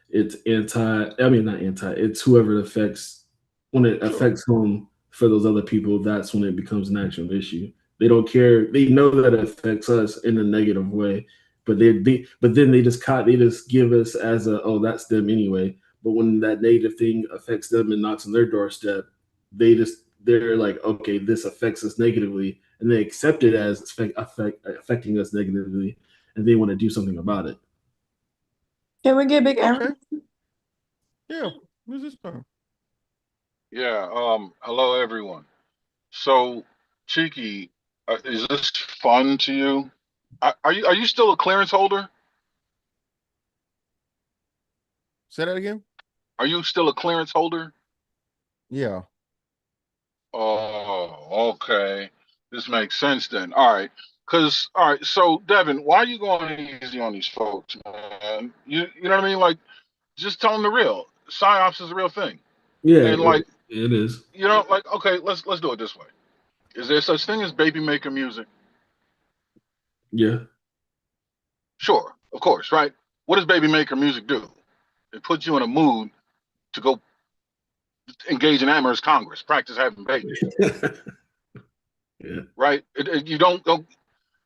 Speaker 7: it's not anti. It's whoever it affects. When it affects them for those other people, that's when it becomes an actual issue. They don't care. They know that it affects us in a negative way, but then they just give us as that's them anyway. But when that negative thing affects them and knocks on their doorstep, they're like, okay, this affects us negatively, and they accept it as affecting us negatively, and they want to do something about it.
Speaker 18: Can we get Big Aaron?
Speaker 21: Yeah, who's this from?
Speaker 8: Yeah. Hello, everyone. So, Cheeky, is this fun to you? Are you still a clearance holder?
Speaker 21: Say that again.
Speaker 8: Are you still a clearance holder?
Speaker 21: Yeah.
Speaker 8: Oh, okay. This makes sense then. All right. All right. So, Devin, why are you going easy on these folks, man? You know what I mean? Like, just tell them the real. Psyops is a real thing.
Speaker 7: Yeah,
Speaker 8: and like
Speaker 7: it is.
Speaker 8: You know, like, okay, let's do it this way. Is there such thing as baby maker music?
Speaker 7: Yeah.
Speaker 8: Sure, of course, right? What does baby maker music do? It puts you in a mood to go engage in amorous congress, practice having babies.
Speaker 7: Yeah.
Speaker 8: Right? You don't go.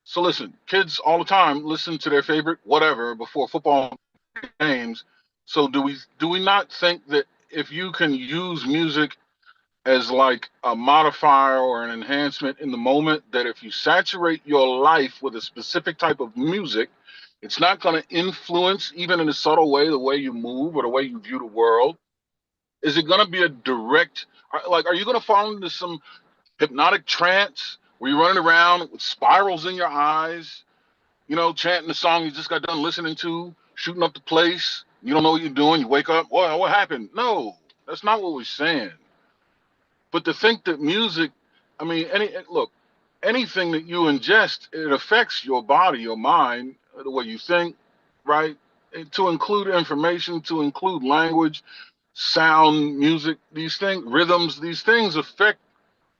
Speaker 8: So listen, kids all the time listen to their favorite whatever before football games. So do we not think that if you can use music as like a modifier or an enhancement in the moment, that if you saturate your life with a specific type of music, it's not going to influence, even in a subtle way, the way you move or the way you view the world? Is it going to be a direct, are you going to fall into some hypnotic trance where you're running around with spirals in your eyes, chanting the song you just got done listening to, shooting up the place, you don't know what you're doing, you wake up, what happened? No, that's not what we're saying. But to think that music, anything that you ingest, it affects your body, your mind, the way you think, right? To include information, to include language, sound, music, these things, rhythms, these things affect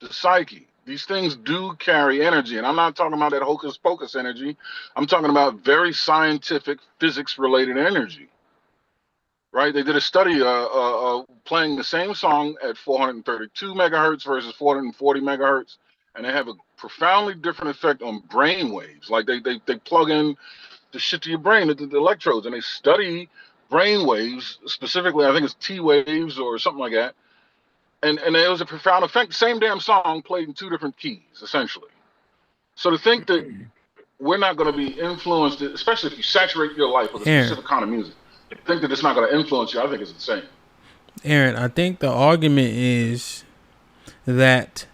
Speaker 8: the psyche. These things do carry energy. And I'm not talking about that hocus pocus energy. I'm talking about very scientific, physics related energy. right? They did a study playing the same song at 432 megahertz versus 440 megahertz, and they have a profoundly different effect on brain waves. Like they plug in the shit to your brain, the electrodes, and they study brain waves, specifically, I think it's T waves or something like that. And there was a profound effect. Same damn song played in two different keys, essentially. So to think that we're not going to be influenced, especially if you saturate your life with a specific kind of music, to think that it's not going to influence you, I think it's insane.
Speaker 1: Aaron, I think the argument is that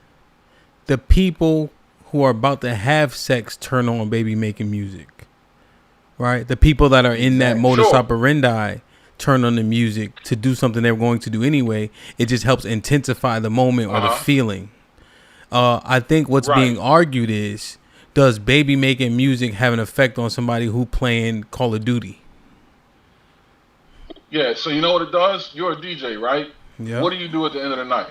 Speaker 1: the people who are about to have sex turn on baby making music, right? The people that are in that modus operandi turn on the music to do something they're going to do anyway. It just helps intensify the moment or the feeling. I think what's being argued is, does baby making music have an effect on somebody who playing Call of Duty?
Speaker 8: Yeah, so you know what it does? You're a DJ, right?
Speaker 1: Yeah.
Speaker 8: What do you do at the end of the night?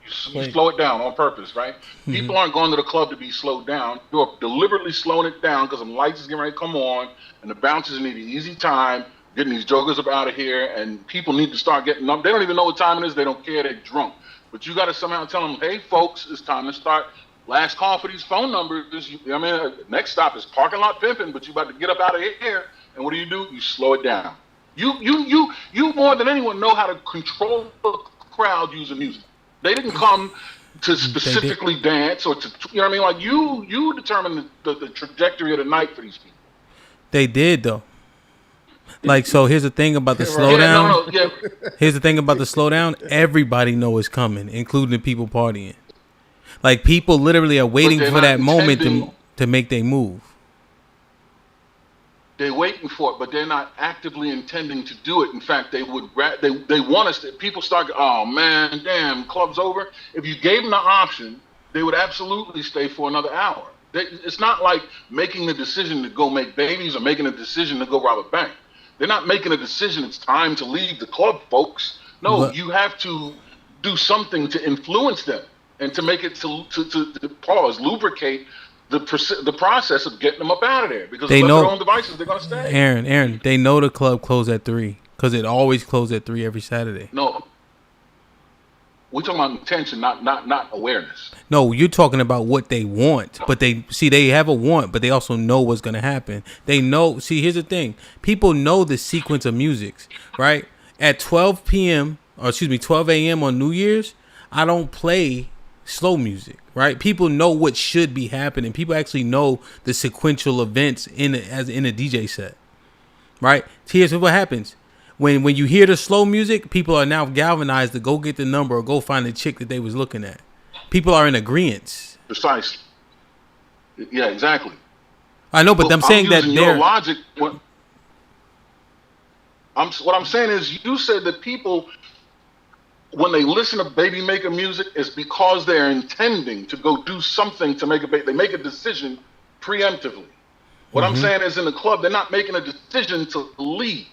Speaker 8: You slow it down on purpose, right? People aren't going to the club to be slowed down. You're deliberately slowing it down because the lights is getting ready to come on, and the bouncers need an easy time getting these jokers up out of here, and people need to start getting up. They don't even know what time it is. They don't care. They're drunk. But you got to somehow tell them, hey, folks, it's time to start. Last call for these phone numbers. Next stop is parking lot pimping, but you about to get up out of here. And what do? You slow it down. You more than anyone know how to control the crowd using music. They didn't come to specifically dance or to, you know what I mean? Like you determine the trajectory of the night for these people.
Speaker 1: They did though. Like, so here's the thing about the slowdown. Here's the thing about the slowdown. Everybody know it's coming, including the people partying. Like, people literally are waiting for that moment to make their move.
Speaker 8: They're waiting for it, but they're not actively intending to do it. In fact, they would. They want us to. People start. Oh man, damn, club's over. If you gave them the option, they would absolutely stay for another hour. It's not like making the decision to go make babies or making a decision to go rob a bank. They're not making a decision. It's time to leave the club, folks. No, you have to do something to influence them and to make it to lubricate the process of getting them up out of there, because they know their own devices, they're gonna stay.
Speaker 1: Aaron, they know the club closed at 3 because it always closed at 3 every Saturday.
Speaker 8: No, we're talking about intention, not awareness.
Speaker 1: No, you're talking about what they want, but they have a want, but they also know what's gonna happen. They know. See, here's the thing: people know the sequence of music, right? At 12 a.m. on New Year's, I don't play slow music, right? People know what should be happening. People actually know the sequential events in a DJ set, right? Here's what happens. When you hear the slow music, people are now galvanized to go get the number or go find the chick that they was looking at. People are in agreement.
Speaker 8: Precisely. Yeah, exactly.
Speaker 1: I know, but I'm saying that
Speaker 8: your logic. What I'm saying is, you said that people, when they listen to baby maker music, it's because they're intending to go do something to make they make a decision preemptively. What I'm saying is, in the club, they're not making a decision to leave.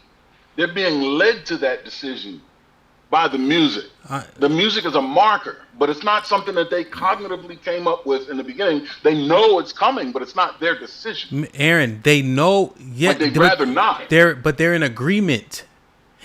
Speaker 8: They're being led to that decision by the music. The music is a marker, but it's not something that they cognitively came up with in the beginning. They know it's coming, but it's not their decision.
Speaker 1: Aaron, they know. Yeah,
Speaker 8: like they'd rather not.
Speaker 1: They're in agreement.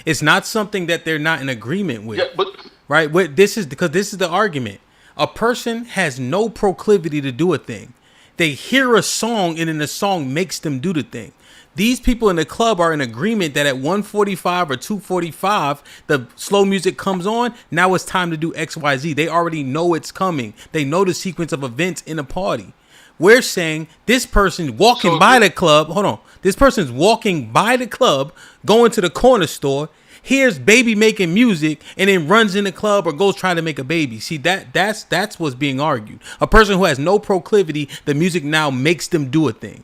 Speaker 1: It's not something that they're not in agreement with. Yeah, right? This is the argument. A person has no proclivity to do a thing. They hear a song, and then the song makes them do the thing. These people in the club are in agreement that at 1:45 or 2:45, the slow music comes on. Now it's time to do XYZ. They already know it's coming. They know the sequence of events in a party. We're saying this person walking by the club. Hold on. This person's walking by the club, going to the corner store, hears baby making music, and then runs in the club or goes trying to make a baby. See, that's what's being argued. A person who has no proclivity, the music now makes them do a thing.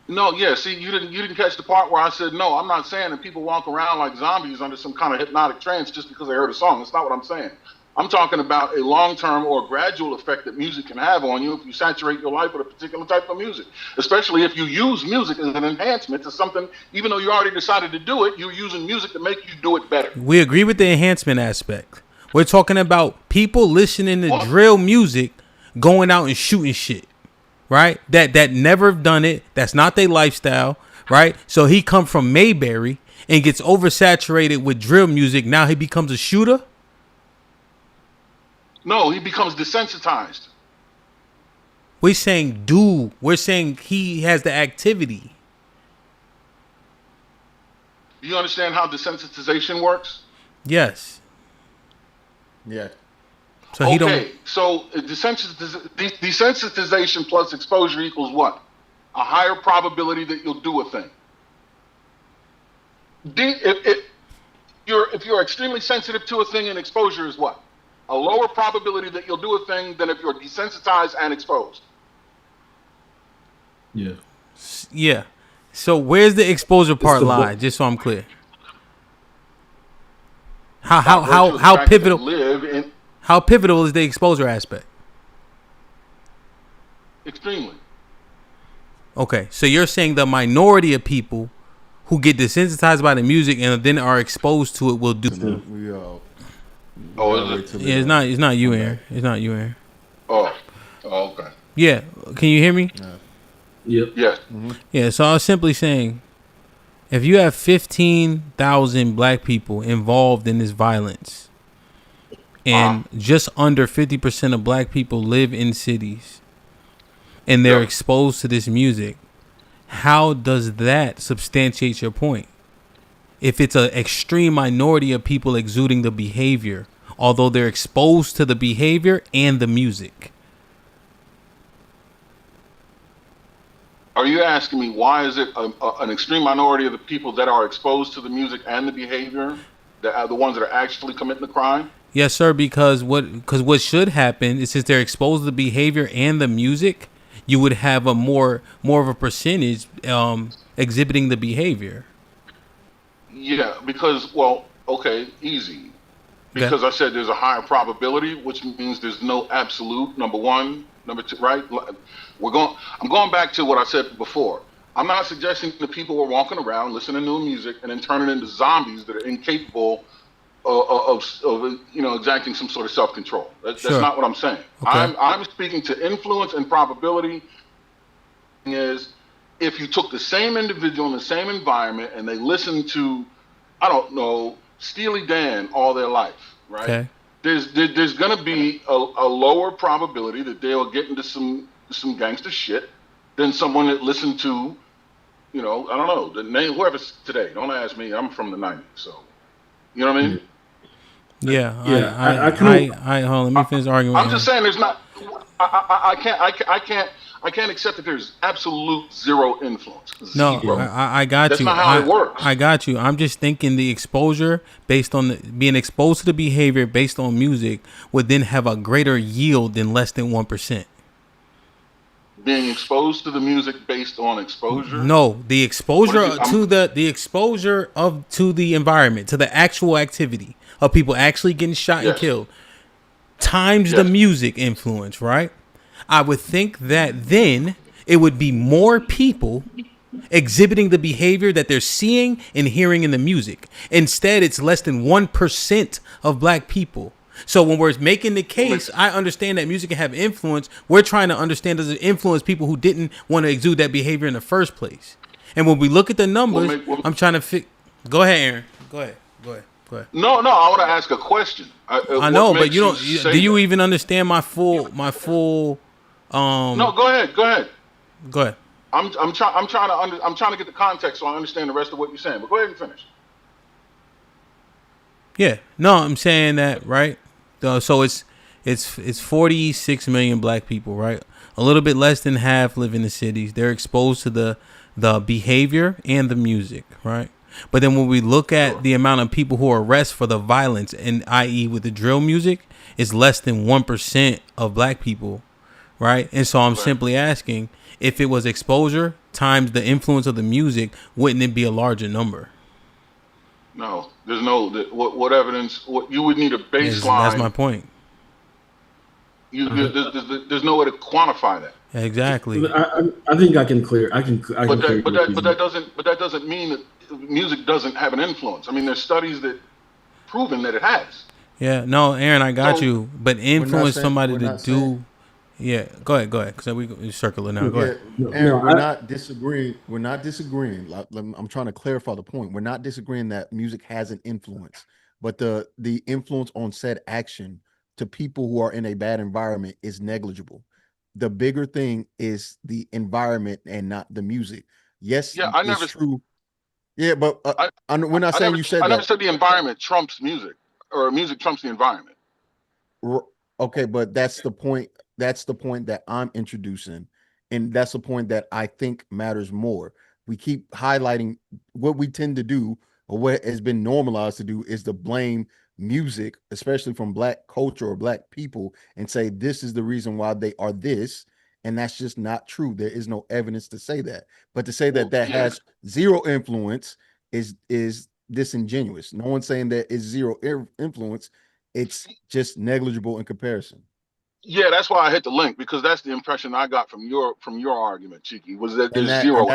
Speaker 8: No, yeah. See, you didn't catch the part where I said, no, I'm not saying that people walk around like zombies under some kind of hypnotic trance just because they heard a song. That's not what I'm saying. I'm talking about a long-term or gradual effect that music can have on you if you saturate your life with a particular type of music, especially if you use music as an enhancement to something. Even though you already decided to do it, you're using music to make you do it better.
Speaker 1: We agree with the enhancement aspect. We're talking about people listening to drill music, going out and shooting shit. right? That never done it. That's not their lifestyle, right? So he come from Mayberry and gets oversaturated with drill music. Now he becomes a shooter.
Speaker 8: No, he becomes desensitized.
Speaker 1: We're saying We're saying he has the activity.
Speaker 8: Do you understand how desensitization works?
Speaker 1: Yes.
Speaker 21: Yeah.
Speaker 1: So he don't.
Speaker 8: So desensitization plus exposure equals what? A higher probability that you'll do a thing. If you're extremely sensitive to a thing, and exposure is what? A lower probability that you'll do a thing than if you're desensitized and exposed.
Speaker 7: Yeah.
Speaker 1: Yeah. So where's the exposure part lie? Just so I'm clear. How pivotal? How pivotal is the exposure aspect?
Speaker 8: Extremely.
Speaker 1: Okay, so you're saying the minority of people who get desensitized by the music and then are exposed to it will do. Yeah, it's not you, Aaron. It's not you, Aaron.
Speaker 8: Oh, okay.
Speaker 1: Yeah, can you hear me?
Speaker 7: Yep.
Speaker 8: Yes.
Speaker 1: Yeah, so I was simply saying, if you have 15,000 black people involved in this violence, and just under 50% of black people live in cities, and they're exposed to this music, how does that substantiate your point? If it's an extreme minority of people exuding the behavior, although they're exposed to the behavior and the music.
Speaker 8: Are you asking me why is it an extreme minority of the people that are exposed to the music and the behavior that are the ones that are actually committing the crime?
Speaker 1: Yes, sir, because what should happen is, since they're exposed to the behavior and the music, you would have a more of a percentage exhibiting the behavior.
Speaker 8: Yeah, because, easy. Because I said there's a higher probability, which means there's no absolute, number one. Number two, right? I'm going back to what I said before. I'm not suggesting that people are walking around listening to music and then turning into zombies that are incapable of exacting some sort of self-control. That's not what I'm saying. Okay. I'm speaking to influence and probability. Is if you took the same individual in the same environment and they listened to, I don't know, Steely Dan all their life, right?
Speaker 1: Okay.
Speaker 8: There's going to be a lower probability that they'll get into some gangster shit than someone that listened to, I don't know, the name, whoever's today. Don't ask me. I'm from the 90s, so you know what I mean?
Speaker 1: Yeah. I hold on, let me finish arguing.
Speaker 8: I'm just saying, there's not. I can't accept that there's absolute zero influence.
Speaker 1: No, I got
Speaker 8: That's
Speaker 1: you.
Speaker 8: That's not how it works.
Speaker 1: I got you. I'm just thinking the exposure based on being exposed to the behavior based on music would then have a greater yield than less than 1%.
Speaker 8: Being exposed to the music based on exposure?
Speaker 1: No, the exposure to the environment, to the actual activity of people actually getting shot and killed, times the music influence, right? I would think that then it would be more people exhibiting the behavior that they're seeing and hearing in the music. Instead, it's less than 1% of black people. So when we're making the case, I understand that music can have influence. We're trying to understand, does it influence people who didn't want to exude that behavior in the first place? And when we look at the numbers, I'm trying to Go ahead, Aaron. Go ahead.
Speaker 8: No, I want to ask a question.
Speaker 1: I know, but you don't. Do you even understand my full?
Speaker 8: No, go ahead.
Speaker 1: Go ahead.
Speaker 8: I'm trying to get the context so I understand the rest of what you're saying. But go ahead and finish.
Speaker 1: Yeah. No, I'm saying that, right? So it's 46 million black people, right? A little bit less than half live in the cities. They're exposed to the behavior and the music, right? But then when we look at the amount of people who are arrested for the violence, and i.e. with the drill music, it's less than 1% of black people, right? And so I'm simply asking, if it was exposure times the influence of the music, wouldn't it be a larger number?
Speaker 8: No, there's no. What evidence? What you would need a baseline.
Speaker 1: That's my point.
Speaker 8: There's no way to quantify that.
Speaker 1: Exactly.
Speaker 7: I think I can clear. But
Speaker 8: that doesn't mean that music doesn't have an influence. I mean, there's studies that proven that it has.
Speaker 1: Yeah. No, Aaron, I got you. But influence somebody to do. Yeah, go ahead, because we circling now. Go
Speaker 21: Yeah,
Speaker 1: ahead.
Speaker 21: Aaron, we're not disagreeing. We're not disagreeing. I'm trying to clarify the point. We're not disagreeing that music has an influence, but the influence on said action to people who are in a bad environment is negligible. The bigger thing is the environment and not the music. Yes,
Speaker 8: Yeah, I
Speaker 21: it's
Speaker 8: never,
Speaker 21: true. Yeah, but we're not
Speaker 8: I
Speaker 21: saying
Speaker 8: never,
Speaker 21: you said
Speaker 8: I never
Speaker 21: that.
Speaker 8: said the environment trumps music, or music trumps the environment.
Speaker 21: Okay, but that's the point. That's the point that I'm introducing, and that's the point that I think matters more. We keep highlighting what we tend to do, or what has been normalized to do, is to blame music, especially from Black culture or Black people, and say this is the reason why they are this, and that's just not true. There is no evidence to say that. But to say that that has zero influence is disingenuous. No one's saying that it's zero influence. It's just negligible in comparison.
Speaker 8: Yeah, that's why I hit the link, because that's the impression I got from your argument, Cheeky, was that
Speaker 21: And
Speaker 8: there's
Speaker 21: that
Speaker 8: zero.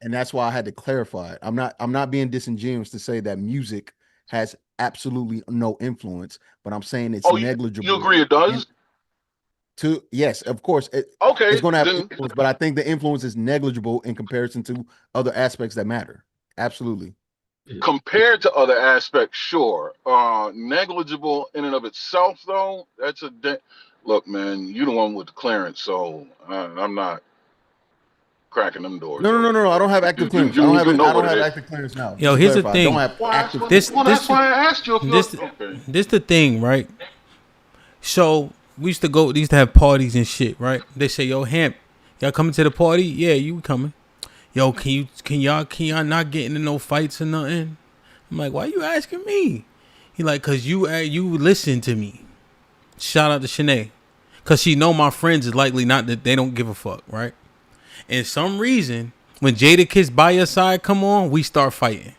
Speaker 21: and that's why I had to clarify it. I'm not being disingenuous to say that music has absolutely no influence, but I'm saying it's
Speaker 8: Oh,
Speaker 21: negligible.
Speaker 8: you agree it does?
Speaker 21: Yes, of course
Speaker 8: Okay,
Speaker 21: it's going to have
Speaker 8: then
Speaker 21: influence, but I think the influence is negligible in comparison to other aspects that matter. Absolutely.
Speaker 8: compared to other aspects, sure. Negligible in and of itself, though, that's look, man. You the one with the clearance, so I'm not cracking them doors.
Speaker 21: No. I don't have active clearance.
Speaker 8: You know
Speaker 21: I don't
Speaker 8: what
Speaker 21: have
Speaker 8: it is.
Speaker 21: active clearance now.
Speaker 1: Yo,
Speaker 21: Just to
Speaker 1: here's the
Speaker 21: clarify, I don't
Speaker 1: thing.
Speaker 21: have active
Speaker 8: That's why I asked you.
Speaker 1: This the thing, right? So we used to have parties and shit, right? They say, "Yo, Hamp, y'all coming to the party?" Yeah, you coming. Yo, can y'all not get into no fights or nothing? I'm like, why you asking me? He like, cause you listen to me. Shout out to Shanae, cause she know my friends is likely not that they don't give a fuck, right? And some reason when Jada Kiss by your side come on, we start fighting,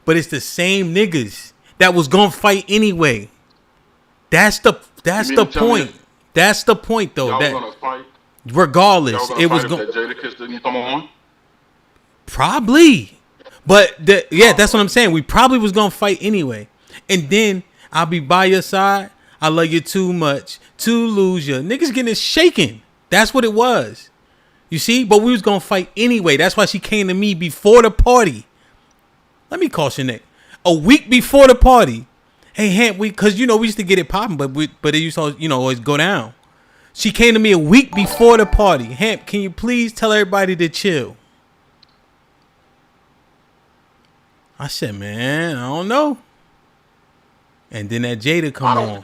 Speaker 1: but it's the same niggas that was gonna fight anyway. That's the point. That's the point though.
Speaker 8: Y'all
Speaker 1: that
Speaker 8: gonna fight.
Speaker 1: Regardless,
Speaker 8: Y'all
Speaker 1: it was
Speaker 8: going. Jada Kiss didn't come on.
Speaker 1: Probably. But that's what I'm saying. We probably was gonna fight anyway. And then I'll be by your side. I love you too much to lose you. Niggas getting shaken. That's what it was. You see? But we was gonna fight anyway. That's why she came to me before the party. Let me call Shanae. A week before the party. Hey, Hamp, cause we used to get it popping, but it used to always go down. She came to me a week before the party. Hamp, can you please tell everybody to chill? I said, man, I don't know. And then that Jada come on.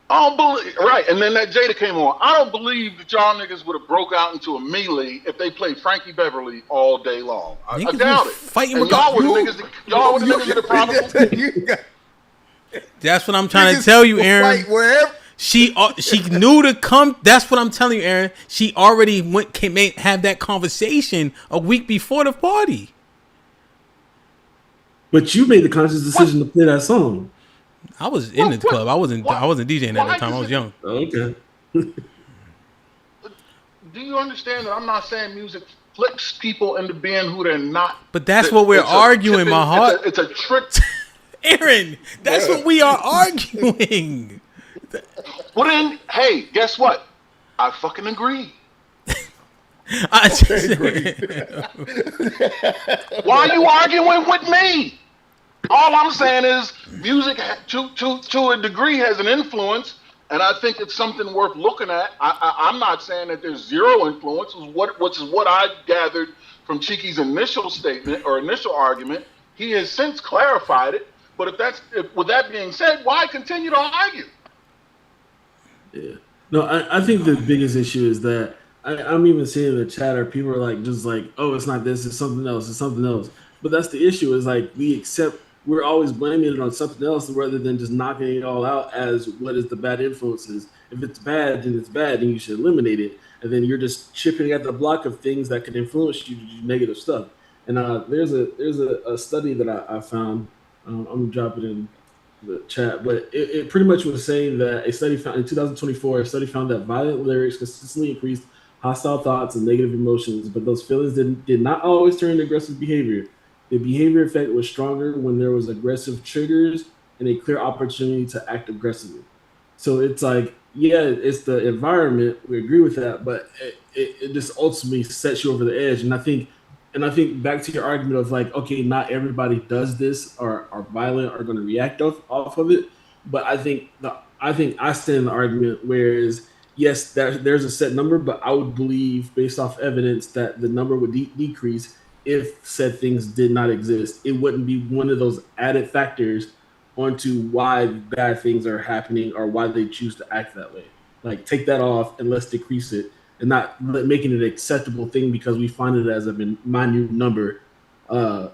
Speaker 8: I don't believe, right, and then that Jada came on. I don't believe that y'all niggas would have broke out into a melee if they played Frankie Beverly all day long. I doubt it.
Speaker 1: Fighting
Speaker 8: and y'all were the niggas that the problem.
Speaker 1: That's what I'm trying to tell you, Aaron. She knew to come. That's what I'm telling you, Aaron. She already have that conversation a week before the party.
Speaker 7: But you made the conscious decision to play that song.
Speaker 1: I was in the club. I wasn't DJing at that time. I was young.
Speaker 7: Okay.
Speaker 8: Do you understand that I'm not saying music flips people into being who they're not?
Speaker 1: But that's what we're arguing, my heart.
Speaker 8: It's a trick.
Speaker 1: Aaron, that's what we are arguing.
Speaker 8: Well then, hey, guess what? I fucking agree.
Speaker 1: I just
Speaker 21: agree.
Speaker 8: Why are you arguing with me? All I'm saying is music to a degree has an influence, and I think it's something worth looking at. I'm not saying that there's zero influence, which is what I gathered from Cheeky's initial statement or initial argument. He has since clarified it, but with that being said, why continue to argue?
Speaker 7: Yeah. No, I think the biggest issue is that I'm even seeing in the chatter, people are just like, oh, it's not this, it's something else, it's something else. But that's the issue, is we're always blaming it on something else rather than just knocking it all out as what is the bad influences. If it's bad, then it's bad, and you should eliminate it. And then you're just chipping at the block of things that can influence you to do negative stuff. And there's a study that I found. I'm gonna drop it in the chat, but it pretty much was saying that a study found in 2024, a study found that violent lyrics consistently increased hostile thoughts and negative emotions, but those feelings did not always turn into aggressive behavior. The behavior effect was stronger when there was aggressive triggers and a clear opportunity to act aggressively. So it's like yeah, it's the environment. We agree with that, but it just ultimately sets you over the edge. And I think back to your argument of like, okay, not everybody does this or are violent or going to react off of it. But I think I stand in the argument whereas yes, there's a set number, but I would believe based off evidence that the number would decrease if said things did not exist. It wouldn't be one of those added factors onto why bad things are happening or why they choose to act that way. Like take that off and let's decrease it and not making it an acceptable thing because we find it as a minute number uh,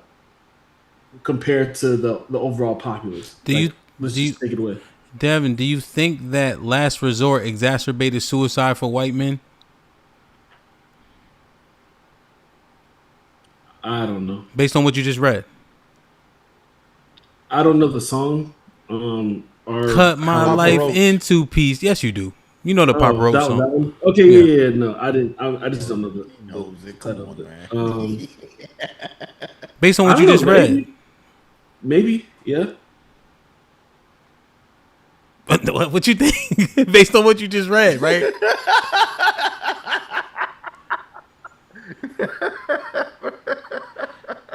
Speaker 7: compared to the overall populace. Let's just take it away.
Speaker 1: Devin, do you think that Last Resort exacerbated suicide for white men?
Speaker 7: I don't know.
Speaker 1: Based on what you just read.
Speaker 7: I don't know the song.
Speaker 1: Cut my life into pieces. Yes, you do. You know the Papa Roach song.
Speaker 7: Okay, yeah. No, I didn't. I just don't know the title of it.
Speaker 1: Based on what you just read.
Speaker 7: Maybe, yeah.
Speaker 1: What you think? Based on what you just read, right?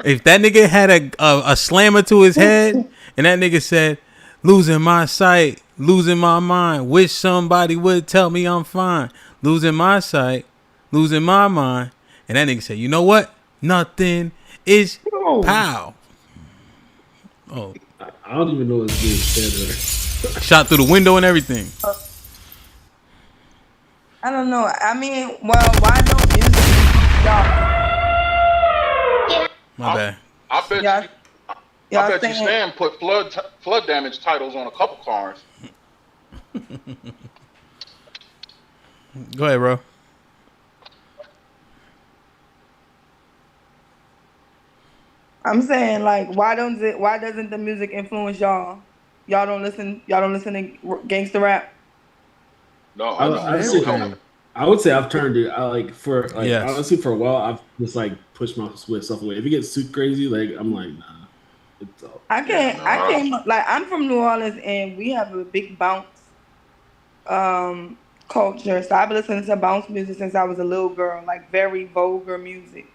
Speaker 1: If that nigga had a slammer to his head and that nigga said, losing my sight, losing my mind, wish somebody would tell me I'm fine. Losing my sight, losing my mind. And that nigga said, you know what? Nothing is pow. Oh.
Speaker 7: I don't even know what's being said there.
Speaker 1: Shot through the window and everything.
Speaker 18: I don't know. I mean, well, why don't music
Speaker 1: My bad.
Speaker 8: I bet you Stan put flood damage titles on a couple cars.
Speaker 1: Go ahead, bro.
Speaker 18: I'm saying, like, why doesn't the music influence y'all? Y'all don't listen to gangster rap?
Speaker 8: No,
Speaker 7: I would say I've turned it.
Speaker 1: Yes.
Speaker 7: Honestly, for a while, I've just like pushed myself away. If it gets too crazy, like I'm like, nah. It's all.
Speaker 18: I can't. Like, I'm from New Orleans, and we have a big bounce culture. So I've been listening to bounce music since I was a little girl, like very vulgar music.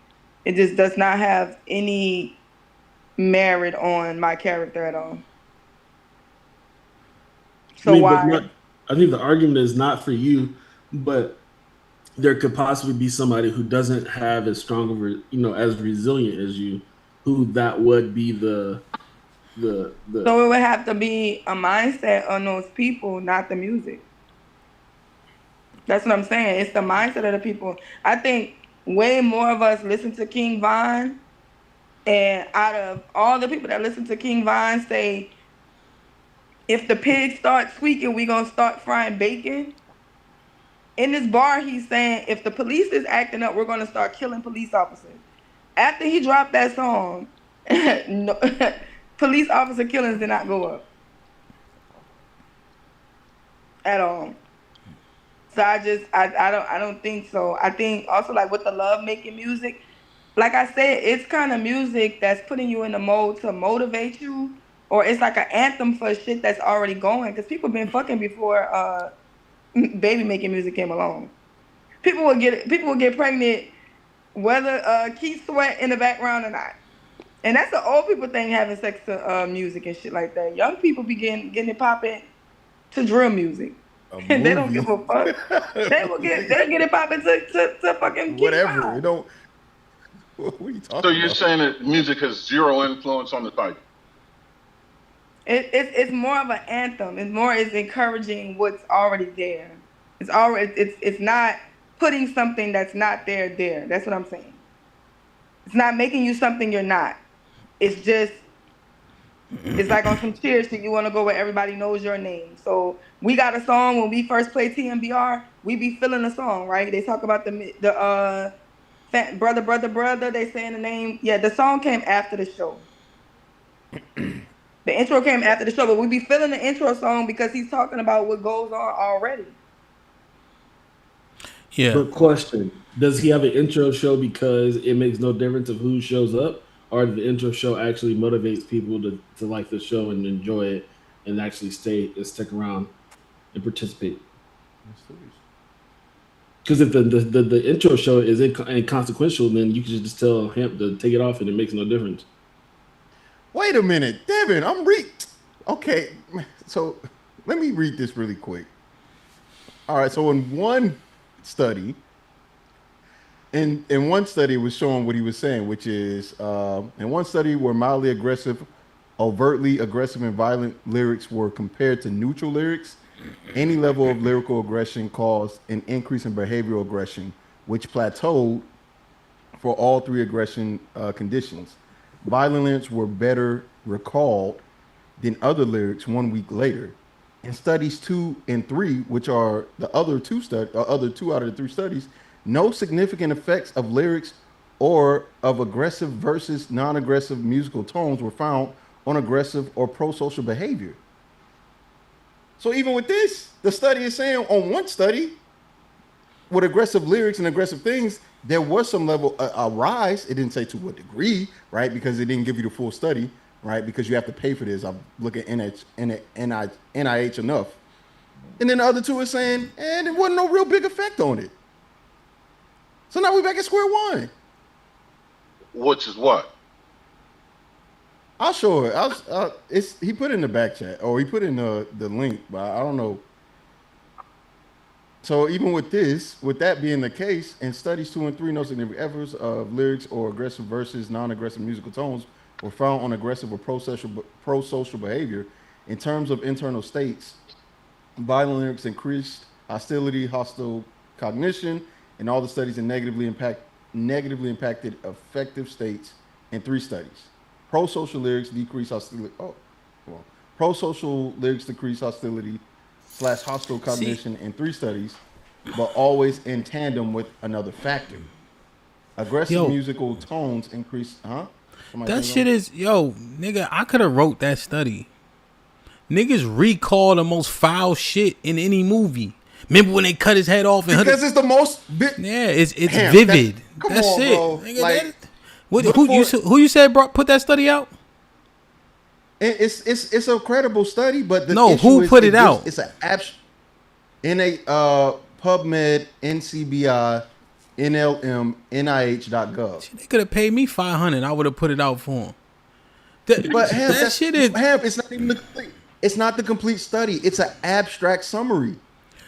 Speaker 18: It just does not have any merit on my character at all. So
Speaker 7: I think the argument is not for you, but there could possibly be somebody who doesn't have as strong of as resilient as you, who that would be the. So
Speaker 18: it would have to be a mindset on those people, not the music. That's what I'm saying. It's the mindset of the people. I think way more of us listen to King Von, and out of all the people that listen to King Von say, if the pigs start squeaking, we gonna start frying bacon. In this bar, he's saying, if the police is acting up, we're gonna start killing police officers. After he dropped that song, no, police officer killings did not go up at all. So I don't think so. I think also, like, with the love making music, like I said, it's kind of music that's putting you in the mode to motivate you, or it's like an anthem for shit that's already going. Because people been fucking before baby making music came along. People will get pregnant whether Keith Sweat in the background or not. And that's the old people thing, having sex to music and shit like that. Young people be getting it popping to drill music. And they don't give a fuck. They'll get it popping to fucking
Speaker 21: whatever. It don't. What are you talking about?
Speaker 8: So you're saying that music has zero influence on the type?
Speaker 18: It's more of an anthem. It's encouraging what's already there. It's not putting something that's not there. That's what I'm saying. It's not making you something you're not. It's like on some cheer shit. You want to go where everybody knows your name. So we got a song when we first play TMBR. We be feeling the song, right? They talk about the brother. They saying the name. Yeah, the song came after the show. The intro came after the show, but we be feeling the intro song because he's talking about what goes on already.
Speaker 1: Yeah.
Speaker 7: But question: does he have an intro show because it makes no difference of who shows up, or the intro show actually motivates people to like the show and enjoy it and actually stick around and participate? Because if the intro show is inconsequential, then you can just tell Hamp to take it off, and it makes no difference.
Speaker 21: Wait a minute, Devin. Okay, so let me read this really quick. All right, so in one study, it was showing what he was saying, which is in one study where mildly aggressive, overtly aggressive, and violent lyrics were compared to neutral lyrics, any level of lyrical aggression caused an increase in behavioral aggression, which plateaued for all three aggression conditions. Violent lyrics were better recalled than other lyrics 1 week later. In studies 2 and 3, which are the other two out of the 3 studies, no significant effects of lyrics or of aggressive versus non-aggressive musical tones were found on aggressive or pro-social behavior. So even with this, the study is saying on one study, with aggressive lyrics and aggressive things, there was some level a rise. It didn't say to what degree, right? Because it didn't give you the full study, right? Because you have to pay for this. I'm looking at NIH enough. And then the other two are saying, there wasn't no real big effect on it. So now we're back at square one.
Speaker 8: Which is what?
Speaker 21: I'll show it. He put it in the back chat, or he put in the link, but I don't know. So even with that being the case, in studies 2 and 3, no significant efforts of lyrics or aggressive versus non-aggressive musical tones were found on aggressive or pro-social behavior. In terms of internal states, violent lyrics increased hostility, hostile cognition, and all the studies negatively impacted affective states in 3 studies. Pro-social lyrics decrease hostility. Pro-social lyrics decrease hostility / hostile cognition in 3 studies, but always in tandem with another factor. Aggressive musical tones increase.
Speaker 1: That shit is nigga. I could have wrote that study. Niggas recall the most foul shit in any movie. Remember when they cut his head off?
Speaker 21: Because it's the most.
Speaker 1: It's vivid. That's
Speaker 21: on,
Speaker 1: it.
Speaker 21: Bro.
Speaker 1: Nigga, who you said put that study out?
Speaker 21: It's a credible study, but
Speaker 1: who put it out?
Speaker 21: It's an PubMed, NCBI, NLM, NIH.gov.
Speaker 1: They could have paid me $500. I would have put it out for him. That shit is.
Speaker 21: It's not even the complete. It's not the complete study. It's an abstract summary.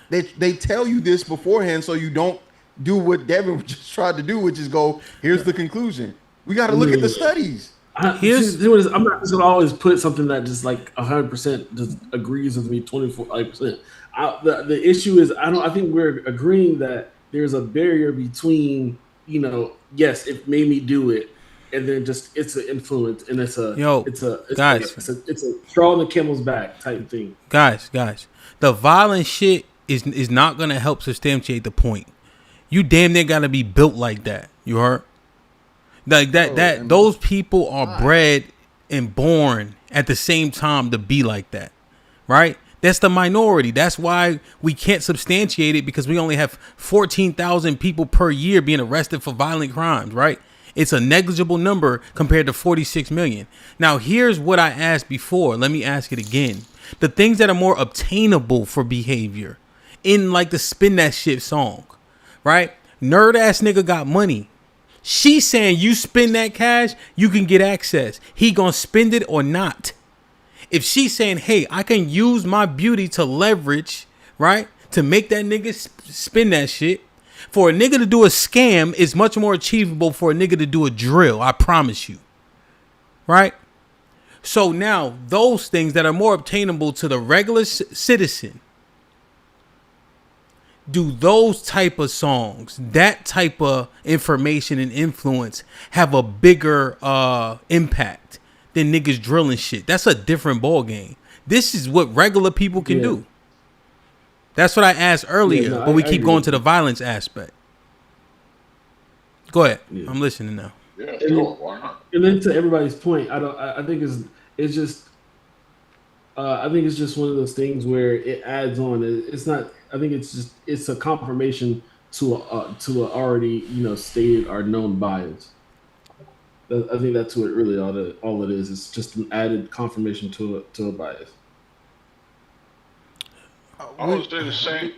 Speaker 21: They tell you this beforehand so you don't do what Devin just tried to do, which is go, here's the conclusion. We got to look at the studies.
Speaker 7: I'm not just gonna always put something that just like 100% just agrees with me 24%. The issue is I think we're agreeing that there's a barrier between yes, it made me do it, and then just it's an influence and it's a straw on the camel's back type thing.
Speaker 1: Guys, the violent shit is not gonna help substantiate the point. You damn near gotta be built like that. You heard? Like that those people are bred and born at the same time to be like that, right? That's the minority. That's why we can't substantiate it, because we only have 14,000 people per year being arrested for violent crimes, right? It's a negligible number compared to 46 million. Now, here's what I asked before. Let me ask it again. The things that are more obtainable for behavior in like the Spin That Shit song, right? Nerd ass nigga got money. She's saying you spend that cash, you can get access. He gonna spend it or not. If she's saying, hey, I can use my beauty to leverage, right, to make that nigga spend that shit. For a nigga to do a scam is much more achievable for a nigga to do a drill. I promise you. Right? So now those things that are more obtainable to the regular citizen, do those type of songs, that type of information and influence have a bigger impact than niggas drilling shit? That's a different ball game. This is what regular people can do. That's what I asked earlier, but we keep going to the violence aspect. Go ahead. Yeah. I'm listening now.
Speaker 8: Yeah, sure. Why not?
Speaker 7: And then to everybody's point, I think it's just I think it's just one of those things where it adds on. It's not. I think it's a confirmation to a already stated or known bias. I think that's what really all it is. It's just an added confirmation to a bias.
Speaker 8: I would say the same.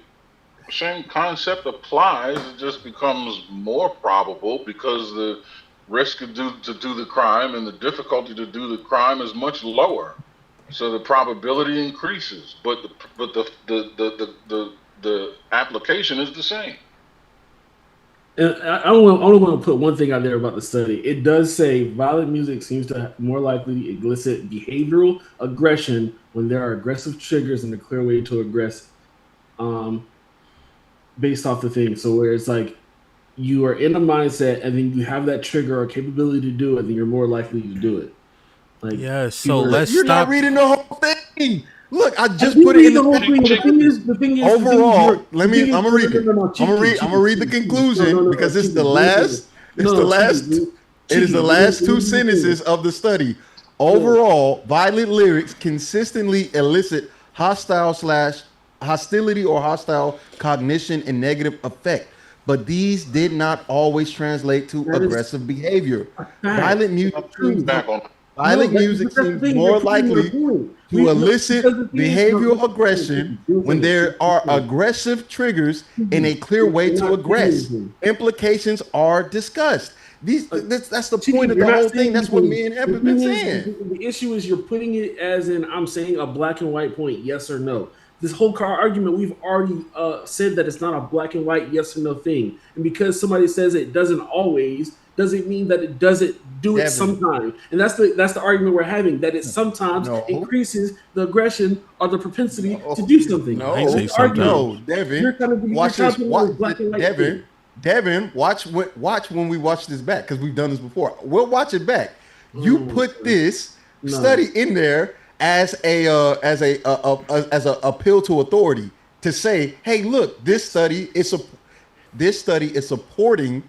Speaker 8: same concept applies. It just becomes more probable because the risk to do the crime and the difficulty to do the crime is much lower. So the probability increases, but the application is the same.
Speaker 7: And I only want to put one thing out there about the study. It does say violent music seems to more likely elicit behavioral aggression when there are aggressive triggers and a clear way to aggress, based off the thing. So where it's like you are in a mindset and then you have that trigger or capability to do it, then you're more likely to do it. Like,
Speaker 1: yeah. So let's
Speaker 21: You're
Speaker 1: stop.
Speaker 21: not reading the whole thing. Look, I just
Speaker 7: I
Speaker 21: put it in
Speaker 7: the whole thing. The thing is,
Speaker 21: overall. I'm gonna read it. I'm gonna read the conclusion because it's the last. It's the last. It is the last two sentences of the study. Overall, violent lyrics consistently elicit hostility or hostile cognition and negative effect, but these did not always translate to aggressive behavior. Violent music seems more likely to elicit behavioral aggression when there are aggressive triggers and a clear way to aggress. Implications are discussed. That's the point of the whole thing. That's what me and Hemp have been saying.
Speaker 7: The issue is you're putting it as in I'm saying a black and white point, yes or no. This whole car argument, we've already said that it's not a black and white yes or no thing. And because somebody says it doesn't always, doesn't mean that it doesn't do it sometimes. And that's the argument we're having, that it sometimes increases the aggression or the propensity to do something.
Speaker 21: Devin, watch this. Devin, watch when we watch this back, because we've done this before. We'll watch it back. You put this study in there as a appeal to authority to say, hey, look, this study is supporting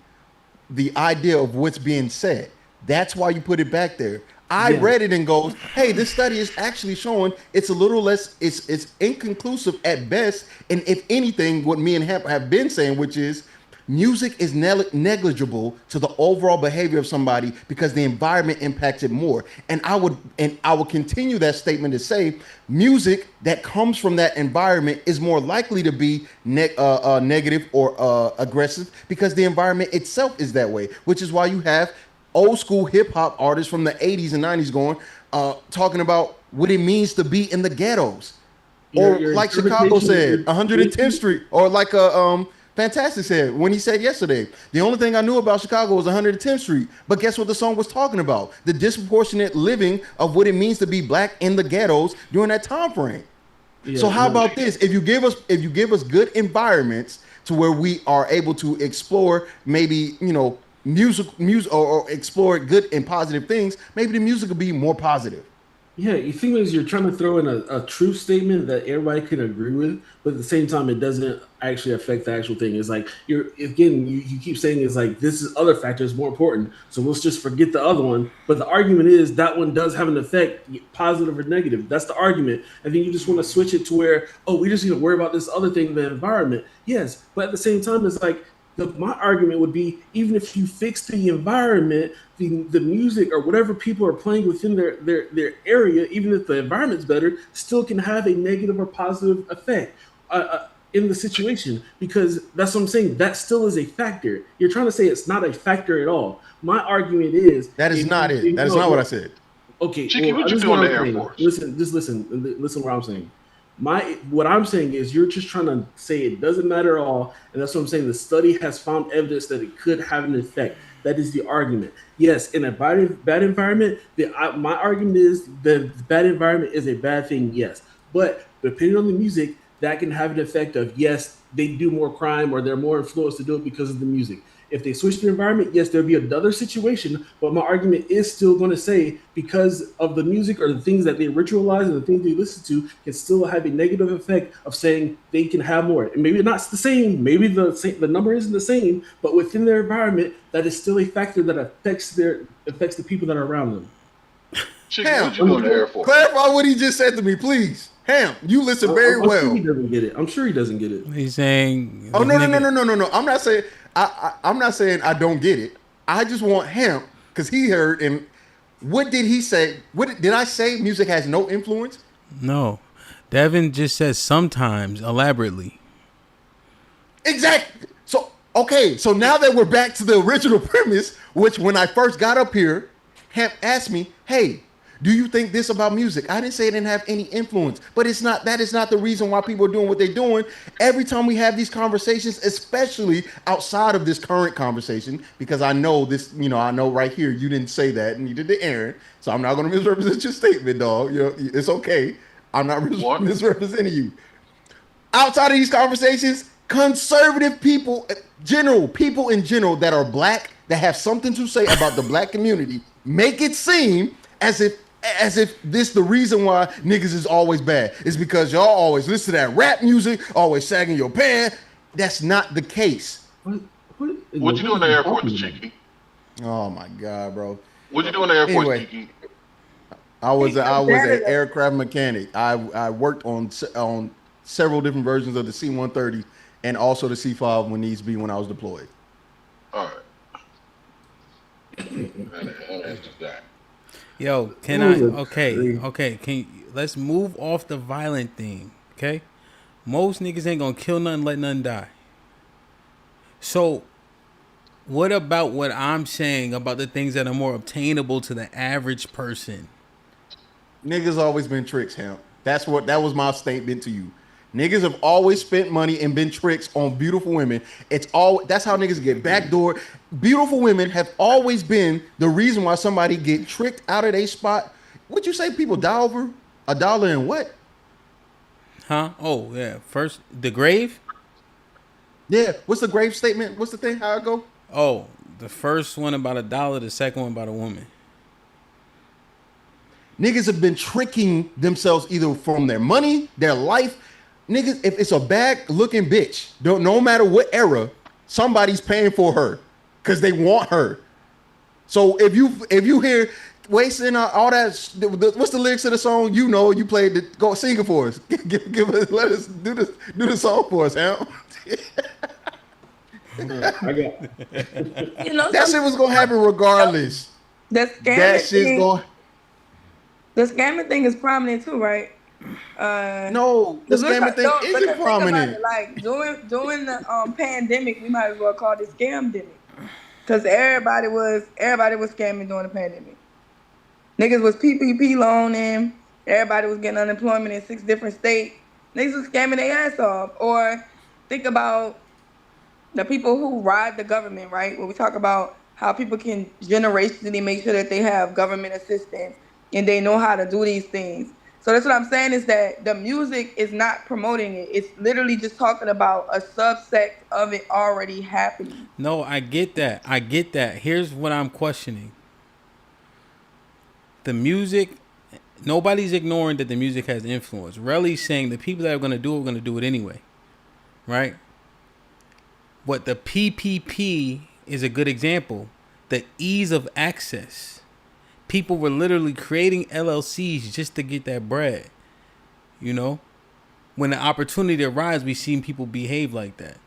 Speaker 21: the idea of what's being said. That's why you put it back there. I read it and goes, hey, this study is actually showing it's a little less, it's inconclusive at best. And if anything, what me and Hemp have been saying, which is music is negligible to the overall behavior of somebody because the environment impacts it more. And I would continue that statement to say music that comes from that environment is more likely to be negative or aggressive because the environment itself is that way, which is why you have old school hip hop artists from the 80s and 90s going, talking about what it means to be in the ghettos. Or like Chicago said, 110th Street, or like Fantastic said when he said yesterday, the only thing I knew about Chicago was 110th Street. But guess what the song was talking about? The disproportionate living of what it means to be black in the ghettos during that time frame. So how about this? If you give us good environments to where we are able to explore maybe, music or explore good and positive things, maybe the music will be more positive.
Speaker 7: Yeah, the thing is, you're trying to throw in a truth statement that everybody can agree with, but at the same time, it doesn't actually affect the actual thing. It's like you keep saying it's like this is other factors more important, so let's just forget the other one. But the argument is that one does have an effect, positive or negative. That's the argument. I think you just want to switch it to where, we just need to worry about this other thing, the environment. Yes, but at the same time, it's like my argument would be, even if you fix the environment, the music or whatever people are playing within their area, even if the environment's better, still can have a negative or positive effect in the situation, because that's what I'm saying. That still is a factor. You're trying to say it's not a factor at all. My argument is
Speaker 21: that is not it. That is not what I said.
Speaker 7: Okay,
Speaker 8: Chicky, what you doing in the Air Force?
Speaker 7: Listen what I'm saying. What I'm saying is you're just trying to say it doesn't matter at all, and that's what I'm saying. The study has found evidence that it could have an effect. That is the argument. Yes, in a bad environment, my argument is the bad environment is a bad thing, yes. But depending on the music, that can have an effect of, yes, they do more crime or they're more influenced to do it because of the music. If they switch the environment, yes, there'll be another situation, but my argument is still going to say because of the music or the things that they ritualize and the things they listen to can still have a negative effect of saying they can have more. And maybe not the same, maybe the number isn't the same, but within their environment, that is still a factor that affects the people that are around them.
Speaker 21: Ham, clarify what he just said to me, please. Ham, you listen very well.
Speaker 7: Sure he doesn't get it. I'm sure he doesn't get it.
Speaker 1: He's saying,
Speaker 21: "Oh no. I'm not saying I'm not saying I don't get it. I just want Ham, because he heard. And what did he say? What did I say? Music has no influence?
Speaker 1: No, Devin just says sometimes elaborately.
Speaker 21: Exactly. So okay, so now that we're back to the original premise, which when I first got up here, Hamp asked me, "Hey, do you think this about music?" I didn't say it didn't have any influence, but it's not. That is not the reason why people are doing what they're doing. Every time we have these conversations, especially outside of this current conversation, because I know this. I know right here you didn't say that, and you did to Aaron. So I'm not going to misrepresent your statement, dog. It's okay. I'm not misrepresenting you. Outside of these conversations, conservative people in general that are black, that have something to say about the black community, make it seem as if this the reason why niggas is always bad. It's because y'all always listen to that rap music, always sagging your pants. That's not the case.
Speaker 8: What you do in the Air Force, Cheeky?
Speaker 21: Oh my God, bro.
Speaker 8: What you do in the Air Force, Cheeky?
Speaker 21: I was an aircraft mechanic. I worked on several different versions of the C-130 and also the C-5 when needs be when I was deployed.
Speaker 8: All right. That.
Speaker 1: Yo, can I? Okay. Let's move off the violent thing. Okay, most niggas ain't gonna kill nothing, let nothing die. So, what about what I'm saying about the things that are more obtainable to the average person?
Speaker 21: Niggas always been tricks, Hamp. That was my statement to you. Niggas have always spent money and been tricks on beautiful women. That's how niggas get backdoor. Beautiful women have always been the reason why somebody get tricked out of their spot. What you say people die over? $1 and what?
Speaker 1: Huh? Oh yeah. First the grave?
Speaker 21: Yeah. What's the grave statement? What's the thing? How it go?
Speaker 1: Oh, the first one about $1, the second one about a woman.
Speaker 21: Niggas have been tricking themselves either from their money, their life. Niggas, if it's a bad looking bitch, no matter what era, somebody's paying for her because they want her. So if you hear wasting all that, what's the lyrics of the song? You played it. Go sing it for us. Let us do the song for us, Al. That shit was gonna happen regardless.
Speaker 18: The scamming thing is prominent too, right?
Speaker 21: No, the scamming thing isn't prominent.
Speaker 18: Like during the pandemic, we might as well call it scam-demic, because everybody was scamming during the pandemic. Niggas was PPP loaning. Everybody was getting unemployment in 6 different states. Niggas was scamming their ass off. Or think about the people who ride the government, right? When we talk about how people can generationally make sure that they have government assistance and they know how to do these things. So that's what I'm saying, is that the music is not promoting it. It's literally just talking about a subset of it already happening.
Speaker 1: No, I get that. Here's what I'm questioning. The music, nobody's ignoring that the music has influence. Relly's saying the people that are going to do it anyway. Right? What the PPP is a good example. The ease of access. People were literally creating LLCs just to get that bread. When the opportunity arises, we've seen people behave like that.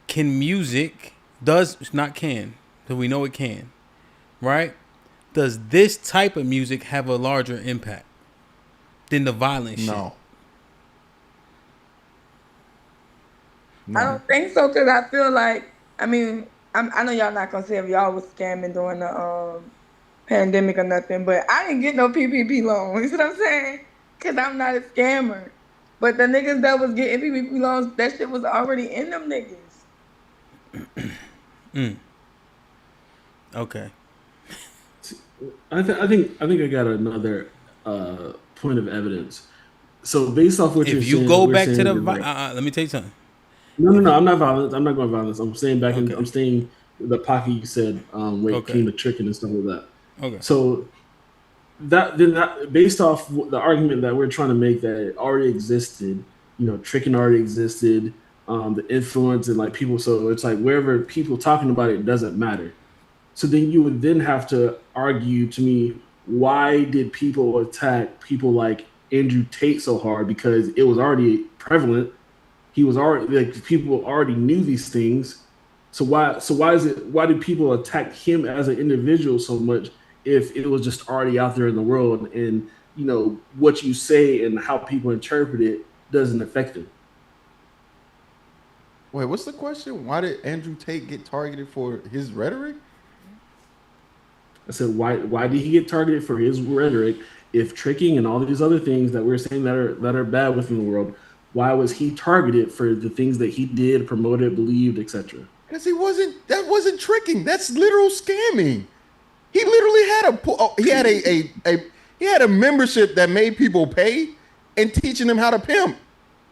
Speaker 1: Can music, because we know it can, right? Does this type of music have a larger impact than the violent shit?
Speaker 21: No.
Speaker 18: I don't think so, because I feel like, I know y'all not gonna say if y'all was scamming during the pandemic or nothing, but I didn't get no PPP loan. You see what I'm saying? Because I'm not a scammer. But the niggas that was getting PPP loans, that shit was already in them niggas.
Speaker 1: Okay.
Speaker 7: I think I got another point of evidence. So based off what you're saying,
Speaker 1: if you go back to the let me tell you something.
Speaker 7: No, I'm not violent. I'm not going violence. I'm staying back in. I'm staying the pocket you said where it came to tricking and stuff like that.
Speaker 1: Okay.
Speaker 7: So that based off the argument that we're trying to make, that it already existed, tricking already existed, the influence and like people. So it's like wherever people talking about it doesn't matter. So then you would then have to argue to me, why did people attack people like Andrew Tate so hard? Because it was already prevalent. He was already people already knew these things. So why did people attack him as an individual so much if it was just already out there in the world, and what you say and how people interpret it doesn't affect him?
Speaker 21: Wait, what's the question? Why did Andrew Tate get targeted for his rhetoric?
Speaker 7: I said, why did he get targeted for his rhetoric? If tricking and all these other things that we're saying that are bad within the world, why was he targeted for the things that he did, promoted, believed, etc.?
Speaker 21: Because that wasn't tricking. That's literal scamming. He literally had a membership that made people pay and teaching them how to pimp.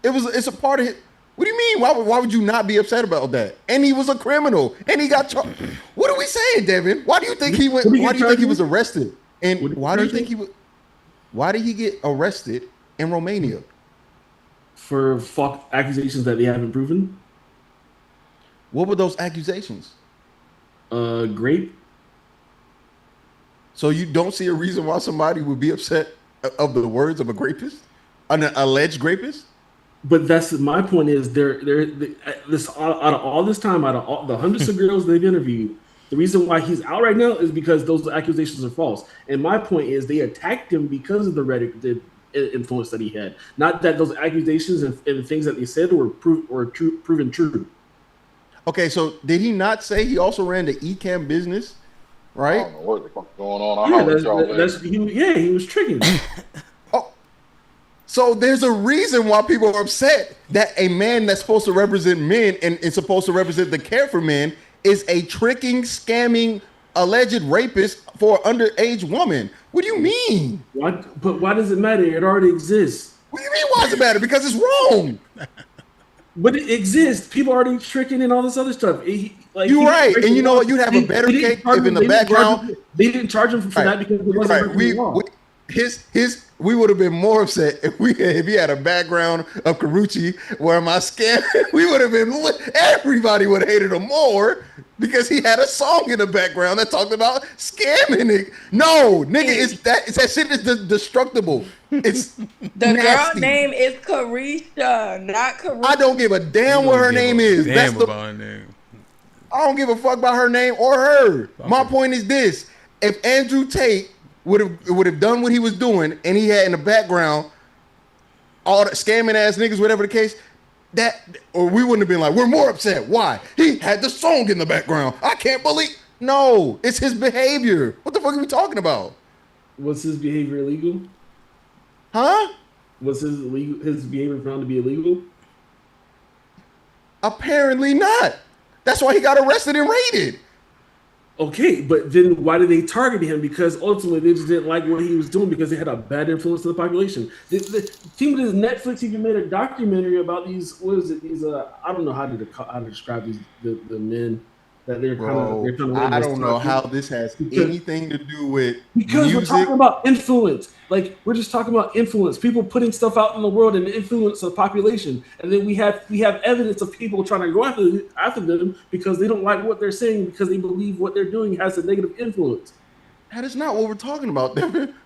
Speaker 21: It's a part of it. What do you mean? Why would you not be upset about that? And he was a criminal, and he got charged. What are we saying, Devin? Why do you think he went? Why do you think he was arrested? And why do you think he was? Why did he get arrested in Romania?
Speaker 7: For false accusations that they haven't proven.
Speaker 21: What were those accusations?
Speaker 7: Grape.
Speaker 21: So you don't see a reason why somebody would be upset of the words of a rapist, an alleged rapist?
Speaker 7: But that's my point. Is this out of all this time, out of all the hundreds of girls they've interviewed, the reason why he's out right now is because those accusations are false. And my point is they attacked him because of the influence that he had, not that those accusations and the things that they said were proven true.
Speaker 21: Okay, so did he not say he also ran the eCam business? Right?
Speaker 8: I don't know what the fuck's going on.
Speaker 7: He was tricking.
Speaker 21: So there's a reason why people are upset that a man that's supposed to represent men and is supposed to represent the care for men is a tricking, scamming, alleged rapist for an underage woman. What do you mean?
Speaker 7: But why does it matter? It already exists.
Speaker 21: What do you mean why does it matter? Because it's wrong.
Speaker 7: But it exists. People already tricking and all this other stuff.
Speaker 21: You're right. And you know what? You'd have a better cake if in the background.
Speaker 7: They didn't charge him for that because it wasn't
Speaker 21: we would have been more upset if he had a background of Karuchi where my scam, everybody would have hated him more because he had a song in the background that talked about scamming it. No, nigga, that shit is destructible. It's
Speaker 18: the
Speaker 21: nasty.
Speaker 18: girl name is Carisha, not Carisha.
Speaker 21: I don't give a damn what her name is.
Speaker 1: Damn about her name.
Speaker 21: I don't give a fuck about her name or her. My point is this: if Andrew Tate would have done what he was doing, and he had in the background all the scamming ass niggas, whatever the case, or we wouldn't have been like, we're more upset. Why? He had the song in the background. I can't believe. No, it's his behavior. What the fuck are we talking about?
Speaker 7: Was his behavior illegal?
Speaker 21: Huh?
Speaker 7: Was his behavior found to be illegal?
Speaker 21: Apparently not. That's why he got arrested and raided.
Speaker 7: Okay, but then why did they target him? Because ultimately they just didn't like what he was doing because they had a bad influence on the population. The team with Netflix even made a documentary about these. What is it? These I don't know how to describe these the men that they're kind of.
Speaker 21: I don't know how this has anything to do with
Speaker 7: because
Speaker 21: music.
Speaker 7: We're talking about influence. Like we're just talking about influence. People putting stuff out in the world and the influence of the population, and then we have evidence of people trying to go after them because they don't like what they're saying because they believe what they're doing has a negative influence.
Speaker 21: That is not what we're talking about.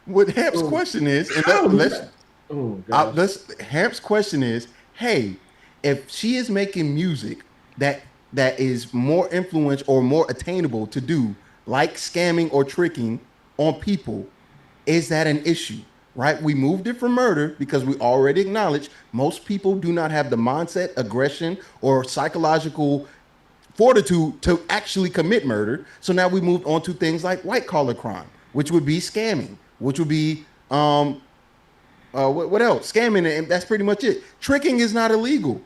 Speaker 21: What Hamp's question is, Hamp's question is, hey, if she is making music that is more influential or more attainable to do, like scamming or tricking on people, is that an issue? Right? We moved it from murder because we already acknowledged most people do not have the mindset, aggression, or psychological fortitude to actually commit murder. So now we moved on to things like white collar crime, which would be scamming, which would be what else? Scamming, and that's pretty much it. Tricking is not illegal.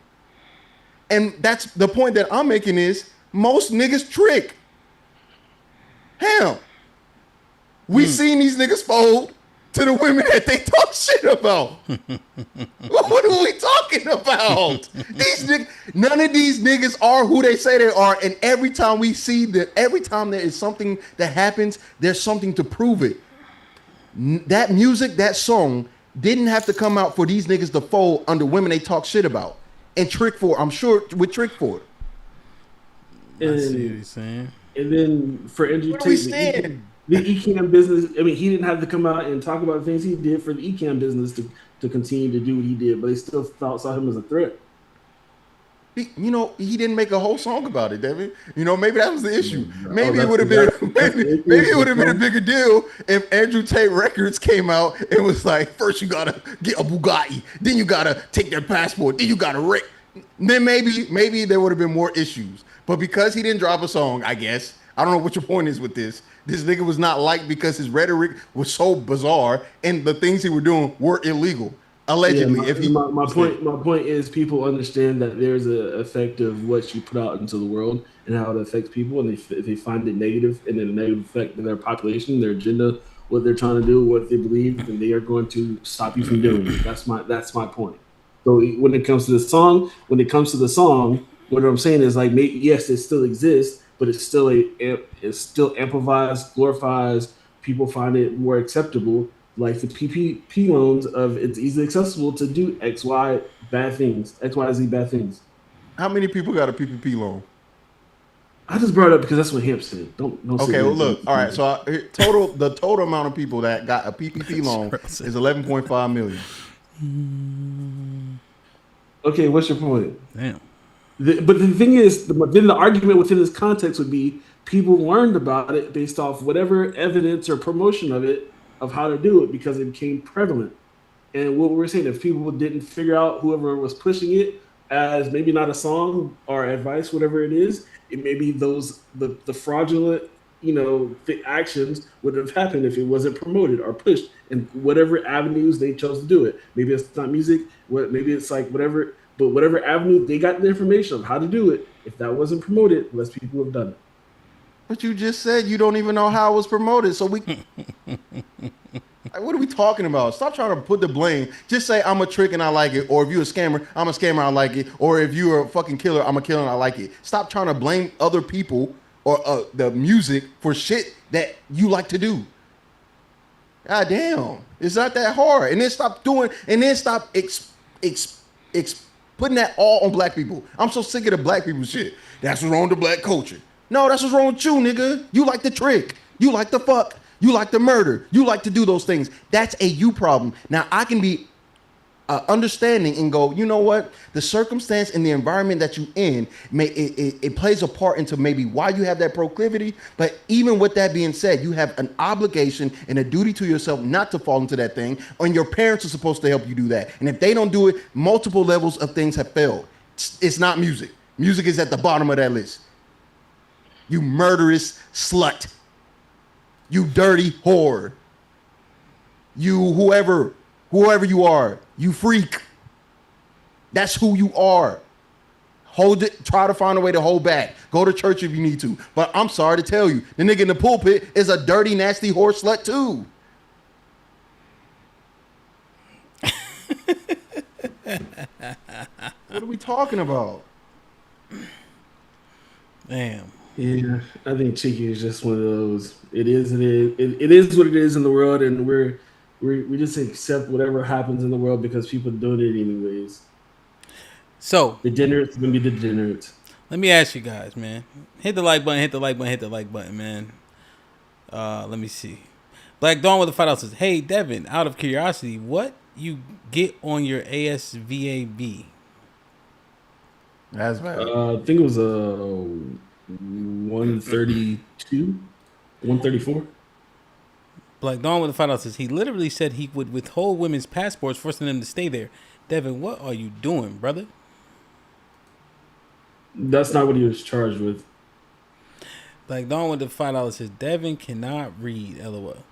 Speaker 21: And that's the point that I'm making is most niggas trick. Hell, we seen these niggas fold to the women that they talk shit about. What are we talking about? None of these niggas are who they say they are. And every time we see that, every time there is something that happens, there's something to prove it. That music, that song didn't have to come out for these niggas to fold under women they talk shit about. And trick for it. I'm sure with trick for it.
Speaker 1: I see what he's saying.
Speaker 7: And then for Andrew Tate, the eCam business, I mean, he didn't have to come out and talk about the things he did for the eCam business to continue to do what he did, but they still saw him as a threat.
Speaker 21: He didn't make a whole song about it, Devin. Maybe that was the issue. Maybe it would have been a bigger deal if Andrew Tate Records came out and was like, first you gotta get a Bugatti, then you gotta take their passport, then you gotta wreck. then maybe there would have been more issues. But because he didn't drop a song, I guess I don't know what your point is with this. This nigga was not liked because his rhetoric was so bizarre and the things he were doing were illegal. Allegedly,
Speaker 7: my point is people understand that there's an effect of what you put out into the world and how it affects people, and if they find it negative and then a negative effect in their population, their agenda, what they're trying to do, what they believe, then they are going to stop you from doing it. That's my point. So when it comes to the song, what I'm saying is like, yes, it still exists, but it still amplifies, glorifies. People find it more acceptable. Like the PPP loans of it's easily accessible to do X, Y bad things, X, Y, Z bad things.
Speaker 21: How many people got a PPP loan?
Speaker 7: I just brought it up because that's what HAMP said. Don't
Speaker 21: okay, well, look. All right, so the total amount of people that got a PPP loan is 11.5 million.
Speaker 7: Okay, what's your point?
Speaker 1: Damn.
Speaker 7: But the thing is, then the argument within this context would be people learned about it based off whatever evidence or promotion of it, of how to do it, because it became prevalent. And what we're saying, if people didn't figure out whoever was pushing it as maybe not a song or advice, whatever it is, it maybe the fraudulent, the actions would have happened if it wasn't promoted or pushed in whatever avenues they chose to do it. Maybe it's not music, maybe it's like whatever, but whatever avenue they got the information of how to do it, if that wasn't promoted, less people have done it.
Speaker 21: But you just said you don't even know how it was promoted, so we. What are we talking about? Stop trying to put the blame. Just say I'm a trick and I like it, or if you're a scammer, I'm a scammer, I like it, or if you're a fucking killer, I'm a killer and I like it. Stop trying to blame other people or the music for shit that you like to do. God damn, it's not that hard. And then stop putting that all on black people. I'm so sick of the black people shit. That's what's wrong with the black culture. No, that's what's wrong with you, nigga. You like the trick. You like the fuck. You like the murder. You like to do those things. That's a you problem. Now, I can be understanding and go, you know what? The circumstance and the environment that you're in, it plays a part into maybe why you have that proclivity. But even with that being said, you have an obligation and a duty to yourself not to fall into that thing, and your parents are supposed to help you do that. And if they don't do it, multiple levels of things have failed. It's not music. Music is at the bottom of that list. You murderous slut. You dirty whore. You whoever you are, you freak. That's who you are. Hold it, try to find a way to hold back. Go to church if you need to. But I'm sorry to tell you, the nigga in the pulpit is a dirty, nasty whore slut too. What are we talking about?
Speaker 1: Damn.
Speaker 7: Yeah, I think Cheeky is just one of those. It is what it is in the world, and we just accept whatever happens in the world because people do it anyways.
Speaker 1: So
Speaker 7: degenerates gonna be degenerates.
Speaker 1: Let me ask you guys, man. Hit the like button, hit the like button, hit the like button, man. Let me see. Black Dawn with the $5 says, "Hey Devin, out of curiosity, what you get on your ASVAB?"
Speaker 21: That's bad.
Speaker 7: I think it was 132, 134.
Speaker 1: Black Dawn with the $5 says, "He literally said he would withhold women's passports, forcing them to stay there." Devin, what are you doing, brother?
Speaker 7: That's not what he was charged with.
Speaker 1: Black Dawn with the $5 says, "Devin cannot read." LOL.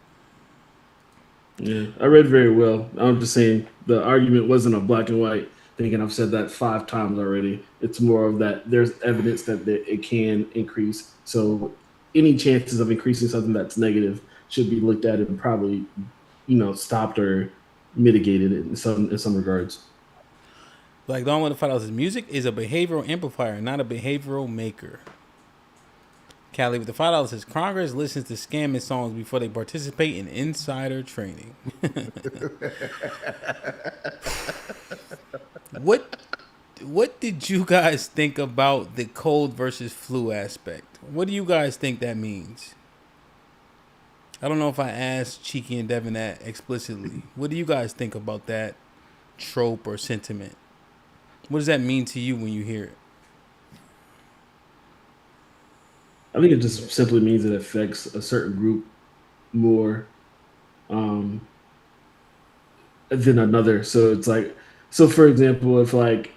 Speaker 7: Yeah, I read very well. I'm just saying the argument wasn't a black and white. Thinking I've said that 5 times already. It's more of that there's evidence that it can increase. So any chances of increasing something that's negative should be looked at and probably, stopped or mitigated in some regards.
Speaker 1: Black Dawn with the $5 says, "Music is a behavioral amplifier, not a behavioral maker." Callie with the $5 says, "Congress listens to scamming songs before they participate in insider training." What did you guys think about the cold versus flu aspect? What do you guys think that means? I don't know if I asked Cheeky and Devin that explicitly. What do you guys think about that trope or sentiment? What does that mean to you when you hear it?
Speaker 7: I think it just simply means it affects a certain group more than another. So it's like, for example, if like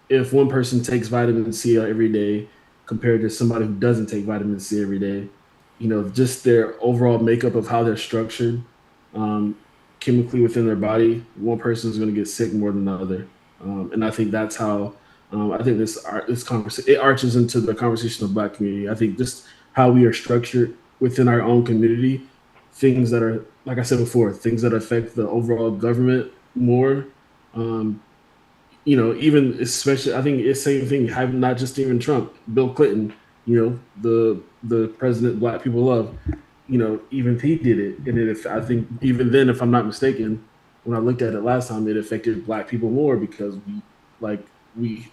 Speaker 7: if one person takes vitamin C every day compared to somebody who doesn't take vitamin C every day, just their overall makeup of how they're structured, chemically within their body, one person is going to get sick more than the other. And I think that's how I think this conversation it arches into the conversation of Black community. I think just how we are structured within our own community, things that are, like I said before, things that affect the overall government more. Even especially, I think it's the same thing. Having not just even Trump, Bill Clinton, the president Black people love. Even if he did it, and if I think even then, if I'm not mistaken, when I looked at it last time, it affected Black people more because we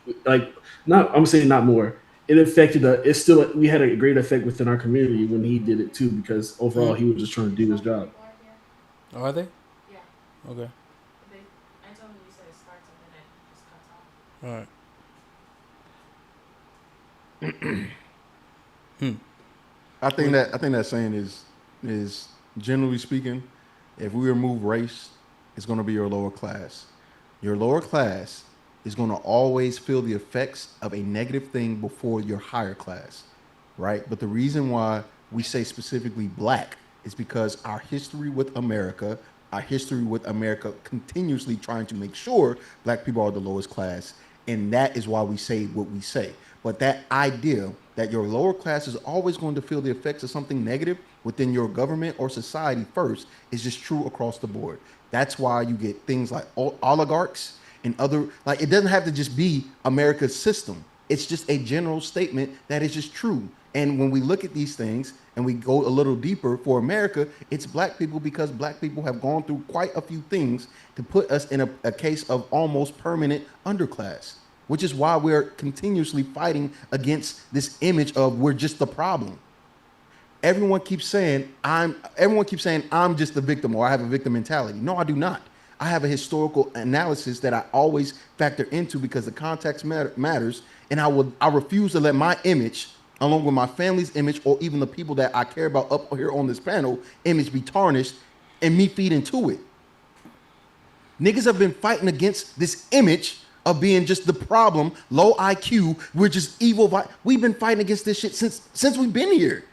Speaker 7: not. I'm saying not more. It affected. It's still. We had a great effect within our community when he did it too, because overall he was just trying to do his job.
Speaker 1: Are they? Yeah. Okay.
Speaker 13: I told him you said it starts and then it just cuts off.
Speaker 1: All right.
Speaker 21: I think that saying is generally speaking, if we remove race, it's going to be your lower class. Your lower class is going to always feel the effects of a negative thing before your higher class, right? But the reason why we say specifically Black is because our history with America continuously trying to make sure Black people are the lowest class, and that is why we say what we say. But that idea that your lower class is always going to feel the effects of something negative within your government or society first is just true across the board. That's why you get things like oligarchs and other, like, it doesn't have to just be America's system. It's just a general statement that is just true. And when we look at these things and we go a little deeper for America, it's Black people, because Black people have gone through quite a few things to put us in a case of almost permanent underclass, which is why we're continuously fighting against this image of we're just the problem. Everyone keeps saying I'm just the victim, or I have a victim mentality. No, I do not. I have a historical analysis that I always factor into because the context matters, and I refuse to let my image, along with my family's image, or even the people that I care about up here on this panel, image be tarnished and me feed into it. Niggas have been fighting against this image of being just the problem, low IQ, we're just evil. We've been fighting against this shit since we've been here,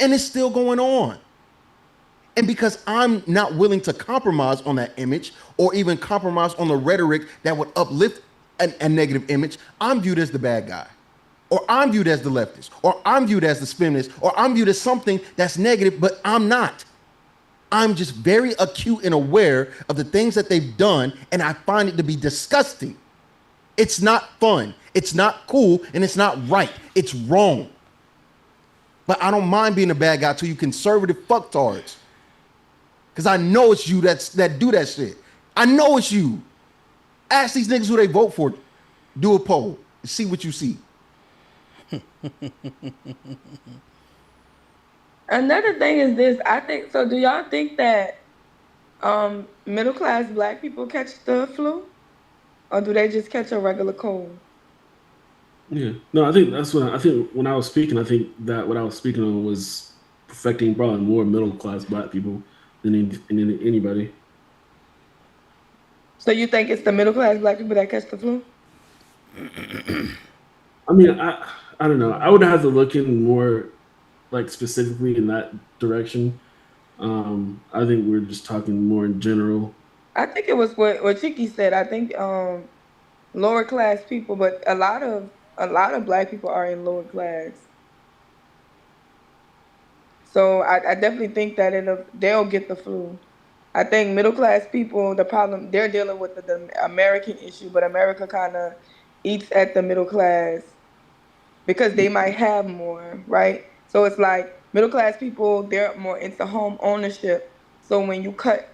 Speaker 21: and it's still going on. And because I'm not willing to compromise on that image, or even compromise on the rhetoric that would uplift a negative image, I'm viewed as the bad guy, or I'm viewed as the leftist, or I'm viewed as the feminist, or I'm viewed as something that's negative, but I'm not. I'm just very acute and aware of the things that they've done, and I find it to be disgusting. It's not fun, it's not cool, and it's not right. It's wrong. But I don't mind being a bad guy to you conservative fucktards. Because I know it's you that do that shit. I know it's you. Ask these niggas who they vote for. Do a poll and see what you see.
Speaker 18: Another thing is this. I think so. Do y'all think that middle class Black people catch the flu, or do they just catch a regular cold?
Speaker 7: Yeah, no, I think that's what I think when I was speaking. I think that what I was speaking on was affecting probably more middle class Black people than anybody.
Speaker 18: So you think it's the middle class Black people that catch the flu?
Speaker 7: I mean, I don't know. I would have to look in more, like, specifically in that direction. I think we're just talking more in general.
Speaker 18: I think it was what Chiki said. I think lower class people, but a lot of Black people are in lower class. So I definitely think that they'll get the flu. I think middle class people, the problem, they're dealing with the American issue, but America kind of eats at the middle class because they might have more, right? So it's like middle class people, they're more into home ownership. So when you cut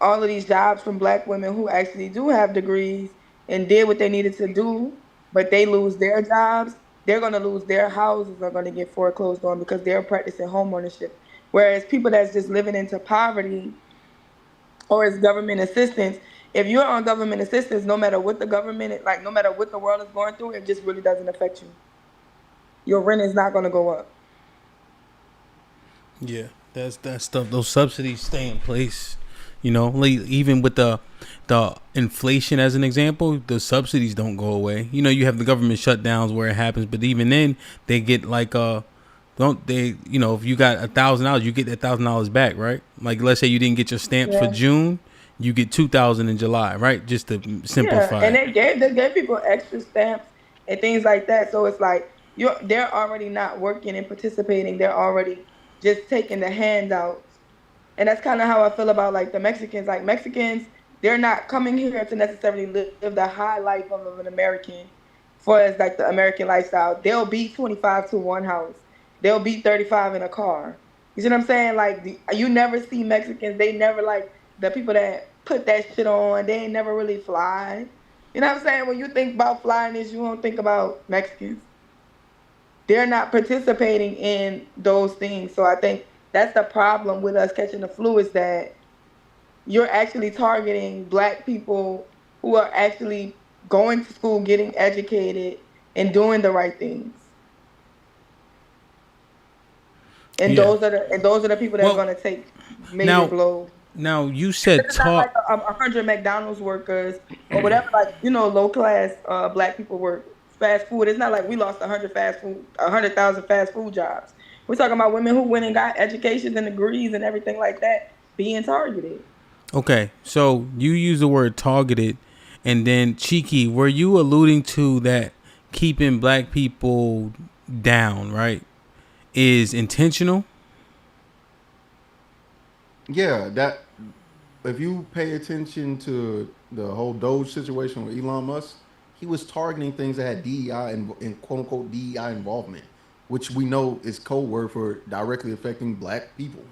Speaker 18: all of these jobs from Black women who actually do have degrees and did what they needed to do, but they lose their jobs, they're going to lose their houses, are going to get foreclosed on because they're practicing home ownership. Whereas people that's just living into poverty or as government assistance, if you're on government assistance, no matter what the government, like no matter what the world is going through, it just really doesn't affect you. Your rent is not going to go up.
Speaker 1: Yeah, that's stuff. Those subsidies stay in place. You know, like even with the inflation as an example, the subsidies don't go away. You know, you have the government shutdowns where it happens, but even then they get like don't they, you know, if you got $1,000, you get that $1,000 back, right? Like let's say you didn't get your stamps for June, you get 2,000 in July, right? Just to simplify.
Speaker 18: Yeah, and they gave people extra stamps and things like that. So it's like they're already not working and participating. They're already just taking the handouts. And that's kind of how I feel about like the Mexicans. Like Mexicans, they're not coming here to necessarily live the high life of an American, for as like the American lifestyle. They'll be 25 to one house. They'll be 35 in a car. You see what I'm saying? Like you never see Mexicans. They never like the people that put that shit on. They ain't never really fly. You know what I'm saying? When you think about flyness, you won't think about Mexicans. They're not participating in those things. So I think that's the problem with us catching the flu is that you're actually targeting Black people who are actually going to school, getting educated, and doing the right things. And those are the people that are going to take major blows.
Speaker 1: Now you said
Speaker 18: it's not like 100 McDonald's workers or whatever, like low class Black people work fast food. It's not like we lost 100,000 fast food jobs. We're talking about women who went and got educations and degrees and everything like that being targeted.
Speaker 1: Okay, so you use the word targeted, and then Cheeky, were you alluding to that keeping Black people down, right, is intentional?
Speaker 21: Yeah, that if you pay attention to the whole Doge situation with Elon Musk, he was targeting things that had DEI and quote unquote DEI involvement, which we know is code word for directly affecting Black people.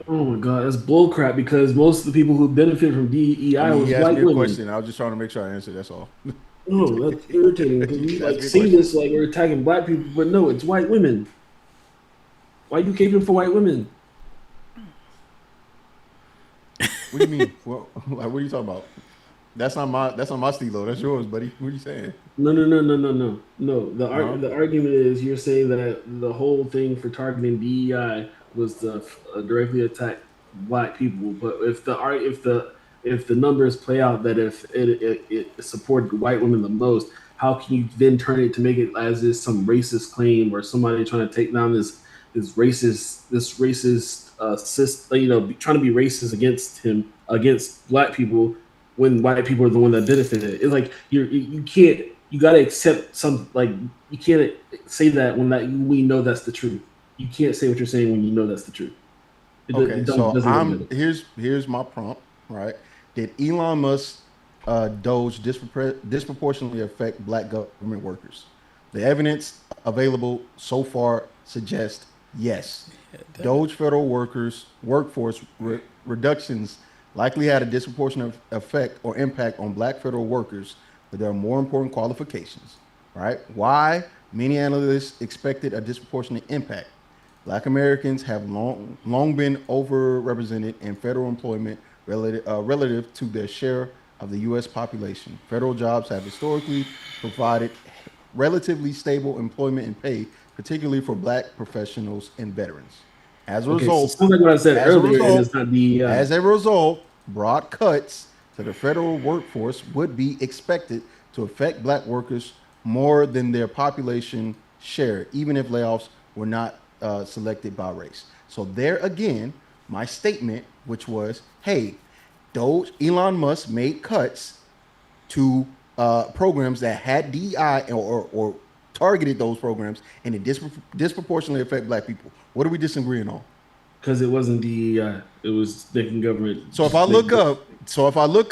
Speaker 7: Oh my God, that's bullcrap because most of the people who benefit from DEI was white women.
Speaker 21: Question. I was just trying to make sure I answered. That's all.
Speaker 7: Oh, that's irritating because we like see this like we're attacking Black people, but no, it's white women. Why are you caping for white women?
Speaker 21: What do you mean? What are you talking about? That's not my stilo. That's yours, buddy. What are you saying?
Speaker 7: No. The argument is you're saying that the whole thing for targeting DEI was to directly attack Black people. But if the numbers play out that if it supported white women the most, how can you then turn it to make it as is some racist claim or somebody trying to take down this racist trying to be racist against Black people when white people are the one that benefited? It's like you gotta accept some, like you can't say that when we know that's the truth. You can't say what you're saying when you know that's the truth.
Speaker 21: Here's my prompt, right? Did Elon Musk Doge disproportionately affect Black government workers? The evidence available so far suggests yes. Doge federal workforce reductions likely had a disproportionate effect or impact on Black federal workers, but there are more important qualifications, right? Why? Many analysts expected a disproportionate impact. Black Americans have long been overrepresented in federal employment relative to their share of the U.S. population. Federal jobs have historically provided relatively stable employment and pay, particularly for Black professionals and veterans. As a result,
Speaker 7: like what I said earlier, it's not DEI.
Speaker 21: As a result, broad cuts to the federal workforce would be expected to affect Black workers more than their population share, even if layoffs were not selected by race. So there again, my statement, which was, hey, Elon Musk made cuts to programs that had DEI or targeted those programs, and it disproportionately affect Black people. What are we disagreeing on?
Speaker 7: Because it wasn't DEI, it was making government.
Speaker 21: So if I look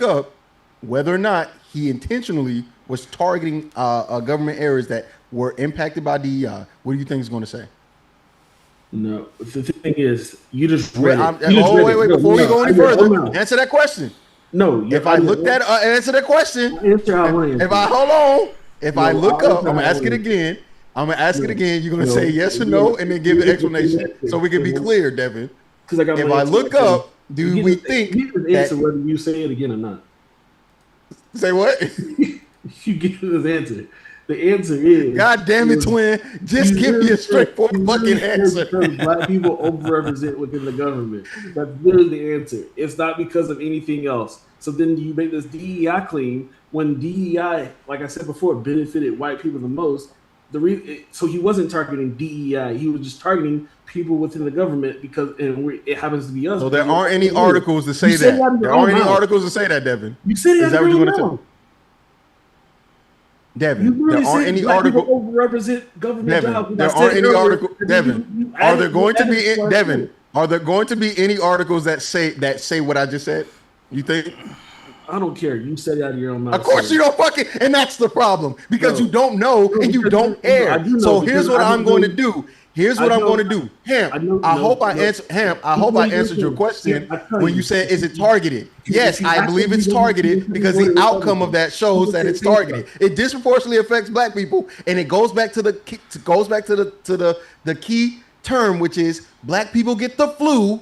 Speaker 21: up whether or not he intentionally was targeting government areas that were impacted by DEI, what do you think is going to say?
Speaker 7: No, the thing is, you just read it.
Speaker 21: Wait, before we go any further, answer that question.
Speaker 7: No,
Speaker 21: if I looked at answer that question. If I look up, I'm gonna ask it again. You're gonna say yes or no, and then give the explanation, so we can be clear, Devin. If I look up, do we think
Speaker 7: answer whether you say it again or not?
Speaker 21: Say what?
Speaker 7: You give this answer. The answer is.
Speaker 21: God damn it, twin! Just give me a straightforward fucking answer.
Speaker 7: Because black people overrepresent within the government. That's literally the answer. It's not because of anything else. So then you make this DEI claim when DEI, like I said before, benefited white people the most. So he wasn't targeting DEI. He was just targeting people within the government because it happens to be us.
Speaker 21: So there aren't any articles to say that. There aren't any articles to say that, Devin.
Speaker 7: You said it.
Speaker 21: Is that what you're going to say? Devin, there aren't any articles.
Speaker 7: Overrepresent government jobs.
Speaker 21: There aren't any articles. Devin, are there going to be Devin? Are there going to be any articles that say what I just said? You think?
Speaker 7: I don't care. You said it out of your own mouth.
Speaker 21: Of course you don't fucking, and that's the problem because you don't know and you don't care. So here's what I'm going to do. Here's what I'm going to do. Hamp, I hope I answered your question when you said, is it targeted? Yes, I believe it's targeted because the outcome of that shows that it's targeted. It disproportionately affects black people, and it goes back to the key term, which is black people get the flu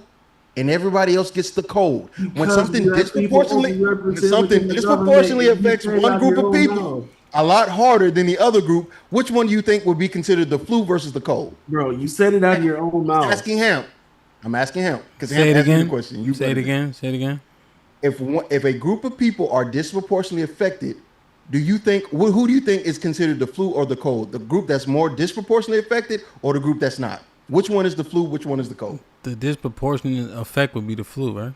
Speaker 21: and everybody else gets the cold. When something disproportionately affects one group of people a lot harder than the other group, which one do you think would be considered the flu versus the cold?
Speaker 7: Bro, you said it out of your own mouth.
Speaker 21: I'm asking Hamp because
Speaker 1: Say it again.
Speaker 21: Question.
Speaker 1: Say it again. Say it again.
Speaker 21: If a group of people are disproportionately affected, who do you think is considered the flu or the cold? The group that's more disproportionately affected or the group that's not? Which one is the flu? Which one is the cold?
Speaker 1: The disproportionate effect would be the flu, right?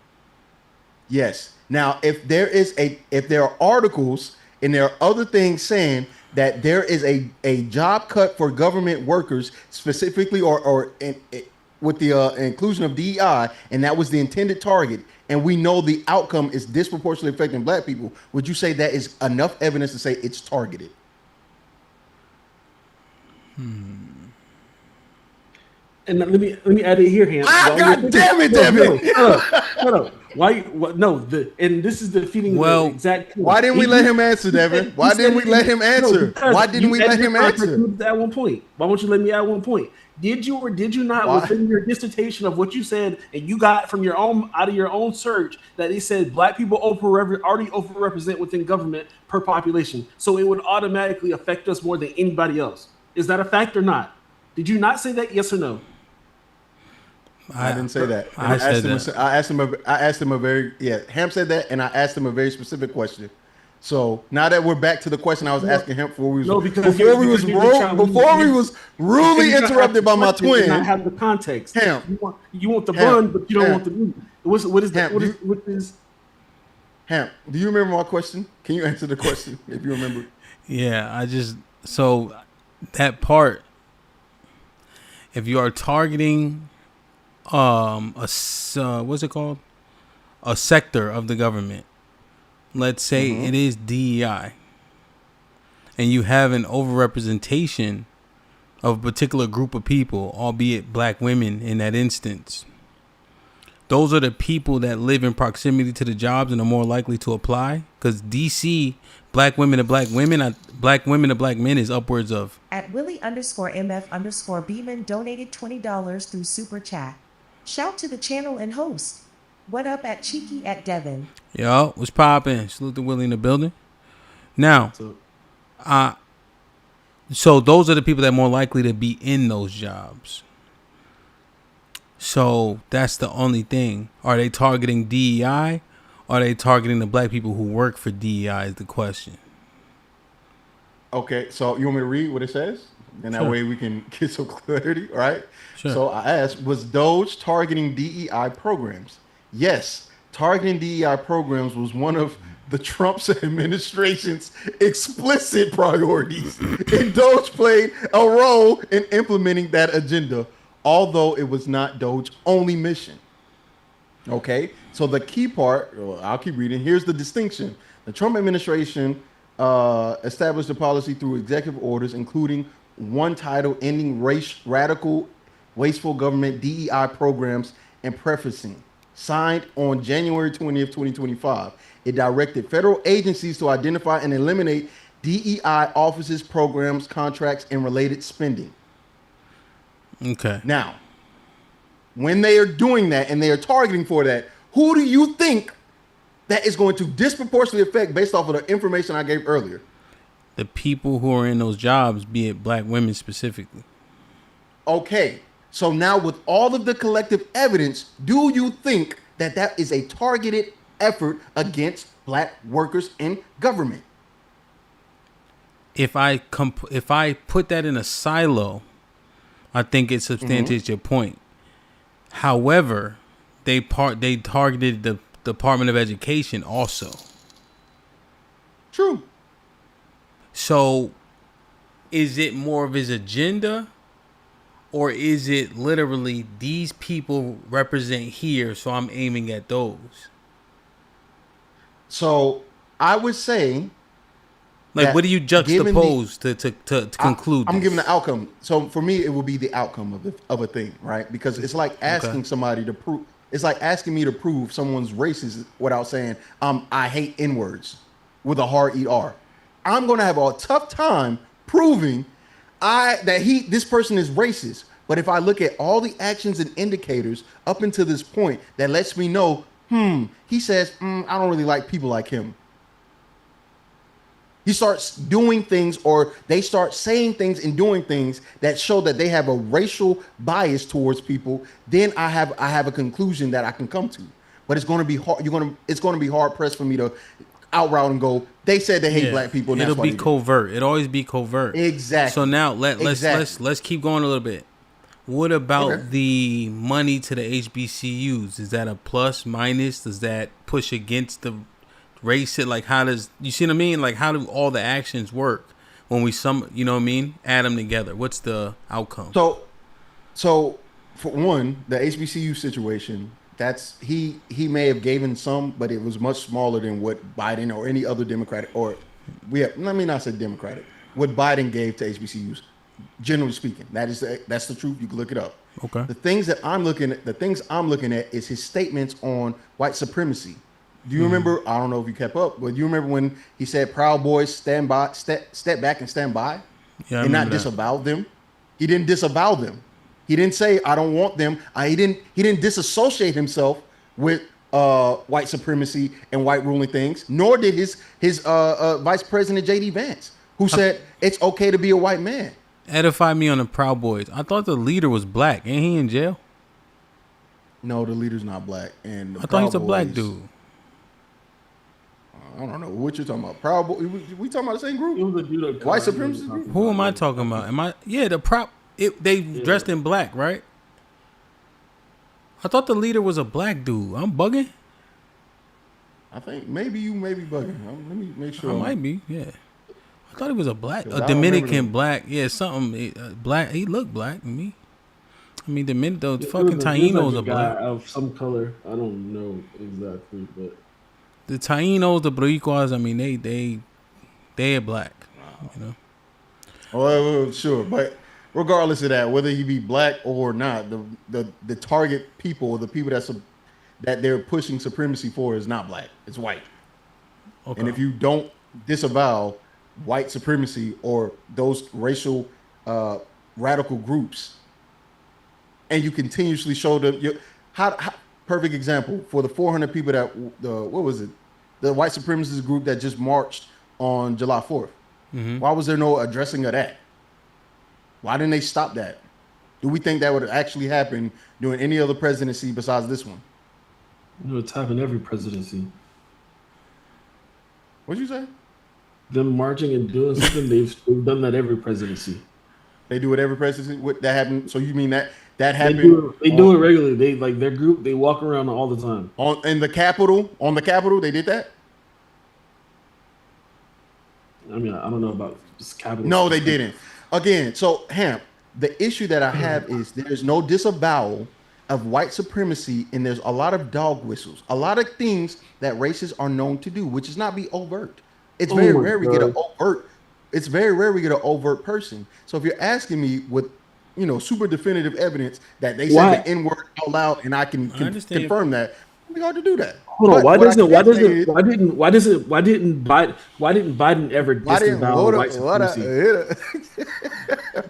Speaker 21: Yes. Now, if there are articles and there are other things saying that there is a job cut for government workers specifically with the inclusion of DEI, and that was the intended target, and we know the outcome is disproportionately affecting black people, would you say that is enough evidence to say it's targeted?
Speaker 7: And let me add it here, Ham.
Speaker 21: God damn it, Devin!
Speaker 7: Shut up. And this is defeating the exact point.
Speaker 21: Why didn't we let him answer, Devin? Why didn't we let him answer? Why didn't we let him answer?
Speaker 7: At one point. Why won't you let me add one point? Did you or did you not within your dissertation of what you said and you got from your own out of your own search that it said black people already overrepresent within government per population, so it would automatically affect us more than anybody else? Is that a fact or not? Did you not say that? Yes or no?
Speaker 21: I didn't say that.
Speaker 1: I
Speaker 21: asked him a very Hamp said that, and I asked him a very specific question. So now that we're back to the question I was asking him before we was rudely interrupted by my twin.
Speaker 7: Not have the context.
Speaker 21: Hamp,
Speaker 7: you want the bun, but you don't want the meat. What is that? What is?
Speaker 21: Hamp, do you remember my question? Can you answer the question if you remember?
Speaker 1: Yeah, so that part. If you are targeting what's it called? A sector of the government. Let's say it is DEI. And you have an overrepresentation of a particular group of people, albeit black women in that instance. Those are the people that live in proximity to the jobs and are more likely to apply. Because DC, black women to black women, black women to black men is upwards of.
Speaker 9: At Willie_MF_Beeman donated $20 through Super Chat. Shout to the channel and host. What up at Cheeky at Devin?
Speaker 1: Yo, what's poppin'? Salute to Willie in the building. Now, so those are the people that are more likely to be in those jobs. So that's the only thing. Are they targeting DEI? Or are they targeting the black people who work for DEI is the question.
Speaker 21: Okay, so you want me to read what it says? And that way we can get some clarity, all right?
Speaker 1: Sure.
Speaker 21: So I asked, was Doge targeting DEI programs? Yes, targeting DEI programs was one of the Trump's administration's explicit priorities, and Doge played a role in implementing that agenda, although it was not Doge's only mission. Okay, so the key part, I'll keep reading. Here's the distinction. The Trump administration established a policy through executive orders, including one title ending radical, wasteful government DEI programs and prefacing. Signed on January 20th, 2025. It directed federal agencies to identify and eliminate DEI offices, programs, contracts, and related spending.
Speaker 1: Okay.
Speaker 21: Now, when they are doing that and they are targeting for that, who do you think that is going to disproportionately affect based off of the information I gave earlier?
Speaker 1: The people who are in those jobs, be it black women specifically.
Speaker 21: Okay, so now with all of the collective evidence, do you think that that is a targeted effort against black workers in government?
Speaker 1: If I put that in a silo, I think it substantiates your point. However, they targeted the Department of Education also.
Speaker 21: True.
Speaker 1: So, is it more of his agenda, or is it literally these people represent here, so I'm aiming at those?
Speaker 21: So I would say,
Speaker 1: like, what do you juxtapose to conclude?
Speaker 21: I'm giving the outcome. So for me, it will be the outcome of a thing, right? Because it's like asking somebody to prove. It's like asking me to prove someone's racist without saying I hate N-words with a hard ER. I'm gonna have a tough time proving this person is racist. But if I look at all the actions and indicators up until this point, that lets me know, he says, I don't really like people like him. He starts doing things, or they start saying things and doing things that show that they have a racial bias towards people. Then I have a conclusion that I can come to. But it's going to be hard. It's going to be hard pressed for me to outright and go, they said they hate black people. And
Speaker 1: it'll be covert. It'll always be covert.
Speaker 21: Exactly.
Speaker 1: So now let's keep going a little bit. What about the money to the HBCUs? Is that a plus, minus? Does that push against the race? Like, how does, you see what I mean? Like, how do all the actions work when we you know what I mean? Add them together. What's the outcome?
Speaker 21: So for one, the HBCU situation, that's he may have given some, but it was much smaller than what Biden or any other Democratic, let me not say Democratic, what Biden gave to HBCUs. Generally speaking, that's the truth. You can look it up.
Speaker 1: Okay.
Speaker 21: The things I'm looking at is his statements on white supremacy. Do you remember? I don't know if you kept up, but do you remember when he said Proud Boys step back and stand by, and not disavow them? He didn't disavow them. He didn't say I don't want them. He didn't disassociate himself with white supremacy and white ruling things. Nor did his Vice President J.D. Vance, who said it's okay to be a white man.
Speaker 1: Edify me on the Proud Boys. I thought the leader was black. Ain't he in jail?
Speaker 21: No, the leader's not black. And
Speaker 1: I thought he's a black dude.
Speaker 21: I don't know what you're talking about. Proud Boys. We talking about the same group?
Speaker 7: It was a dude
Speaker 21: white supremacy group?
Speaker 1: Who am I talking about? They dressed in black, right? I thought the leader was a black dude. I'm bugging.
Speaker 21: I think maybe you may be bugging. Let me make sure.
Speaker 1: I might be, yeah. I thought he was a Dominican black. Yeah, something black. He looked black to me. I mean, the fucking Taínos are black.
Speaker 7: Of some color. I don't know exactly, but
Speaker 1: the Taínos, the Boricuas, I mean, they are black. You know.
Speaker 21: Well, sure, but regardless of that, whether he be black or not, the target people, or the people that they're pushing supremacy for, is not black. It's white. Okay. And if you don't disavow white supremacy or those racial radical groups, and you continuously show them perfect example for the 400 people the white supremacist group that just marched on July 4th. Mm-hmm. Why was there no addressing of that? Why didn't they stop that? Do we think that would actually happen during any other presidency besides this one?
Speaker 7: It's happened every presidency.
Speaker 21: What'd you say?
Speaker 7: Them marching and doing something, they've done that every presidency.
Speaker 21: They do it every presidency? What that happened? So you mean that happened?
Speaker 7: They do it regularly. They like their group. They walk around all the time.
Speaker 21: On the Capitol, they did that.
Speaker 7: I mean, I don't know about this Capitol.
Speaker 21: No, they didn't. Again, so HAMP, the issue that I have is there's no disavowal of white supremacy, and there's a lot of dog whistles, a lot of things that racists are known to do, which is not be overt. It's very rare we get an overt. It's very rare we get an overt person. So if you're asking me with, super definitive evidence that they said the N-word out loud, and I can confirm that, we ought to do that.
Speaker 7: Hold on. Why didn't Biden ever disavow white supremacy?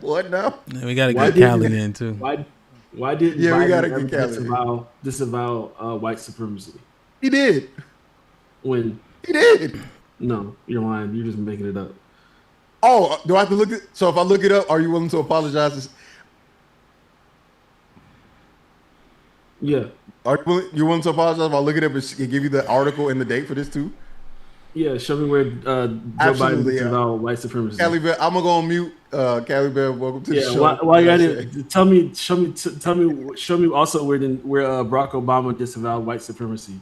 Speaker 21: What now?
Speaker 1: Yeah, we gotta get Cali in too.
Speaker 7: Why didn't Biden ever disavow white supremacy?
Speaker 21: He did.
Speaker 7: When
Speaker 21: he did.
Speaker 7: No, you're lying. You're just making it up.
Speaker 21: Oh, do I have to look it? So if I look it up, are you willing to apologize?
Speaker 7: Yeah.
Speaker 21: Are you willing to apologize if I look it up and give you the article and the date for this too?
Speaker 7: Yeah, show me where Joe Biden disavowed white supremacy.
Speaker 21: Callie Bear, I'm gonna go on mute. Callie Bear, welcome to the show.
Speaker 7: While you're at it, show me also where Barack Obama disavowed white supremacy.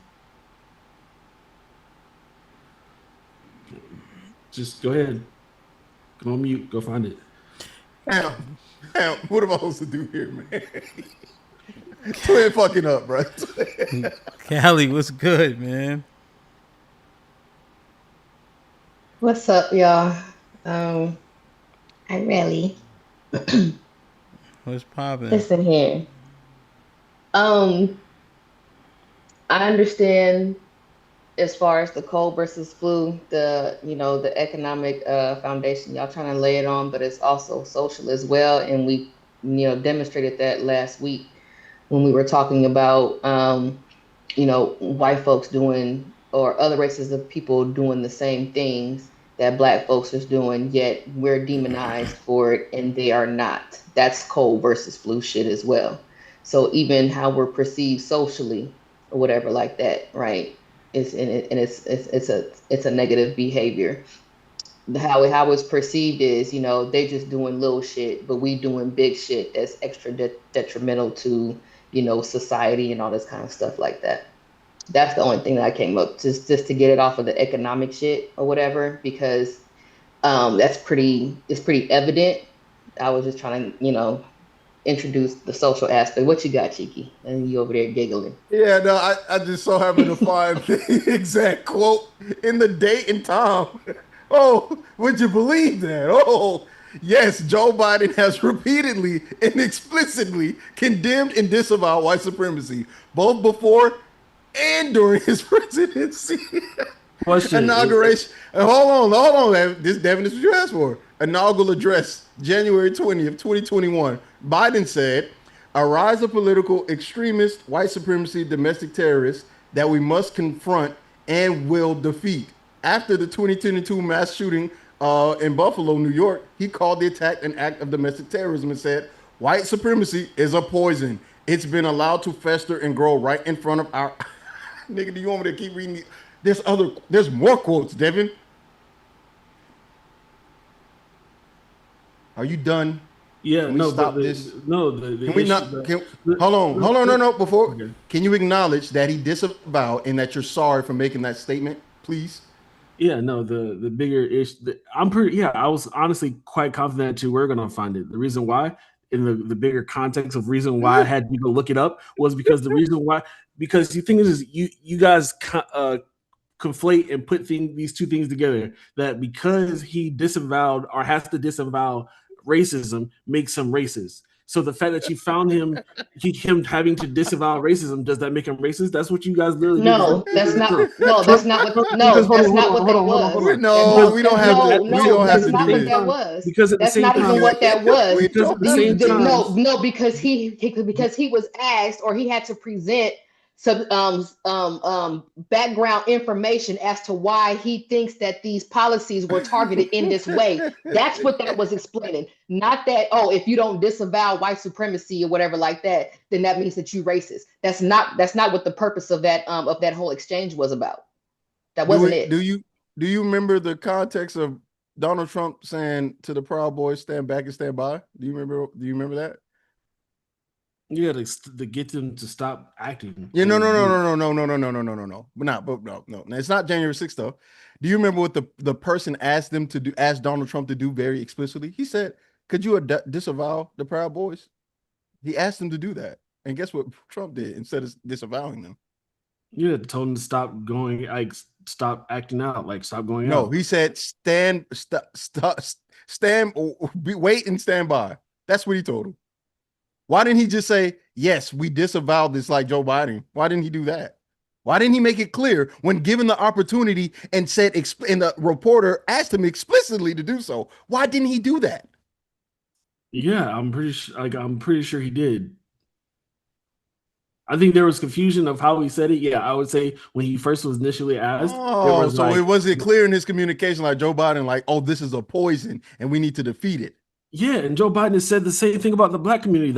Speaker 7: Just go ahead. Go on mute. Go find it.
Speaker 21: Damn, what am I supposed to do here, man? Twin fucking up, bro.
Speaker 1: Callie, what's good, man?
Speaker 14: What's up, y'all? I really
Speaker 1: What's poppin'?
Speaker 14: listen here. I understand as far as the cold versus flu, the economic foundation y'all trying to lay it on, but it's also social as well, and we demonstrated that last week when we were talking about white folks doing or other races of people doing the same things that black folks is doing, yet we're demonized for it and they are not. That's cold versus flu shit as well. So even how we're perceived socially or whatever like that, right? It's a negative behavior. How it's perceived is, they just doing little shit, but we doing big shit that's extra detrimental to, society and all this kind of stuff like that. That's the only thing that I came up just to get it off of the economic shit or whatever, because it's pretty evident. I was just trying to, introduce the social aspect. What you got, Cheeky? And you over there giggling.
Speaker 21: Yeah, no, I just so happen to find the exact quote in the date and time. Oh, would you believe that? Oh, yes, Joe Biden has repeatedly and explicitly condemned and disavowed white supremacy, both before and during his presidency. Inauguration. Hold on. Devin, this is what you asked for. Inaugural address, January 20th, 2021. Biden said, a rise of political extremists, white supremacy, domestic terrorists that we must confront and will defeat. After the 2022 mass shooting in Buffalo, New York, he called the attack an act of domestic terrorism and said, white supremacy is a poison. It's been allowed to fester and grow right in front of our... Nigga, do you want me to keep reading? There's more quotes, Devin. Are you done?
Speaker 7: Yeah,
Speaker 21: can we stop this?
Speaker 7: No,
Speaker 21: can we not? Hold on, no. Before, okay. Can you acknowledge that he disavowed and that you're sorry for making that statement, please?
Speaker 7: Yeah, no. The bigger issue. I'm pretty. Yeah, I was honestly quite confident too. We're gonna find it. The reason why, in the bigger context of reason why I had you go look it up, was because the reason why. Because the thing is you guys conflate and put these two things together. That because he disavowed or has to disavow racism makes him racist. So the fact that you found him having to disavow racism, does that make him racist? That's what you guys literally
Speaker 14: No, that's not. No, that's not what. No, that's not what that was.
Speaker 21: No, we don't have to. We don't have to do
Speaker 14: this. That was.
Speaker 7: Because
Speaker 14: that's not even what that was.
Speaker 7: Because at the same time,
Speaker 14: no, because he was asked or he had to present some background information as to why he thinks that these policies were targeted in this way. That's what that was explaining. Not that, if you don't disavow white supremacy or whatever like that, then that means that you racist. That's not what the purpose of that whole exchange was about. That wasn't it.
Speaker 21: Do you remember the context of Donald Trump saying to the Proud Boys, stand back and stand by? Do you remember that?
Speaker 7: Yeah, to get them to stop acting.
Speaker 21: Yeah, no. No. It's not January 6th though. Do you remember what the person asked them to do? Asked Donald Trump to do very explicitly. He said, "Could you disavow the Proud Boys?" He asked them to do that, and guess what Trump did instead of disavowing them?
Speaker 7: Yeah, told him to stop going, like stop acting out, like stop going out.
Speaker 21: No, he said stand, wait and stand by. That's what he told him. Why didn't he just say, yes, we disavow this like Joe Biden? Why didn't he do that? Why didn't he make it clear when given the opportunity and said, and the reporter asked him explicitly to do so? Why didn't he do that?
Speaker 7: Yeah, I'm pretty sure he did. I think there was confusion of how he said it. Yeah, I would say when he first was initially asked, there
Speaker 21: Oh,
Speaker 7: was
Speaker 21: so
Speaker 7: like,
Speaker 21: it wasn't clear in his communication, like Joe Biden, like, oh, this is a poison and we need to defeat it.
Speaker 7: yeah, and Joe Biden has said the same thing about the black community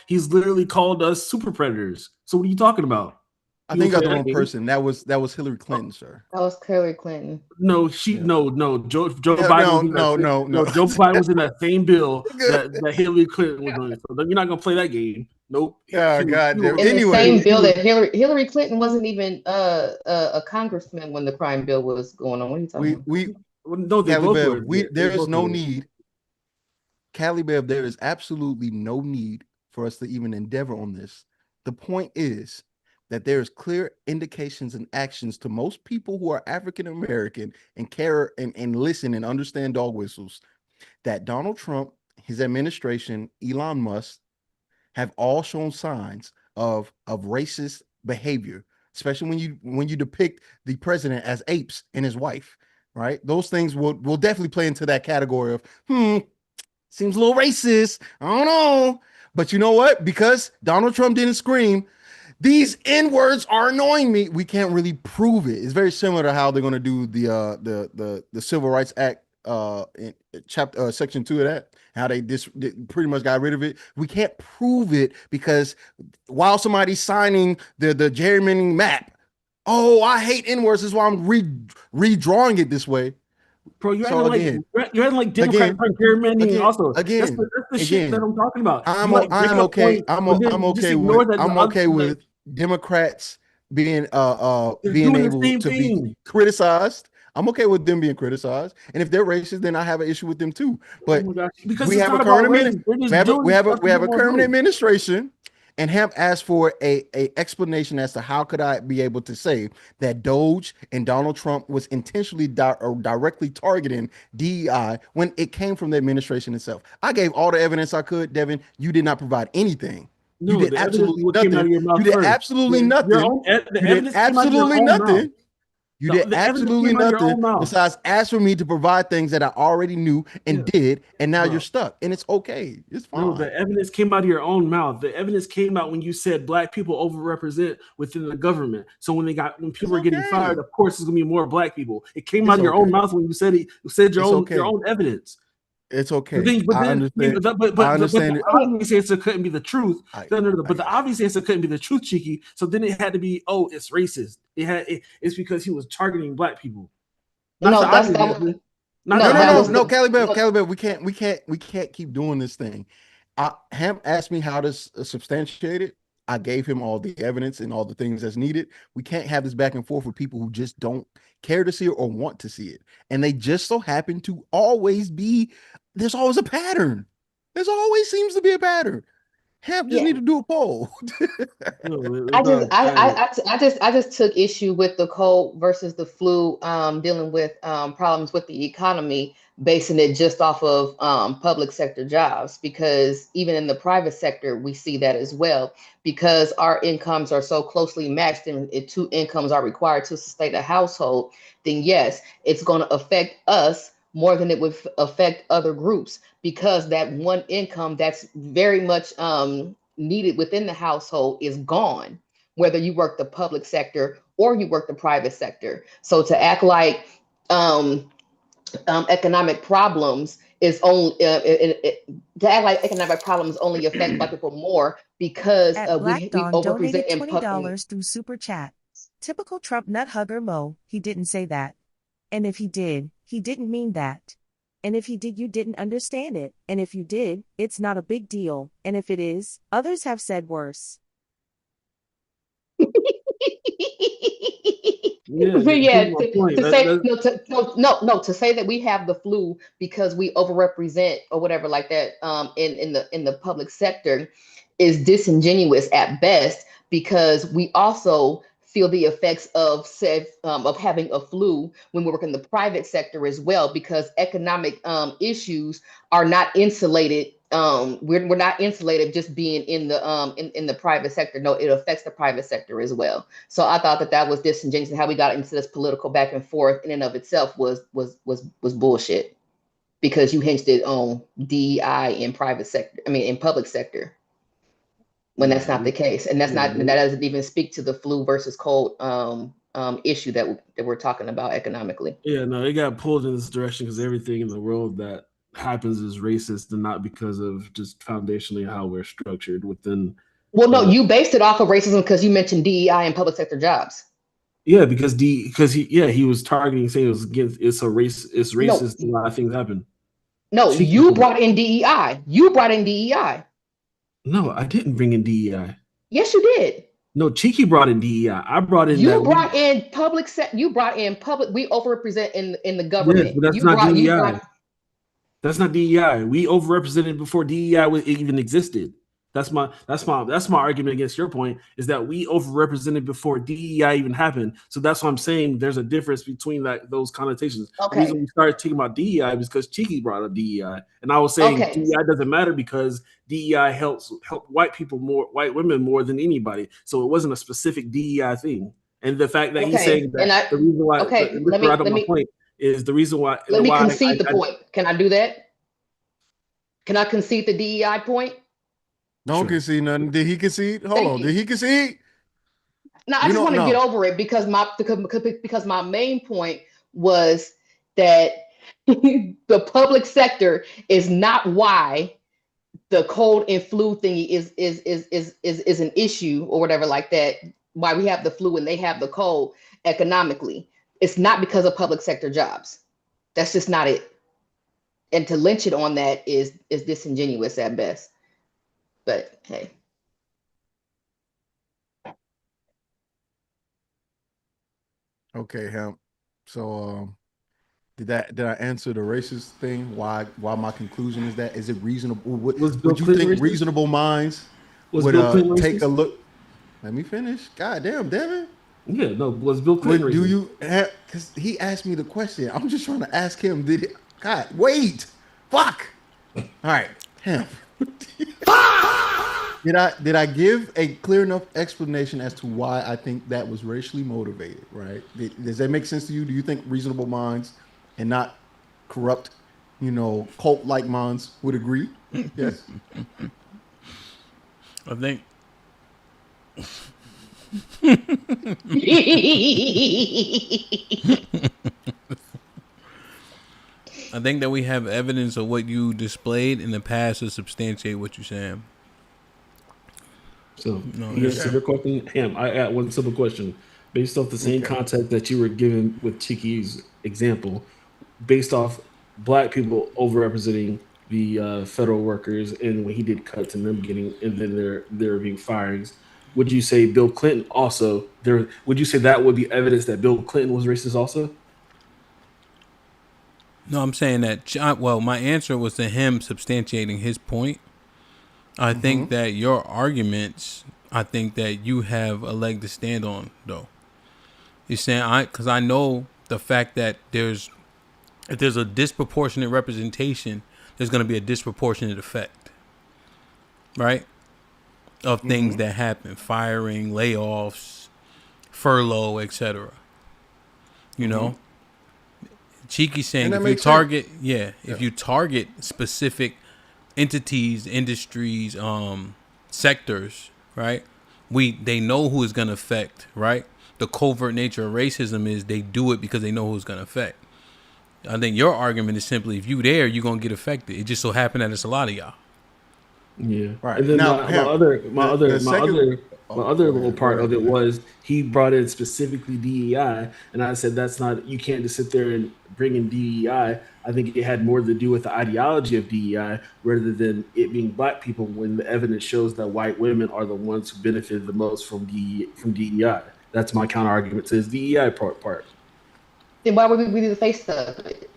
Speaker 7: he's literally called us super predators. So what are you talking about?
Speaker 21: I think I got the wrong person. That was Hillary Clinton, sir.
Speaker 14: That was Hillary Clinton.
Speaker 7: No, Joe Biden Joe Biden was in that same bill that Hillary Clinton was on. So you're not gonna play that game. Nope.
Speaker 21: Yeah, God damn.
Speaker 14: In the same bill that Hillary Clinton wasn't even a congressman when the crime bill was going on. What are you talking about?
Speaker 21: There is no need. Callie Bev, there is absolutely no need for us to even endeavor on this. The point is that there is clear indications and actions to most people who are African American and care and listen and understand dog whistles that Donald Trump, his administration, Elon Musk have all shown signs of racist behavior, especially when you depict the president as apes and his wife, right? Those things will definitely play into that category of seems a little racist. I don't know. But you know what? Because Donald Trump didn't scream, these N-words are annoying me. We can't really prove it. It's very similar to how they're going to do the Civil Rights Act in chapter section 2 of that, how they pretty much got rid of it. We can't prove it because while somebody's signing the gerrymandering map, oh, I hate N-words, this is why I'm redrawing it this way.
Speaker 7: Bro, you're acting like Democrats are gerrymandering also. That's the shit that I'm talking about.
Speaker 21: I'm okay with Democrats being able to be criticized. I'm okay with them being criticized, and if they're racist, then I have an issue with them too. But we have a current administration, and HAMP asked for a explanation as to how could I be able to say that Doge and Donald Trump was intentionally directly targeting DEI when it came from the administration itself. I gave all the evidence I could. Devin, you did not provide anything. You did absolutely nothing. You did absolutely nothing. You did absolutely nothing. You did absolutely nothing besides ask for me to provide things that I already knew and did, and now you're stuck. And it's okay. It's fine.
Speaker 7: No, the evidence came out of your own mouth. The evidence came out when you said black people overrepresent within the government. So when people were getting fired, of course, it's gonna be more black people. It came out of your own mouth when you said it. You said your own evidence.
Speaker 21: It's okay.
Speaker 7: I understand. But the obvious answer couldn't be the truth. But the obvious answer couldn't be the truth, Cheeky. So then it had to be, oh, it's racist. It's because he was targeting black people.
Speaker 21: No, Callie Bev, we can't keep doing this thing. HAMP asked me how to substantiate it. I gave him all the evidence and all the things that's needed. We can't have this back and forth with people who just don't care to see it or want to see it. And they just so happen to always be, there's always a pattern. There's always seems to be a pattern. HAMP just need to do a poll.
Speaker 14: I just took issue with the cold versus the flu, dealing with problems with the economy, basing it just off of public sector jobs, because even in the private sector, we see that as well, because our incomes are so closely matched and two incomes are required to sustain a household, then yes, it's going to affect us more than it would affect other groups, because that one income that's very much needed within the household is gone, whether you work the public sector or you work the private sector. So to act like economic problems is only to act like economic problems only affect black people more because we
Speaker 9: donated $20 through super chat. Typical Trump nut hugger Mo. He didn't say that, and if he did, he didn't mean that. And if he did, you didn't understand it. And if you did, it's not a big deal. And if it is, others have said worse.
Speaker 14: To say that we have the flu because we overrepresent or whatever like that in the public sector is disingenuous at best, because we also feel the effects of having a flu when we work in the private sector as well, because economic issues are not insulated. We're not insulated just being in the private sector. No, it affects the private sector as well. So I thought that was disingenuous, and how we got into this political back and forth in and of itself was bullshit, because you hinged it on DEI in private sector. I mean, in public sector. when that's not the case, and that's not, and that doesn't even speak to the flu versus cold issue that we're talking about economically.
Speaker 7: Yeah, no, it got pulled in this direction because everything in the world that happens is racist, and not because of just foundationally how we're structured within.
Speaker 14: Well, no, you based it off of racism because you mentioned DEI and public sector jobs.
Speaker 7: Yeah, because he was targeting, saying it's racist. No. A lot of things happen.
Speaker 14: No, you brought in DEI. You brought in DEI.
Speaker 7: No, I didn't bring in DEI.
Speaker 14: Yes, you did.
Speaker 7: No, Cheeky brought in DEI. I brought in.
Speaker 14: You brought in public. You brought in public. We overrepresent in the government.
Speaker 7: Yes, but that's not DEI. That's not DEI. We overrepresented before DEI even existed. That's my argument against your point, is that we overrepresented before DEI even happened. So that's what I'm saying. There's a difference between those connotations.
Speaker 14: Okay.
Speaker 7: The reason we started talking about DEI was because Cheeky brought up DEI, and I was saying DEI doesn't matter because DEI help white women more than anybody. So it wasn't a specific DEI thing. And the fact that he's saying that the reason why my point is the reason why.
Speaker 14: Let me concede the point. Can I do that? Can I concede the DEI point?
Speaker 21: Don't concede nothing. Did he concede? Hold on. Did he concede?
Speaker 14: No, I just want to get over it because my main point was that the public sector is not why the cold and flu thingy is an issue or whatever like that. Why we have the flu and they have the cold economically. It's not because of public sector jobs. That's just not it. And to lynch it on that is disingenuous at best. But hey.
Speaker 21: Okay, Hemp. So did I answer the racist thing? Why my conclusion is that? Is it reasonable? Would you think reasonable minds would take a look? Let me finish. God damn, Devin.
Speaker 7: Yeah, no, was Bill Clinton?
Speaker 21: Do you have, because he asked me the question. I'm just trying to ask him, God, wait. Fuck. All right, Hemp. Did I give a clear enough explanation as to why I think that was racially motivated, right? Does that make sense to you? Do you think reasonable minds and not corrupt, cult-like minds would agree? Yes.
Speaker 1: I think I think that we have evidence of what you displayed in the past to substantiate what you're saying.
Speaker 7: So, yes, your question, I add one simple question. Based off the same context that you were given with Chiki's example, based off black people overrepresenting the federal workers, and when he did cuts and them getting, and then there being firings, would you say Bill Clinton also there? Would you say that would be evidence that Bill Clinton was racist also?
Speaker 1: No, I'm saying that. Well, my answer was to him substantiating his point. I think that your arguments, I think that you have a leg to stand on, though. You're saying because I know the fact that if there's a disproportionate representation, there's going to be a disproportionate effect, right? Of things that happen, firing, layoffs, furlough, etc. You know, Cheeky saying if you target specific entities, industries, sectors, right? They know who it's gonna affect, right? The covert nature of racism is they do it because they know who it's gonna affect. I think your argument is simply if you there, you're gonna get affected. It just so happened that it's a lot of y'all.
Speaker 7: Yeah. Right. And then my other little part of it was he brought in specifically DEI, and I said you can't just sit there and bring in DEI. I think it had more to do with the ideology of DEI rather than it being black people, when the evidence shows that white women are the ones who benefited the most from DEI. That's my counter argument to his DEI part.
Speaker 14: Then why would we do the face of it?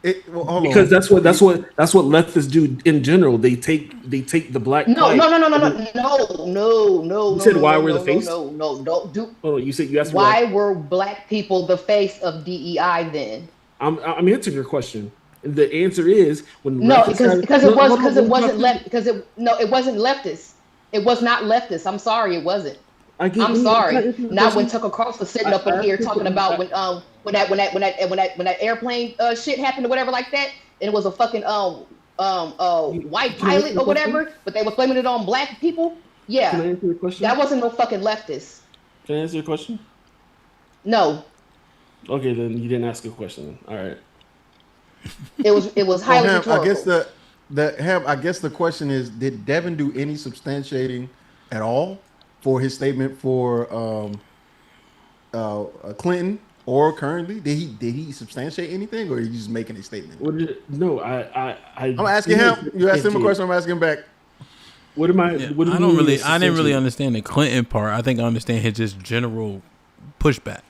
Speaker 7: Because that's what leftists do in general. They take the black.
Speaker 14: No. You
Speaker 7: said why we're the face?
Speaker 14: No, don't do.
Speaker 7: Oh, you asked
Speaker 14: why were black people the face of DEI then?
Speaker 7: I'm answering your question. The answer is when
Speaker 14: it wasn't leftist. It was not leftist. I'm sorry, it wasn't. I'm sorry. Not when Tucker Carlson was sitting up in here talking about when that airplane shit happened or whatever like that, and it was a fucking white pilot or whatever, but they were blaming it on black people. Yeah.
Speaker 7: Can I answer your question?
Speaker 14: That wasn't no fucking leftist.
Speaker 7: Can I answer your question?
Speaker 14: No.
Speaker 7: Okay, then you didn't ask a question. All right.
Speaker 14: It was highly
Speaker 21: Ham,
Speaker 14: rhetorical.
Speaker 21: I guess I guess the question is, did Devin do any substantiating at all for his statement for Clinton or currently? Did he substantiate anything, or are you just making a statement?
Speaker 7: No,
Speaker 21: I'm asking him. You asked him a question. I'm asking back.
Speaker 7: What am I?
Speaker 1: Yeah,
Speaker 7: What do
Speaker 1: I
Speaker 7: you
Speaker 1: don't
Speaker 7: mean
Speaker 1: really. I didn't really
Speaker 7: substantiate?
Speaker 1: understand the Clinton part. I think I understand his just general pushback.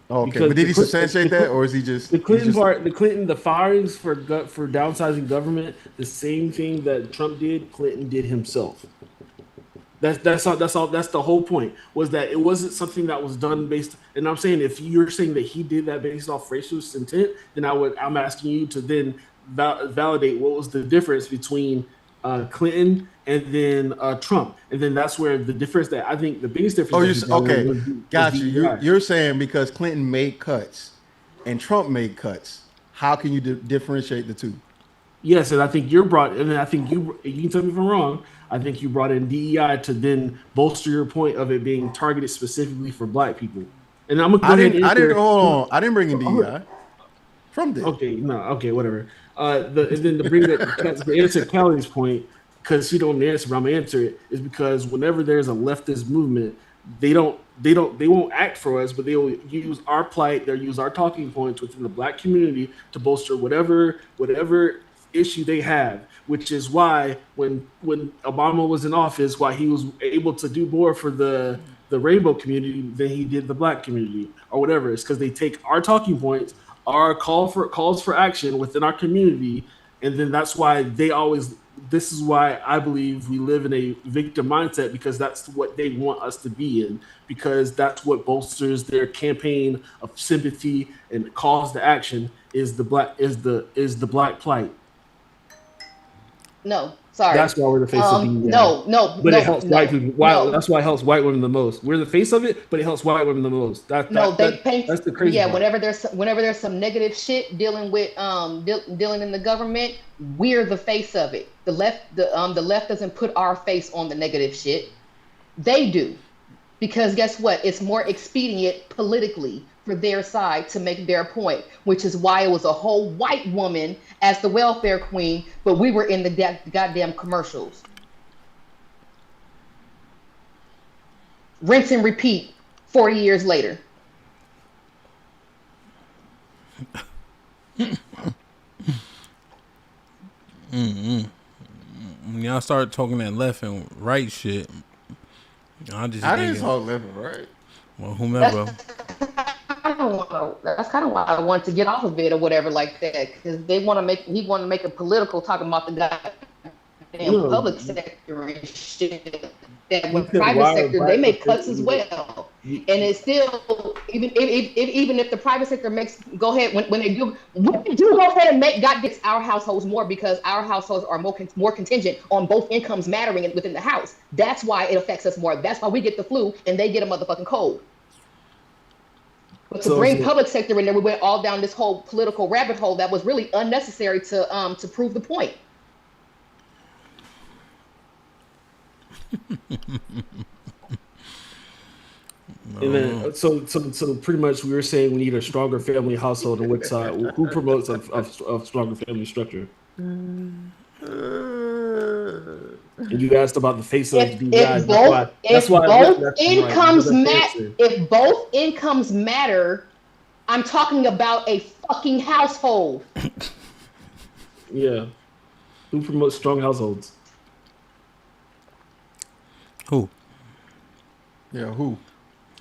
Speaker 21: Okay,
Speaker 7: Because
Speaker 21: but did he
Speaker 7: the
Speaker 21: substantiate that, or is he just
Speaker 7: the Clinton
Speaker 21: he's just-
Speaker 7: part? The Clinton, the firings for downsizing government, the same thing that Trump did, Clinton did himself. That's all. That's the whole point. Was that it wasn't something that was done based. And I'm saying, if you're saying that he did that based off racist intent, then I'm asking you to then validate what was the difference between Clinton and then Trump, and then that's where the difference that I think the biggest difference.
Speaker 21: Oh,
Speaker 7: that
Speaker 21: you
Speaker 7: he
Speaker 21: s-
Speaker 7: brought in
Speaker 21: okay?
Speaker 7: was
Speaker 21: Got
Speaker 7: the
Speaker 21: you.
Speaker 7: DEI.
Speaker 21: You're saying because Clinton made cuts and Trump made cuts, how can you differentiate the two?
Speaker 7: Yes, and I think I think you can tell me if I'm wrong. I think you brought in DEI to then bolster your point of it being targeted specifically for Black people. And I'm gonna go ahead and
Speaker 21: I didn't.
Speaker 7: answer-
Speaker 21: Hold on. I didn't bring in DEI. Trump did.
Speaker 7: Okay, no, okay, whatever. And then to bring that to answer Callie's point, because she don't answer, but I'm gonna answer it, is because whenever there's a leftist movement, they won't act for us, but they will use our plight, they'll use our talking points within the Black community to bolster whatever issue they have, which is why when Obama was in office, why he was able to do more for the rainbow community than he did the Black community or whatever. It's because they take our talking points, our calls for action within our community, and then that's why this is why I believe we live in a victim mindset, because that's what they want us to be in, because that's what bolsters their campaign of sympathy and calls to action is the Black plight.
Speaker 14: No, sorry.
Speaker 7: That's why we're the face of DEI.
Speaker 14: No.
Speaker 7: But it helps white people.
Speaker 14: No.
Speaker 7: That's why it helps white women the most. We're the face of it, but it helps white women the most. That's the crazy part.
Speaker 14: Whenever there's some negative shit dealing with dealing in the government, we're the face of it. The left doesn't put our face on the negative shit. They do. Because guess what? It's more expedient politically for their side to make their point, which is why it was a whole white woman as the welfare queen, but we were in the goddamn commercials. Rinse and repeat 40 years later.
Speaker 1: When y'all start talking that left and right shit, I
Speaker 21: didn't talk left and right.
Speaker 1: Well, whomever.
Speaker 14: That's kind of why I wanted to get off of it or whatever like that, because he want to make it political, talking about the goddamn public sector and shit. That with private sector, they make cuts as well, and it's still even if the private sector go ahead when they do go ahead and make our households more, because our households are more contingent on both incomes mattering within the house. That's why it affects us more. That's why we get the flu and they get a motherfucking cold. But to bring public sector in there, we went all down this whole political rabbit hole that was really unnecessary to prove the point.
Speaker 7: And then, so pretty much we were saying we need a stronger family household. On which side? Who promotes a stronger family structure? And you asked about the face of DEI.
Speaker 14: If both incomes matter, I'm talking about a fucking household.
Speaker 7: Yeah. Who promotes strong households?
Speaker 1: Who?
Speaker 21: Yeah, who?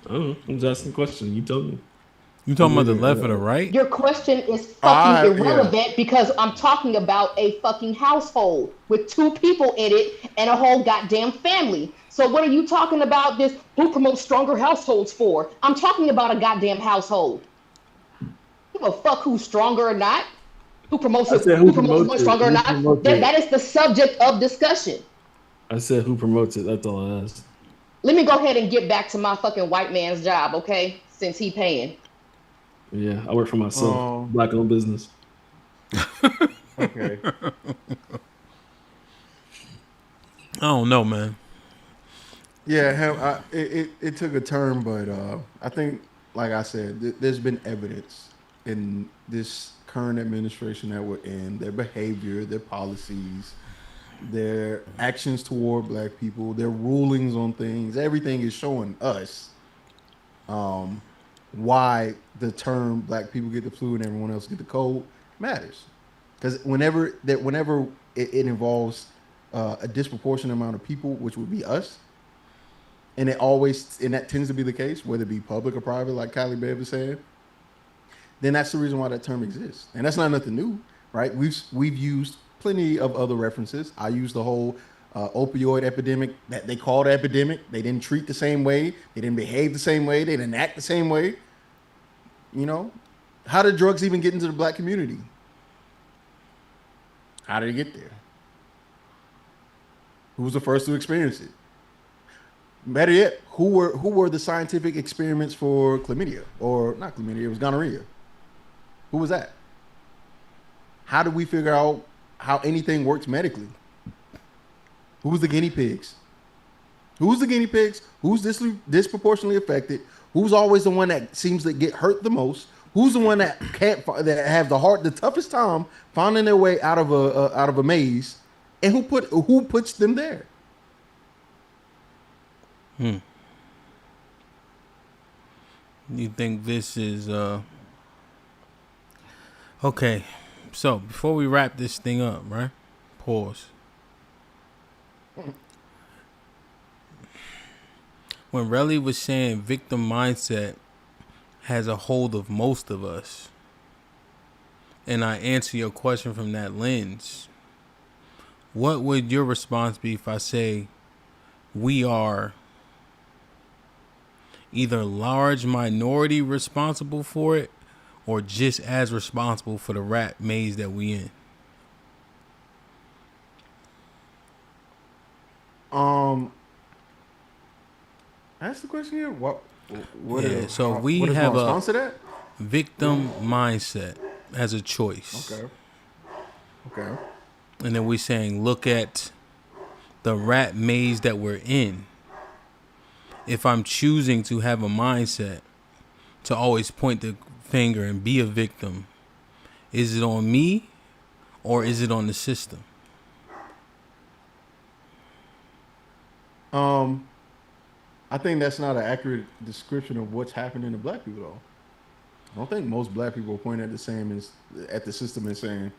Speaker 7: I don't know. I'm just asking the question. You tell me.
Speaker 1: You talking about the left or the right?
Speaker 14: Your question is fucking irrelevant because I'm talking about a fucking household with two people in it and a whole goddamn family. So what are you talking about this? Who promotes stronger households for? I'm talking about a goddamn household. Give a fuck who's stronger or not. Who promotes it? Who promotes more stronger or not? That is the subject of discussion.
Speaker 7: I said who promotes it. That's all I asked.
Speaker 14: Let me go ahead and get back to my fucking white man's job, okay? Since he paying.
Speaker 7: Yeah, I work for myself. Black-owned business.
Speaker 21: Okay.
Speaker 1: I don't know, man.
Speaker 21: Yeah, it took a turn, but I think, like I said, there's been evidence in this current administration that we're in, their behavior, their policies, their actions toward black people, their rulings on things. Everything is showing us why the term "black people get the flu and everyone else get the cold" matters. Because whenever it involves a disproportionate amount of people, which would be us, and that tends to be the case, whether it be public or private, like Kylie Bev is saying, then that's the reason why that term exists. And that's not nothing new, right? We've used plenty of other references. I used the whole opioid epidemic that they called epidemic. They didn't treat the same way. They didn't behave the same way. They didn't act the same way. You know, how did drugs even get into the black community? How did it get there? Who was the first to experience it? Better yet, who were the scientific experiments for chlamydia? Or not chlamydia, it was gonorrhea. Who was that? How did we figure out how anything works medically? Who was the guinea pigs? Who's the guinea pigs? Who's disproportionately affected? Who's always the one that seems to get hurt the most? Who's the one that that have the toughest time finding their way out of a maze? And who puts them there?
Speaker 1: You think this is okay? So before we wrap this thing up, right? Pause. When Relly was saying victim mindset has a hold of most of us, and I answer your question from that lens, what would your response be if I say we are either large minority responsible for it or just as responsible for the rat maze that we in?
Speaker 21: That's the question here. What
Speaker 1: so we have a victim mindset as a choice.
Speaker 21: Okay.
Speaker 1: And then we're saying, look at the rat maze that we're in. If I'm choosing to have a mindset to always point the finger and be a victim, is it on me or is it on the system?
Speaker 21: I think that's not an accurate description of what's happening to black people, though. I don't think most black people point at the system and saying,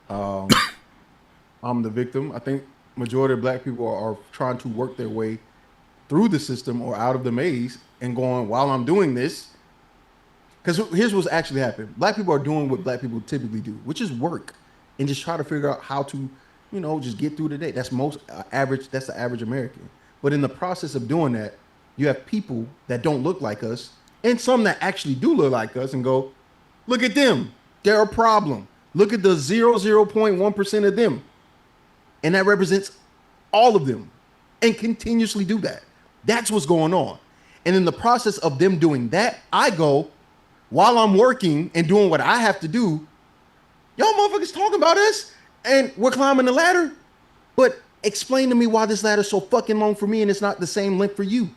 Speaker 21: I'm the victim. I think majority of black people are trying to work their way through the system or out of the maze and going, while I'm doing this, because here's what's actually happening. Black people are doing what black people typically do, which is work and just try to figure out how to, just get through the day. That's that's the average American. But in the process of doing that, you have people that don't look like us and some that actually do look like us and go, look at them. They're a problem. Look at the 0.1% of them. And that represents all of them, and continuously do that. That's what's going on. And in the process of them doing that, I go, while I'm working and doing what I have to do, y'all motherfuckers talking about us and we're climbing the ladder. But explain to me why this ladder's so fucking long for me and it's not the same length for you.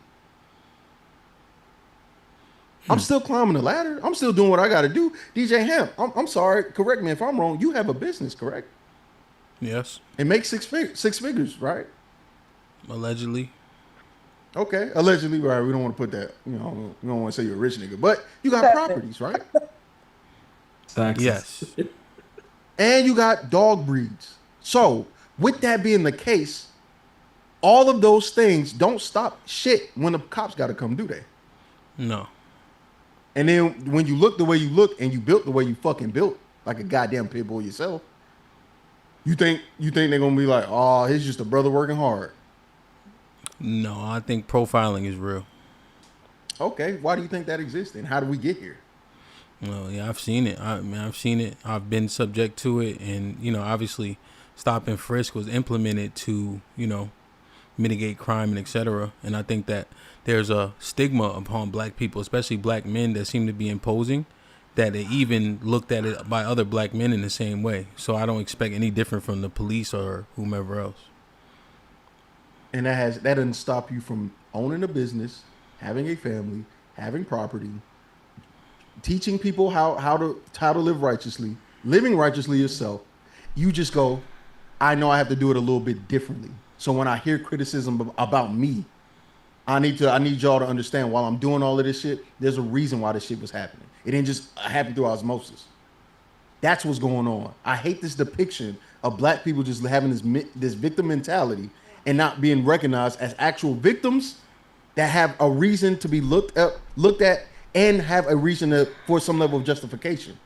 Speaker 21: I'm still climbing the ladder. I'm still doing what I got to do. DJ Hamp, I'm sorry. Correct me if I'm wrong. You have a business, correct?
Speaker 1: Yes.
Speaker 21: It makes six figures, right?
Speaker 1: Allegedly.
Speaker 21: Okay, allegedly, right? We don't want to put that. We don't want to say you're a rich nigga, but you got properties, right?
Speaker 7: Taxes.
Speaker 1: Yes.
Speaker 21: And you got dog breeds. So, with that being the case, all of those things don't stop shit when the cops got to come, do they?
Speaker 1: No.
Speaker 21: And then when you look the way you look and you built the way you fucking built, like a goddamn pit bull yourself, you think they're gonna be like, oh, he's just a brother working hard?
Speaker 1: No, I think profiling is real.
Speaker 21: Okay, why do you think that exists and how do we get here?
Speaker 1: Well, yeah, I've seen it. I've seen it. I've been subject to it, and obviously, stop and frisk was implemented to mitigate crime and etc. And I think that there's a stigma upon black people, especially black men, that seem to be imposing, that they even looked at it by other black men in the same way. So I don't expect any different from the police or whomever else.
Speaker 21: And that doesn't stop you from owning a business, having a family, having property, teaching people how to live righteously, living righteously yourself. You just go, I know I have to do it a little bit differently. So when I hear criticism about me, I need y'all to understand while I'm doing all of this shit, there's a reason why this shit was happening. It didn't just happen through osmosis. That's what's going on. I hate this depiction of black people just having this victim mentality and not being recognized as actual victims that have a reason to be looked at, and have a reason for some level of justification.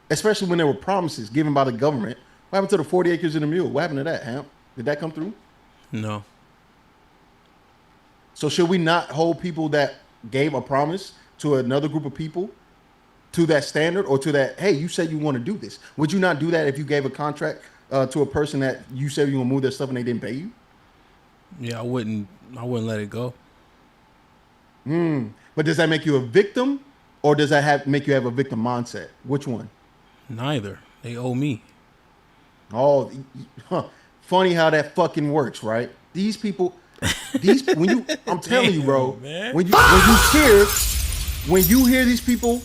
Speaker 21: Especially when there were promises given by the government. What happened to the 40 acres and a mule? What happened to that, Hamp? Did that come through?
Speaker 1: No.
Speaker 21: So should we not hold people that gave a promise to another group of people to that standard, or to that, hey, you said you want to do this? Would you not do that if you gave a contract to a person that you said you were going to move their stuff and they didn't pay you?
Speaker 1: Yeah, I wouldn't let it go.
Speaker 21: But does that make you a victim, or does that make you have a victim mindset? Which one?
Speaker 1: Neither. They owe me.
Speaker 21: Oh, funny how that fucking works, right? These people, I'm telling you, bro, when you hear these people,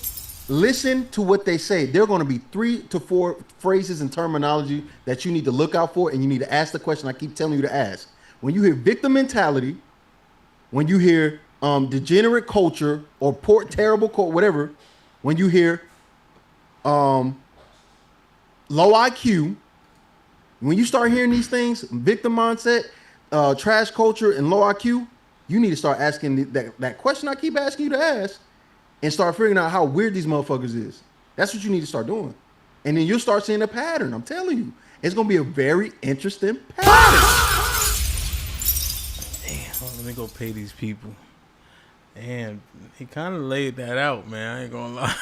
Speaker 21: listen to what they say. There are going to be 3 to 4 phrases and terminology that you need to look out for, and you need to ask the question I keep telling you to ask. When you hear victim mentality, when you hear degenerate culture or terrible culture, whatever, when you hear low IQ, when you start hearing these things, victim mindset, trash culture, and low IQ, you need to start asking that question I keep asking you to ask, and start figuring out how weird these motherfuckers is. That's what you need to start doing. And then you'll start seeing a pattern. I'm telling you. It's going to be a very interesting pattern.
Speaker 1: Damn, let me go pay these people. Damn, he kind of laid that out, man. I ain't going to lie.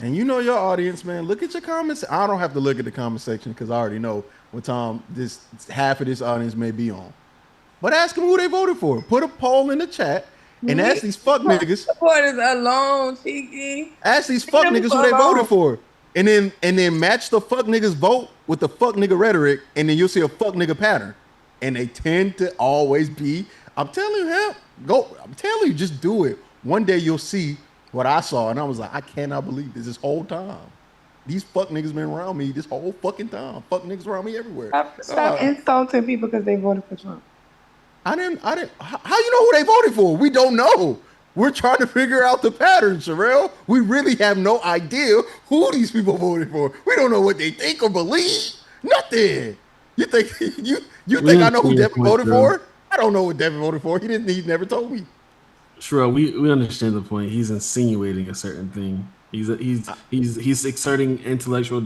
Speaker 21: And you know your audience, man. Look at your comments. I don't have to look at the comment section because I already know what time half of this audience may be on. But ask them who they voted for. Put a poll in the chat and ask these fuck niggas.
Speaker 18: Supporters alone, Cheeky.
Speaker 21: Ask these fuck niggas who they voted for. And then match the fuck niggas vote with the fuck nigga rhetoric, and then you'll see a fuck nigga pattern. And they tend to always be, I'm telling you, I'm telling you, just do it. One day you'll see what I saw, and I was like, I cannot believe this whole time. These fuck niggas been around me this whole fucking time. Fuck niggas around me everywhere.
Speaker 18: Stop insulting people because they voted for Trump.
Speaker 21: I didn't. How you know who they voted for? We don't know. We're trying to figure out the pattern, Sherelle. We really have no idea who these people voted for. We don't know what they think or believe. Nothing. You think you think I know who Devin voted for? I don't know what Devin voted for. He never told me.
Speaker 7: Sure, we understand the point. He's insinuating a certain thing. He's exerting intellectual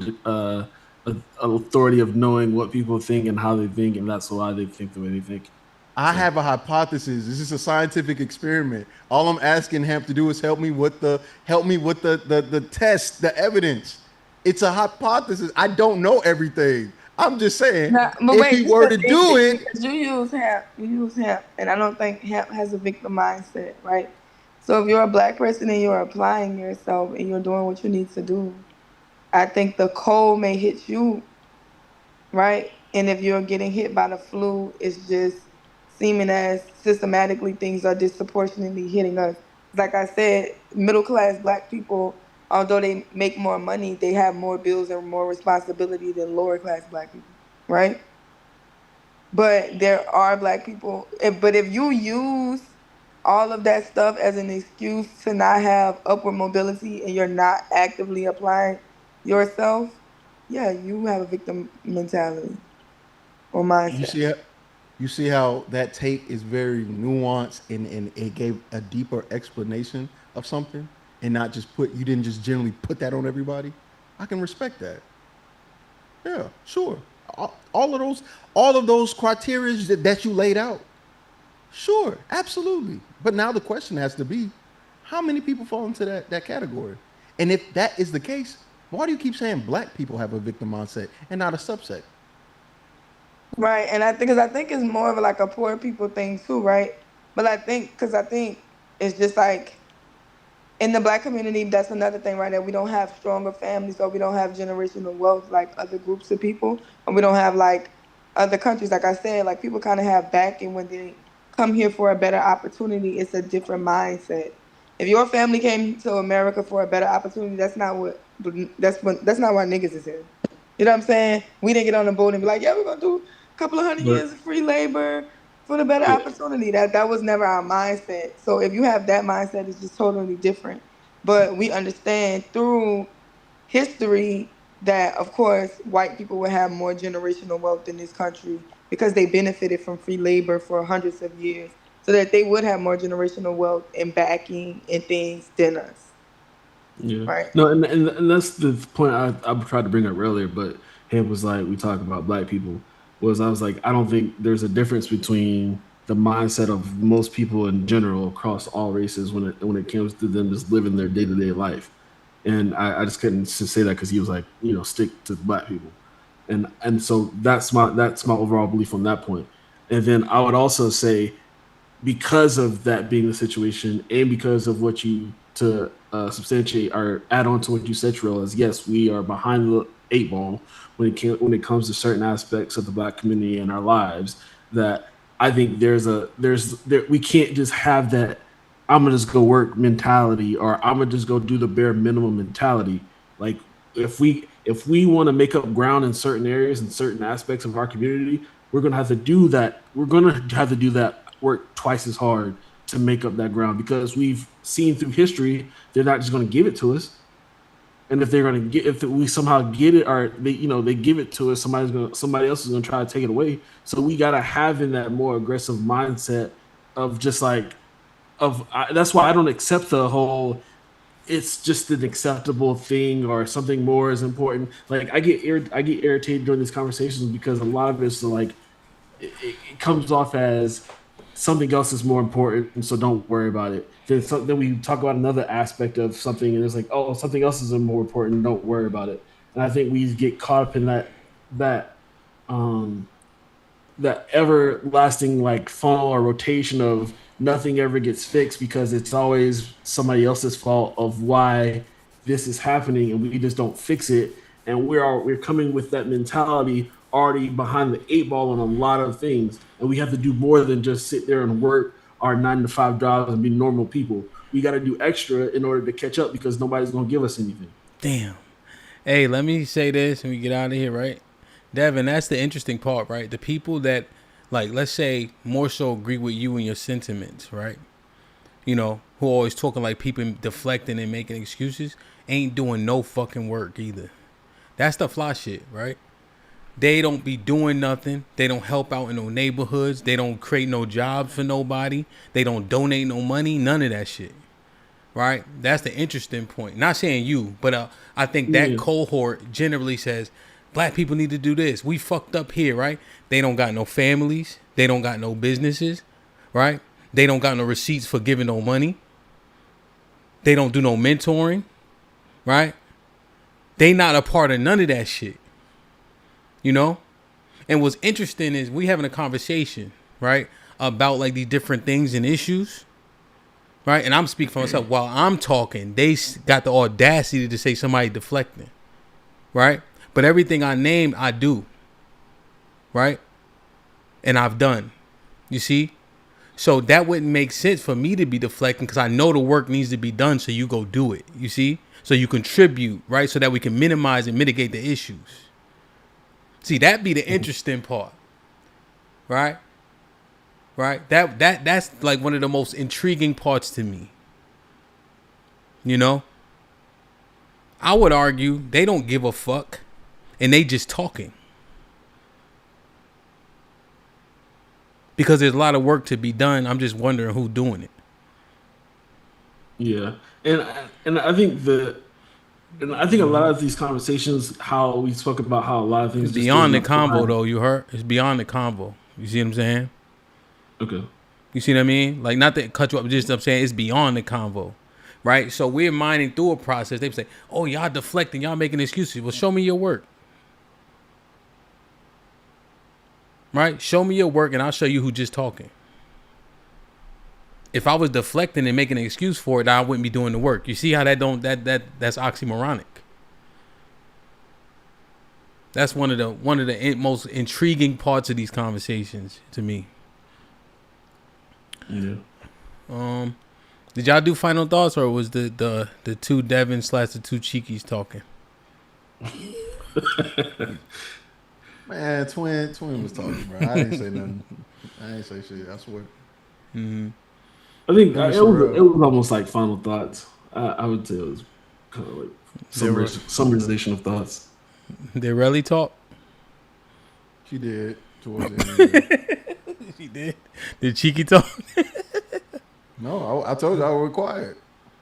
Speaker 7: authority of knowing what people think and how they think, and that's why they think the way they think.
Speaker 21: I have a hypothesis. This is a scientific experiment. All I'm asking Hamp to do is help me with the test, the evidence. It's a hypothesis. I don't know everything. I'm just saying, he were to do it.
Speaker 18: You use HAMP, and I don't think HAMP has a victim mindset, right? So if you're a black person and you're applying yourself and you're doing what you need to do, I think the cold may hit you, right? And if you're getting hit by the flu, it's just seeming as systematically things are disproportionately hitting us. Like I said, middle-class black people, although they make more money, they have more bills and more responsibility than lower-class black people, right? But there are black people. But if you use all of that stuff as an excuse to not have upward mobility and you're not actively applying yourself, yeah, you have a victim mentality or mindset.
Speaker 21: You see how that take is very nuanced and it gave a deeper explanation of something, and not just you didn't just generally put that on everybody. I can respect that. Yeah, sure. All of those criteria that you laid out. Sure, absolutely. But now the question has to be, how many people fall into that category? And if that is the case, why do you keep saying black people have a victim mindset and not a subset?
Speaker 18: Right, and I think it's more of like a poor people thing too, right? But I think it's just like in the Black community, that's another thing, right? That we don't have stronger families, or we don't have generational wealth like other groups of people, and we don't have like other countries. Like I said, like people kind of have backing when they come here for a better opportunity. It's a different mindset. If your family came to America for a better opportunity, that's not why niggas is here. You know what I'm saying? We didn't get on the boat and be like, yeah, we're gonna do a couple of hundred
Speaker 7: But
Speaker 18: years of free labor for the better
Speaker 7: yeah,
Speaker 18: opportunity. That was never our mindset. So if you have that mindset, it's just totally different. But we understand through history that, of course, white people would have more generational wealth in this country because they benefited from free labor for hundreds of years. So that they would have more generational wealth and backing and things than us,
Speaker 7: yeah.
Speaker 18: right?
Speaker 7: No, and that's the point I tried to bring up earlier, but it was like we talk about black people. Was I was like, I don't think there's a difference between the mindset of most people in general across all races when it comes to them just living their day to day life. And I just couldn't just say that because he was like, stick to black people, and so that's my overall belief on that point. And then I would also say, because of that being the situation, and because of what you to substantiate or add on to what you said, Trill, is yes, we are behind the eight ball when it comes to certain aspects of the black community in our lives. That I think we can't just have that I'm gonna just go work mentality, or I'm gonna just go do the bare minimum mentality. Like if we want to make up ground in certain areas and certain aspects of our community, we're gonna have to do that. We're gonna have to do that work twice as hard to make up that ground, because we've seen through history they're not just going to give it to us. And if we somehow get it, or they give it to us, somebody else is going to try to take it away. So we got to have in that more aggressive mindset of just like that's why I don't accept the whole it's just an acceptable thing or something more is important. Like I get irritated during these conversations because a lot of it's like it comes off as something else is more important, and so don't worry about it. Then we talk about another aspect of something, and it's like, oh, something else is more important. Don't worry about it. And I think we get caught up in that um, that everlasting like funnel or rotation of nothing ever gets fixed because it's always somebody else's fault of why this is happening, and we just don't fix it. And we're coming with that mentality already behind the eight ball on a lot of things, and we have to do more than just sit there and work our 9 to 5 jobs and be normal people. We got to do extra in order to catch up because nobody's going to give us anything.
Speaker 1: Damn. Hey, let me say this and we get out of here, right? Devin, that's the interesting part, right? The people that, like, let's say, more so agree with you and your sentiments, right? Who always talking like people deflecting and making excuses, ain't doing no fucking work either. That's the fly shit, right? They don't be doing nothing. They don't help out in no neighborhoods. They don't create no jobs for nobody. They don't donate no money. None of that shit. Right? That's the interesting point. Not saying you, but I think that cohort generally says black people need to do this. We fucked up here, right? They don't got no families. They don't got no businesses, right? They don't got no receipts for giving no money. They don't do no mentoring, right? They not a part of none of that shit. And what's interesting is we having a conversation, right, about like these different things and issues, right? And I'm speaking for myself. While I'm talking, they got the audacity to say somebody deflecting, right? But everything I named, I do, right? And I've done, you see? So that wouldn't make sense for me to be deflecting because I know the work needs to be done, so you go do it, you see? So you contribute, right, so that we can minimize and mitigate the issues. See, that'd be the interesting part, right? Right? That's like one of the most intriguing parts to me. I would argue they don't give a fuck and they just talking. Because there's a lot of work to be done. I'm just wondering who's doing it.
Speaker 7: Yeah. And I think a lot of these conversations, how we spoke about how a lot of things
Speaker 1: it's beyond the convo though, you heard? It's beyond the convo. You see what I'm saying?
Speaker 7: Okay.
Speaker 1: You see what I mean? Like, not to cut you up, just I'm saying it's beyond the convo. Right? So we're mining through a process. They say, oh, y'all deflecting, y'all making excuses. Well, show me your work. Right? Show me your work and I'll show you who just talking. if I was deflecting and making an excuse for it, I wouldn't be doing the work. You see how that's oxymoronic. That's one of the most intriguing parts of these conversations to me.
Speaker 7: Yeah.
Speaker 1: Did y'all do final thoughts, or was the two Devin / the two Cheekies talking?
Speaker 21: Man, twin was talking, bro. I didn't say nothing. I didn't say shit. I swear.
Speaker 1: Mm-hmm.
Speaker 7: I think it was almost like final thoughts. I would say it was kind of like summarization of thoughts.
Speaker 1: Did Relly talk?
Speaker 21: She did towards the end.
Speaker 1: She did. Did Cheeky talk?
Speaker 21: No, I told you I was quiet.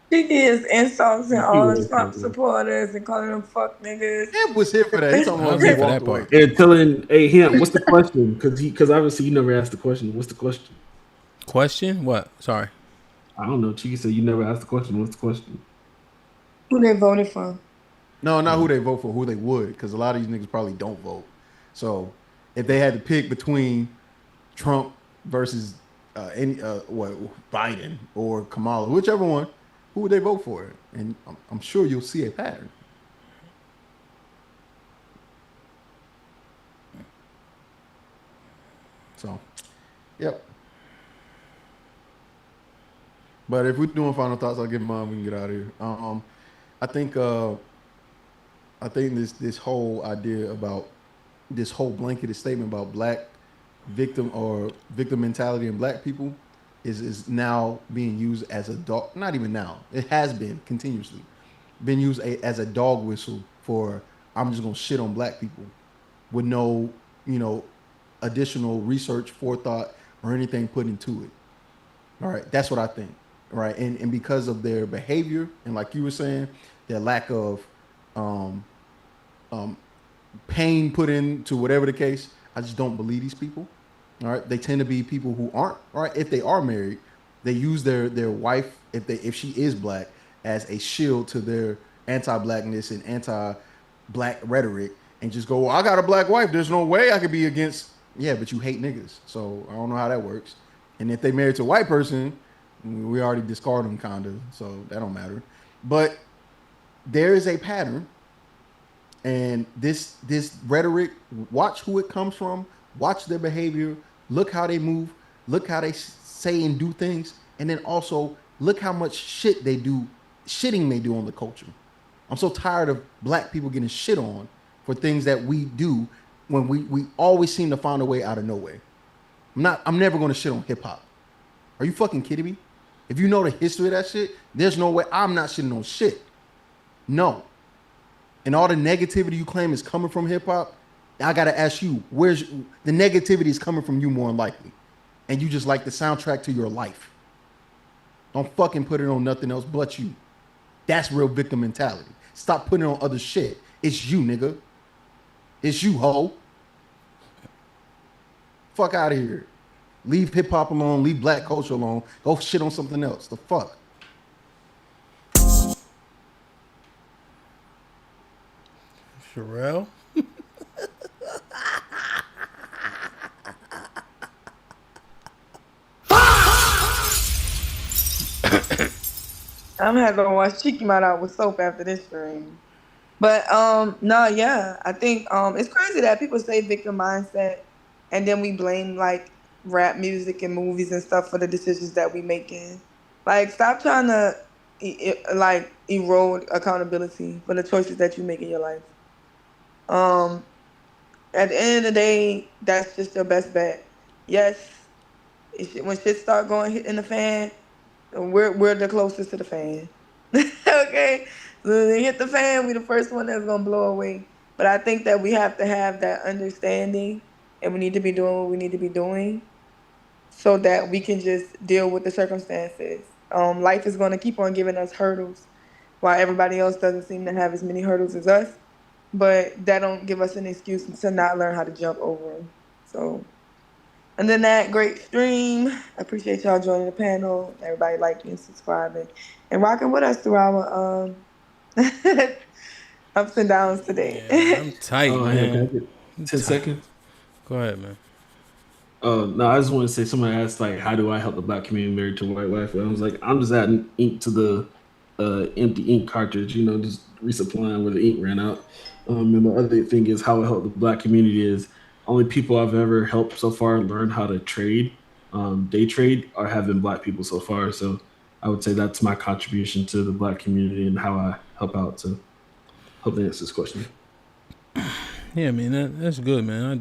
Speaker 18: He is insulting all the Trump supporters and calling them fuck niggas.
Speaker 21: Hemp was here for that. He told me he walked away.
Speaker 7: And telling, hey, Hemp, what's the question? Because obviously you never asked the question. What's the question?
Speaker 1: Question? What? Sorry.
Speaker 7: I don't know. Cheeky said you never asked the question. What's the question?
Speaker 18: Who they voted for?
Speaker 21: No, not who they vote for, who they would, because a lot of these niggas probably don't vote. So if they had to pick between Trump versus Biden or Kamala, whichever one, who would they vote for? And I'm sure you'll see a pattern. So, yep. But if we're doing final thoughts, I'll give mine. We can get out of here. I think this whole idea about this whole blanketed statement about black victim mentality in black people is now being used as a dog. Not even now. It has been continuously been used as a dog whistle for I'm just gonna shit on black people with no additional research, forethought, or anything put into it. All right, that's what I think. Right, and because of their behavior and like you were saying, their lack of pain put into whatever the case, I just don't believe these people. All right, they tend to be people who aren't. All right, if they are married, they use their wife if she is black as a shield to their anti-blackness and anti-black rhetoric, and just go, well, I got a black wife. There's no way I could be against. Yeah, but you hate niggas, so I don't know how that works. And if they married to a white person, we already discard them, kind of, so that don't matter. But there is a pattern, and this rhetoric. Watch who it comes from. Watch their behavior. Look how they move. Look how they say and do things, and then also look how much shitting they do on the culture. I'm so tired of black people getting shit on for things that we do when we always seem to find a way out of nowhere. I'm never going to shit on hip hop. Are you fucking kidding me? If you know the history of that shit, there's no way I'm not shitting on shit. No. And all the negativity you claim is coming from hip hop, I gotta ask you, where's the negativity is coming from you more than likely. And you just like the soundtrack to your life. Don't fucking put it on nothing else but you. That's real victim mentality. Stop putting it on other shit. It's you, nigga. It's you, ho. Fuck out of here. Leave hip hop alone. Leave black culture alone. Go shit on something else. The fuck.
Speaker 1: Sherelle?
Speaker 18: I'm having to wash Cheeky Mouth out with soap after this stream. But I think it's crazy that people say victim mindset and then we blame like rap music and movies and stuff for the decisions that we making. Like, stop trying to erode accountability for the choices that you make in your life. At the end of the day, that's just your best bet. Yes, when shit start going hitting the fan, we're the closest to the fan. Okay, so when they hit the fan, we the first one that's gonna blow away. But I think that we have to have that understanding, and we need to be doing what we need to be doing, so that we can just deal with the circumstances. Life is gonna keep on giving us hurdles, while everybody else doesn't seem to have as many hurdles as us. But that don't give us an excuse to not learn how to jump over them. So, and then that great stream. I appreciate y'all joining the panel. Everybody liking and subscribing and rocking with us through our ups and downs today.
Speaker 1: Yeah, I'm tight, man.
Speaker 7: 10 seconds.
Speaker 1: Go ahead, man.
Speaker 7: No, I just want to say, someone asked like, how do I help the black community married to a white wife? And I was like, I'm just adding ink to the empty ink cartridge, just resupplying where the ink ran out. And the other thing is how I help the black community is only people I've ever helped so far learn how to trade, day trade, are have been black people so far. So I would say that's my contribution to the black community and how I help out. To hope that answers this question.
Speaker 1: Yeah, man, that's good, man. I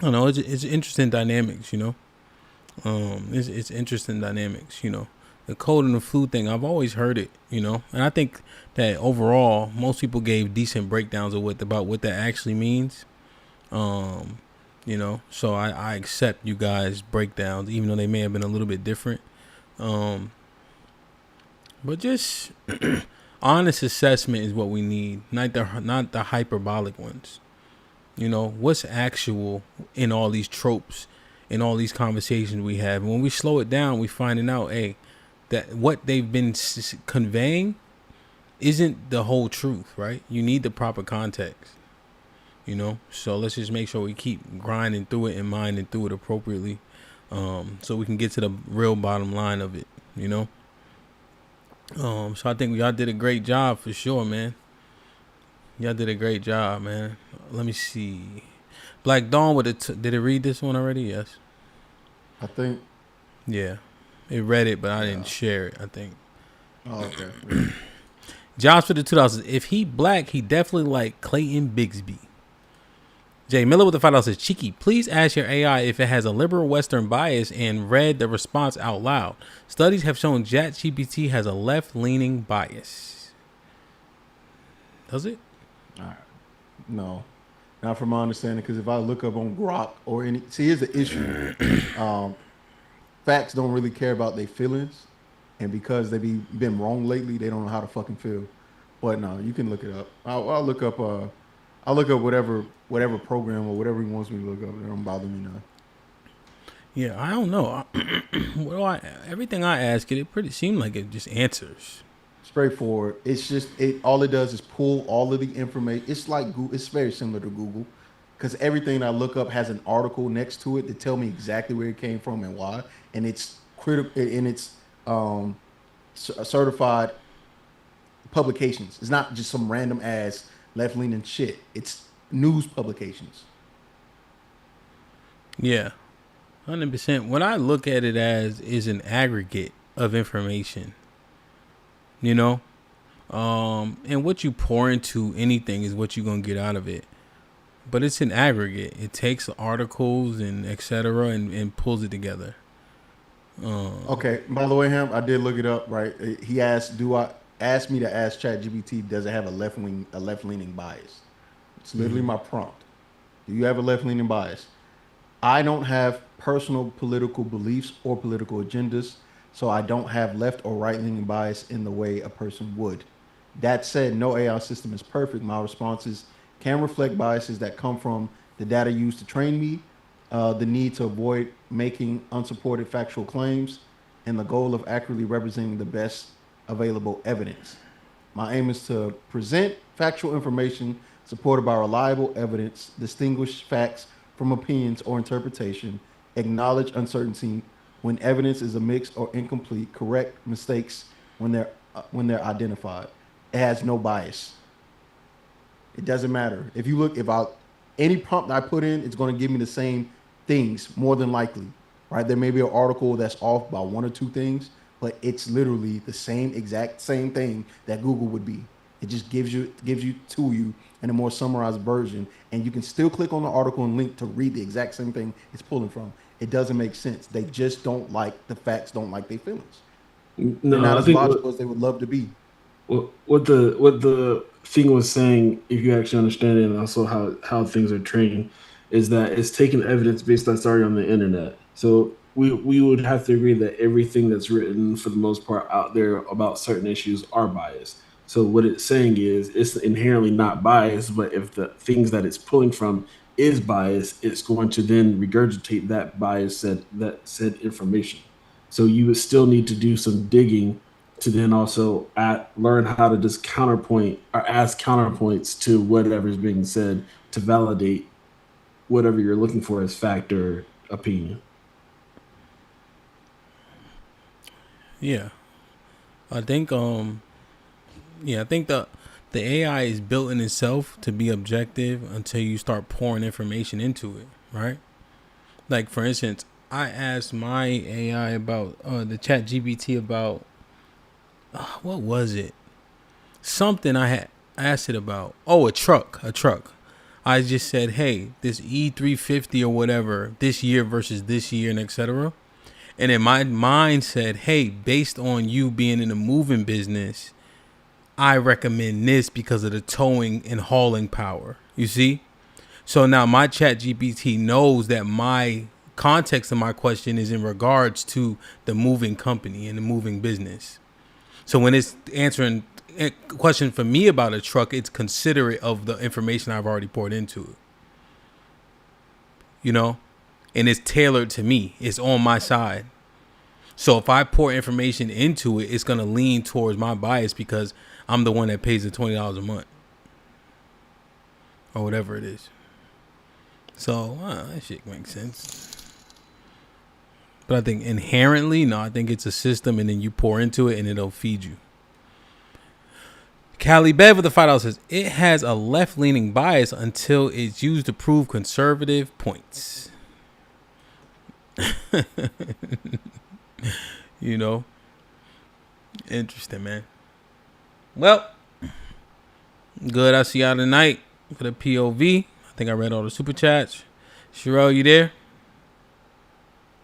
Speaker 1: don't know. It's interesting dynamics, It's interesting dynamics, The cold and the flu thing, I've always heard it, And I think that overall, most people gave decent breakdowns of about what that actually means. So I accept you guys' breakdowns, even though they may have been a little bit different. But just honest assessment is what we need, not the hyperbolic ones. What's actual in all these tropes, in all these conversations we have. And when we slow it down, we finding out, that what they've been conveying isn't the whole truth, right? You need the proper context, So let's just make sure we keep grinding through it and minding through it appropriately, so we can get to the real bottom line of it, So I think y'all did a great job for sure, man. Y'all did a great job, man. Let me see. Black Dawn, did it read this one already? Yes.
Speaker 21: I think.
Speaker 1: Yeah. It read it, but I didn't share it, I think.
Speaker 21: Oh, okay.
Speaker 1: Jobs for the 2000s. If he black, he definitely like Clayton Bigsby. Jay Miller with the $5 says, Cheeky, please ask your AI if it has a liberal Western bias and read the response out loud. Studies have shown ChatGPT has a left-leaning bias. Does it?
Speaker 21: All right. No, not from my understanding. Because if I look up on Grok or here's the issue. Facts don't really care about their feelings, and because they've been wrong lately, they don't know how to fucking feel. But no, you can look it up. I'll look up. I'll look up whatever program or whatever he wants me to look up. It don't bother me now.
Speaker 1: Yeah, I don't know. Everything I ask it pretty seemed like it just answers.
Speaker 21: Straightforward. It's just all it does is pull all of the information. It's like Google. It's very similar to Google, because everything I look up has an article next to it to tell me exactly where it came from and why, and it's critical, and it's certified publications. It's not just some random ass left-leaning shit. It's news publications.
Speaker 1: Yeah, 100%. What I look at it as is an aggregate of information. And what you pour into anything is what you're gonna get out of it. But it's an aggregate. It takes articles and etc. and pulls it together.
Speaker 21: Okay. By the way, Hamp, I did look it up. Right. He asked, asked me to ask ChatGPT, does it have a left-leaning bias? It's literally my prompt. Do you have a left-leaning bias? I don't have personal political beliefs or political agendas, so I don't have left or right-leaning bias in the way a person would. That said, no AI system is perfect. My responses can reflect biases that come from the data used to train me, the need to avoid making unsupported factual claims, and the goal of accurately representing the best available evidence. My aim is to present factual information supported by reliable evidence, distinguish facts from opinions or interpretation, acknowledge uncertainty when evidence is a mixed or incomplete, correct mistakes when they're identified. It has no bias. It doesn't matter. If you look, any prompt I put in, it's going to give me the same things, more than likely, right? There may be an article that's off by one or two things, but it's literally the exact same thing that Google would be. It just gives you to you in a more summarized version, and you can still click on the article and link to read the exact same thing it's pulling from. It doesn't make sense. They just don't like the facts, don't like their feelings.
Speaker 7: No,
Speaker 21: they're not
Speaker 7: I
Speaker 21: as
Speaker 7: think
Speaker 21: logical as they would love to be.
Speaker 7: What the thing was saying, if you actually understand it, and also how things are trained, is that it's taking evidence based that's already on the internet. So we would have to agree that everything that's written for the most part out there about certain issues are biased. So what it's saying is it's inherently not biased, but if the things that it's pulling from is biased, it's going to then regurgitate that bias that said information. So you would still need to do some digging to then also learn how to just counterpoint or ask counterpoints to whatever is being said to validate whatever you're looking for as fact or opinion.
Speaker 1: Yeah. I think I think the AI is built in itself to be objective until you start pouring information into it, right? Like for instance, I asked my AI about the chat GPT about what was it? Something I asked it about. Oh, a truck. I just said, hey, this E350 or whatever, this year versus this year and etc. And then my mind said, hey, based on you being in the moving business, I recommend this because of the towing and hauling power. You see? So now my chat GPT knows that my context of my question is in regards to the moving company and the moving business. So when it's answering a question for me about a truck, it's considerate of the information I've already poured into it. You know? And it's tailored to me. It's on my side. So if I pour information into it, it's going to lean towards my bias because I'm the one that pays the $20 a month. Or whatever it is. So, that shit makes sense. But I think inherently, no, I think it's a system and then you pour into it and it'll feed you. Cali Bev with the $5 says, it has a left-leaning bias until it's used to prove conservative points. You know? Interesting, man. Well, good. I'll see y'all tonight for the POV. I think I read all the super chats. Sherelle, you there?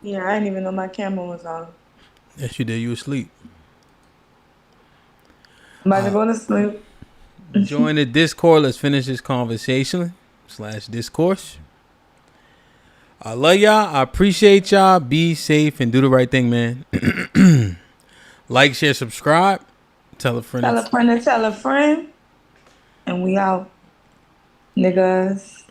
Speaker 18: Yeah, I didn't even know my camera was on.
Speaker 1: Yes, you did. You asleep.
Speaker 18: I'm about to go to sleep.
Speaker 1: Join the Discord. Let's finish this conversation / discourse. I love y'all. I appreciate y'all. Be safe and do the right thing, man. Like, share, subscribe. Tell a friend.
Speaker 18: Tell a friend to tell a friend. And we out. Niggas.